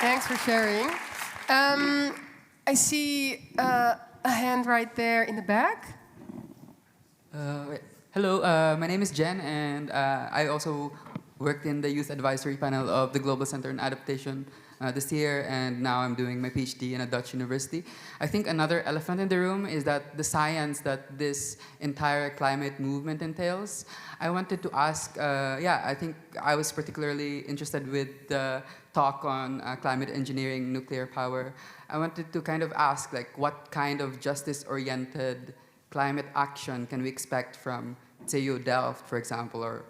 Thanks for sharing. I see a hand right there in the back. Hello, my name is Jen, and I also worked in the Youth Advisory Panel of the Global Center on Adaptation this year, and now I'm doing my PhD in a Dutch university. I think another elephant in the room is that the science that this entire climate movement entails. I wanted to ask, I think I was particularly interested with the talk on climate engineering, nuclear power. I wanted to kind of ask, like, what kind of justice-oriented climate action can we expect from TU Delft, for example, or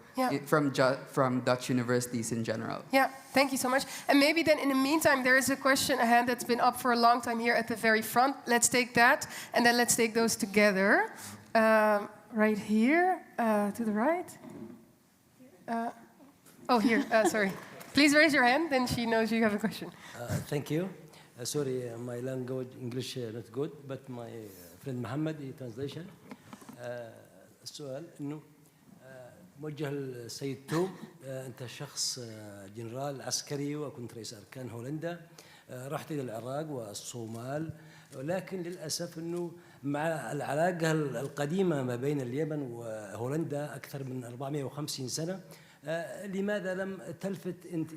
from Dutch universities in general? Yeah, thank you so much. And maybe then in the meantime, there is a question, a hand that's been up for a long time here at the very front. Let's take that, and then let's take those together. Right here, to the right. Here, sorry. Please raise your hand, then she knows you have a question. Thank you. Sorry, my language, English, not good, but my friend Muhamad, translation. السؤال إنه موجه للسيد توم. أنت شخص جنرال عسكري وكنت رئيس أركان هولندا. رحت إلى العراق والصومال، ولكن للأسف إنه مع العلاقة القديمة ما بين اليمن وهولندا أكثر من 450 سنة، لماذا لم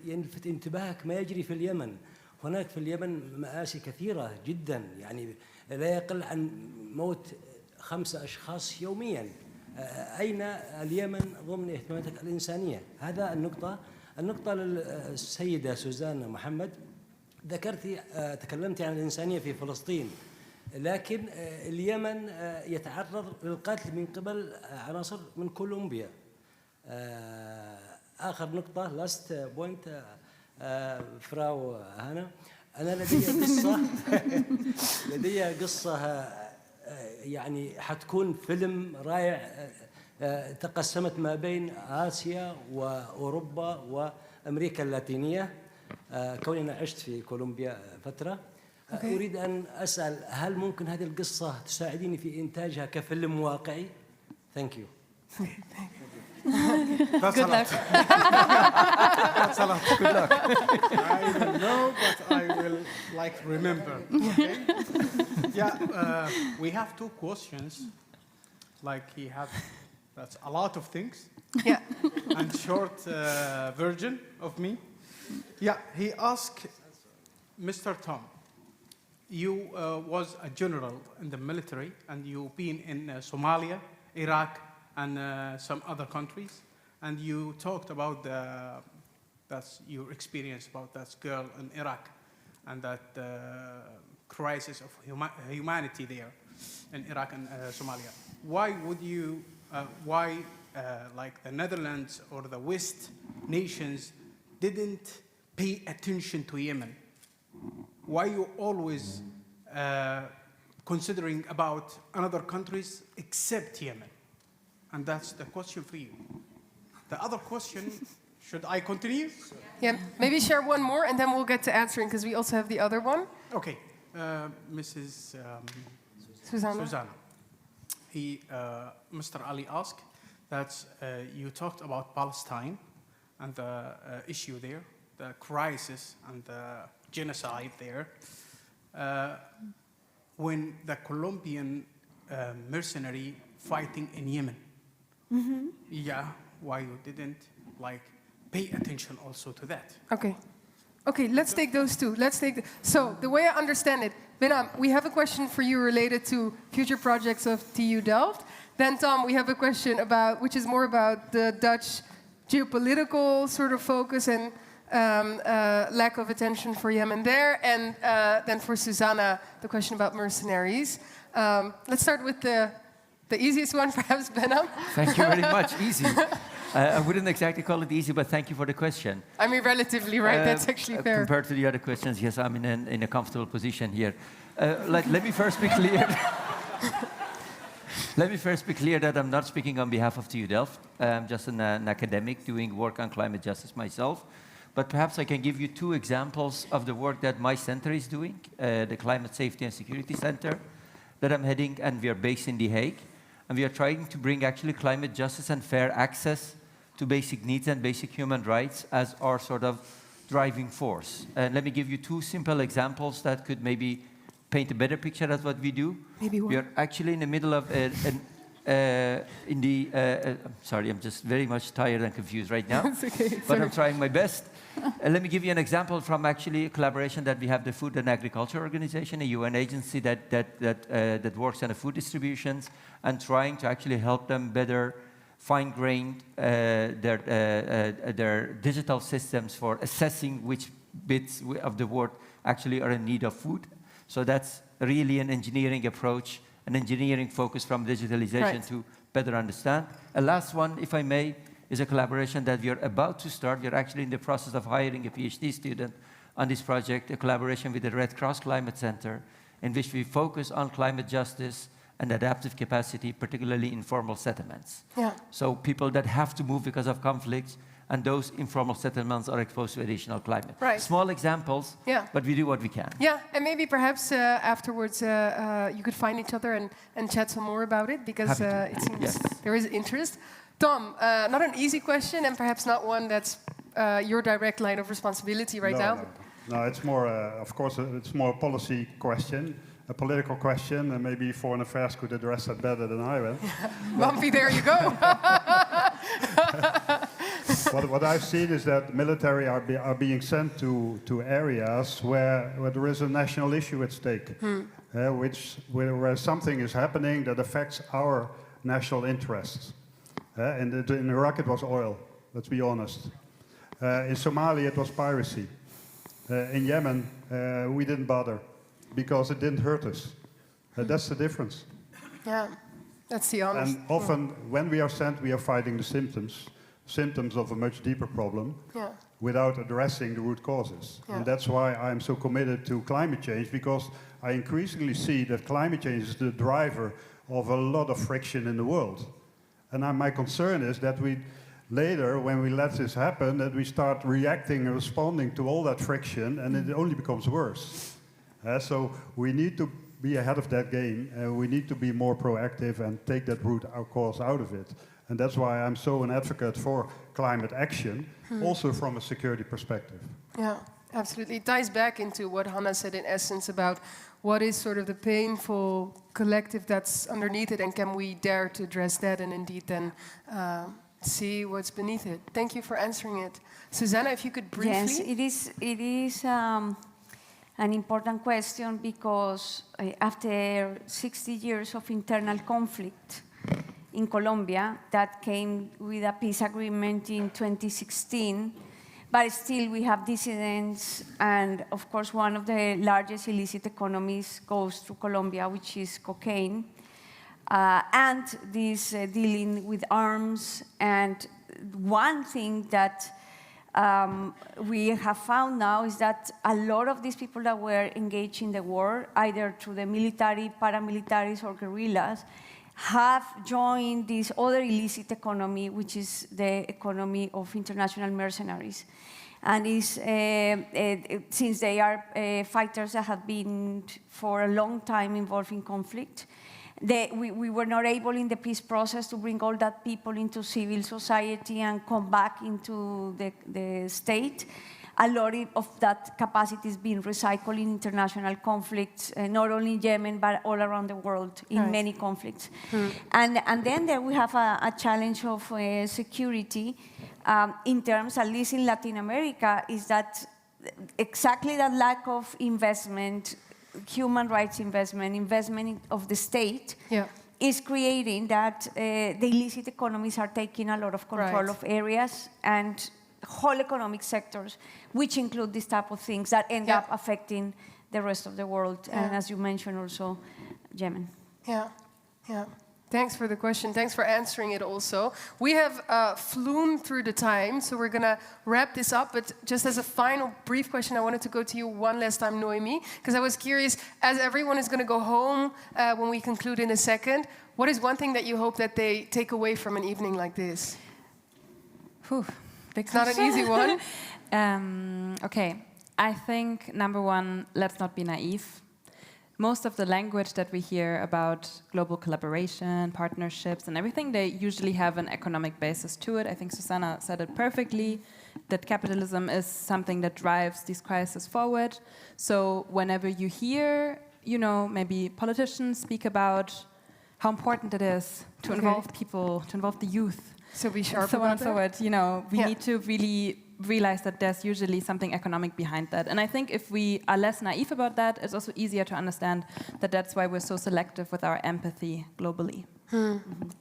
يلفت انتباهك ما يجري في اليمن؟ هناك في اليمن مآسي كثيرة جدا، يعني لا يقل عن موت 5 أشخاص يوميا. أين اليمن ضمن اهتماماتك الإنسانية؟ هذا النقطة للسيدة سوزانا محمد، تكلمت عن الإنسانية في فلسطين، لكن اليمن يتعرض للقتل من قبل عناصر من كولومبيا. آخر نقطة لاست بوينت فراو هانا، أنا لدي قصة يعني حتكون فيلم رائع تقسمت ما بين آسيا وأوروبا وأمريكا اللاتينية، كوني أنا عشت في كولومبيا فترة. أريد أن أسأل هل ممكن هذه القصة تساعديني في إنتاجها كفيلم واقعي؟ Thank you. That's Good a luck. lot. That's a lot. Good luck. I don't know, but I will like remember. Okay? Yeah, we have 2 questions. Like he had, that's a lot of things. Yeah. And short version of me. Yeah, he asked Mr. Tom, you was a general in the military and you've been in Somalia, Iraq, and some other countries, and you talked about that's your experience about that girl in Iraq and that crisis of humanity there in Iraq and Somalia. Why would you, like the Netherlands or the West nations didn't pay attention to Yemen? Why you always considering about another countries except Yemen? And that's the question for you. The other question, should I continue? Yeah, maybe share one more and then we'll get to answering because we also have the other one. Okay, Mrs. Susana. Mr. Ali asked that you talked about Palestine and the issue there, the crisis and the genocide there. When the Colombian mercenary fighting in Yemen. Mm-hmm. Yeah, why you didn't like pay attention also to that? Okay, let's take those 2. So the way I understand it, Behnam, we have a question for you related to future projects of TU Delft. Then Tom, we have a question about, which is more about the Dutch geopolitical sort of focus and lack of attention for Yemen there. And then for Susana, the question about mercenaries. Let's start with the easiest one, perhaps, Behnam. Thank you very much. Easy. I wouldn't exactly call it easy, but thank you for the question. I mean, relatively, right? That's actually fair. Compared to the other questions, yes, I'm in a comfortable position here. Let me first be clear. Let me first be clear that I'm not speaking on behalf of TU Delft. I'm just an academic doing work on climate justice myself. But perhaps I can give you 2 examples of the work that my center is doing, the Climate Safety and Security Center that I'm heading, and we are based in The Hague. And we are trying to bring actually climate justice and fair access to basic needs and basic human rights as our sort of driving force. And let me give you 2 simple examples that could maybe paint a better picture of what we do. Maybe one. We are actually in the middle of sorry, I'm just very much tired and confused right now. It's okay. But I'm trying my best. Let me give you an example from actually a collaboration that we have, the Food and Agriculture Organization, a UN agency that works on the food distributions and trying to actually help them better fine-grain their digital systems for assessing which bits of the world actually are in need of food. So that's really an engineering approach, an engineering focus from digitalization to better understand. A last one, if I may, is a collaboration that we are about to start. We are actually in the process of hiring a PhD student on this project, a collaboration with the Red Cross Climate Center, in which we focus on climate justice and adaptive capacity, particularly in informal settlements. Yeah. So people that have to move because of conflicts, and those informal settlements are exposed to additional climate. Right. Small examples, but we do what we can. Yeah, and maybe perhaps afterwards you could find each other and chat some more about it, because it seems there is interest. Tom, not an easy question, and perhaps not one that's your direct line of responsibility right now. No, it's more, of course, it's more a policy question, a political question, and maybe Foreign Affairs could address that better than I will. Bumpy, there you go. what I've seen is that military are being sent to areas where there is a national issue at stake, where something is happening that affects our national interests. And in Iraq it was oil, let's be honest. In Somalia it was piracy. In Yemen we didn't bother because it didn't hurt us. That's the difference. Yeah, that's the honest. And often when we are sent, we are fighting the symptoms of a much deeper problem without addressing the root causes. Yeah. And that's why I'm so committed to climate change, because I increasingly see that climate change is the driver of a lot of friction in the world. And my concern is that we later, when we let this happen, that we start reacting and responding to all that friction, and it only becomes worse. So we need to be ahead of that game, and we need to be more proactive and take that root cause out of it. And that's why I'm so an advocate for climate action, also from a security perspective. Yeah, absolutely. It ties back into what Hannah said in essence about what is sort of the painful collective that's underneath it, and can we dare to address that and indeed then see what's beneath it. Thank you for answering it. Susana, if you could briefly... Yes, it is an important question, because after 60 years of internal conflict in Colombia, that came with a peace agreement in 2016, but still we have dissidents, and of course one of the largest illicit economies goes through Colombia, which is cocaine, and this dealing with arms. And one thing that we have found now is that a lot of these people that were engaged in the war, either through the military, paramilitaries, or guerrillas, have joined this other illicit economy, which is the economy of international mercenaries. And since they are fighters that have been for a long time involved in conflict, we were not able in the peace process to bring all that people into civil society and come back into the state. A lot of that capacity is being recycled in international conflicts, not only in Yemen, but all around the world, in many conflicts. And then there we have a challenge of security in terms, at least in Latin America, is that exactly that lack of investment, human rights investment of the state, is creating that the illicit economies are taking a lot of control of areas and whole economic sectors, which include this type of things that end up affecting the rest of the world, and as you mentioned also, Yemen. Yeah. Thanks for the question. Thanks for answering it also. We have flown through the time, so we're going to wrap this up. But just as a final brief question, I wanted to go to you one last time, Noemi, because I was curious, as everyone is going to go home when we conclude in a second, what is one thing that you hope that they take away from an evening like this? It's not an easy one. Okay, I think number one, let's not be naive. Most of the language that we hear about global collaboration, partnerships, and everything, they usually have an economic basis to it. I think Susana said it perfectly, that capitalism is something that drives these crises forward. So whenever you hear, maybe politicians speak about how important it is to involve people, to involve the youth, so be sharp so on and about so on. We need to really realize that there's usually something economic behind that. And I think if we are less naive about that, it's also easier to understand that that's why we're so selective with our empathy globally.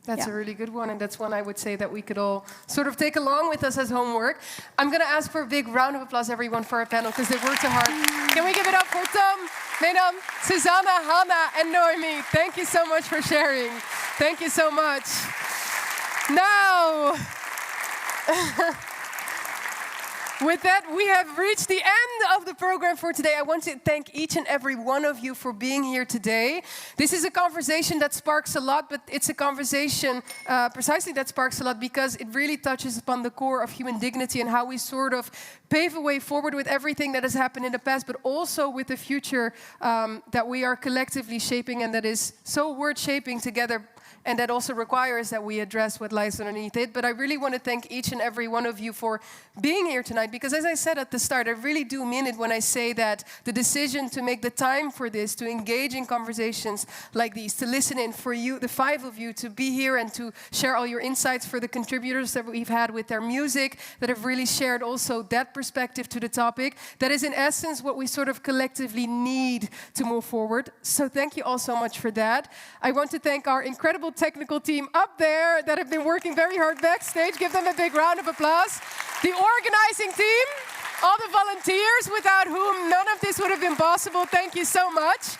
That's a really good one, and that's one I would say that we could all sort of take along with us as homework. I'm going to ask for a big round of applause, everyone, for our panel, because they worked so hard. Can we give it up for Tom, Behnam, Susana, Hannah, and Noemi? Thank you so much for sharing. Thank you so much. Now, with that, we have reached the end of the program for today. I want to thank each and every one of you for being here today. This is a conversation that sparks a lot, but it's a conversation precisely that sparks a lot because it really touches upon the core of human dignity and how we sort of pave a way forward with everything that has happened in the past, but also with the future that we are collectively shaping and that is so worth shaping together And that also requires that we address what lies underneath it. But I really want to thank each and every one of you for being here tonight, because as I said at the start, I really do mean it when I say that the decision to make the time for this, to engage in conversations like these, to listen in, for you, the 5 of you, to be here and to share all your insights, for the contributors that we've had with their music, that have really shared also that perspective to the topic. That is in essence what we sort of collectively need to move forward. So thank you all so much for that. I want to thank our incredible technical team up there that have been working very hard backstage. Give them a big round of applause. The organizing team, all the volunteers without whom none of this would have been possible. Thank you so much.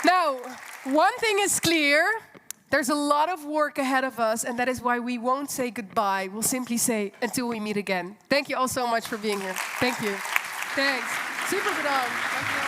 Now, one thing is clear. There's a lot of work ahead of us, and that is why we won't say goodbye. We'll simply say until we meet again. Thank you all so much for being here. Thank you. Thanks. Super bedankt. Thank you.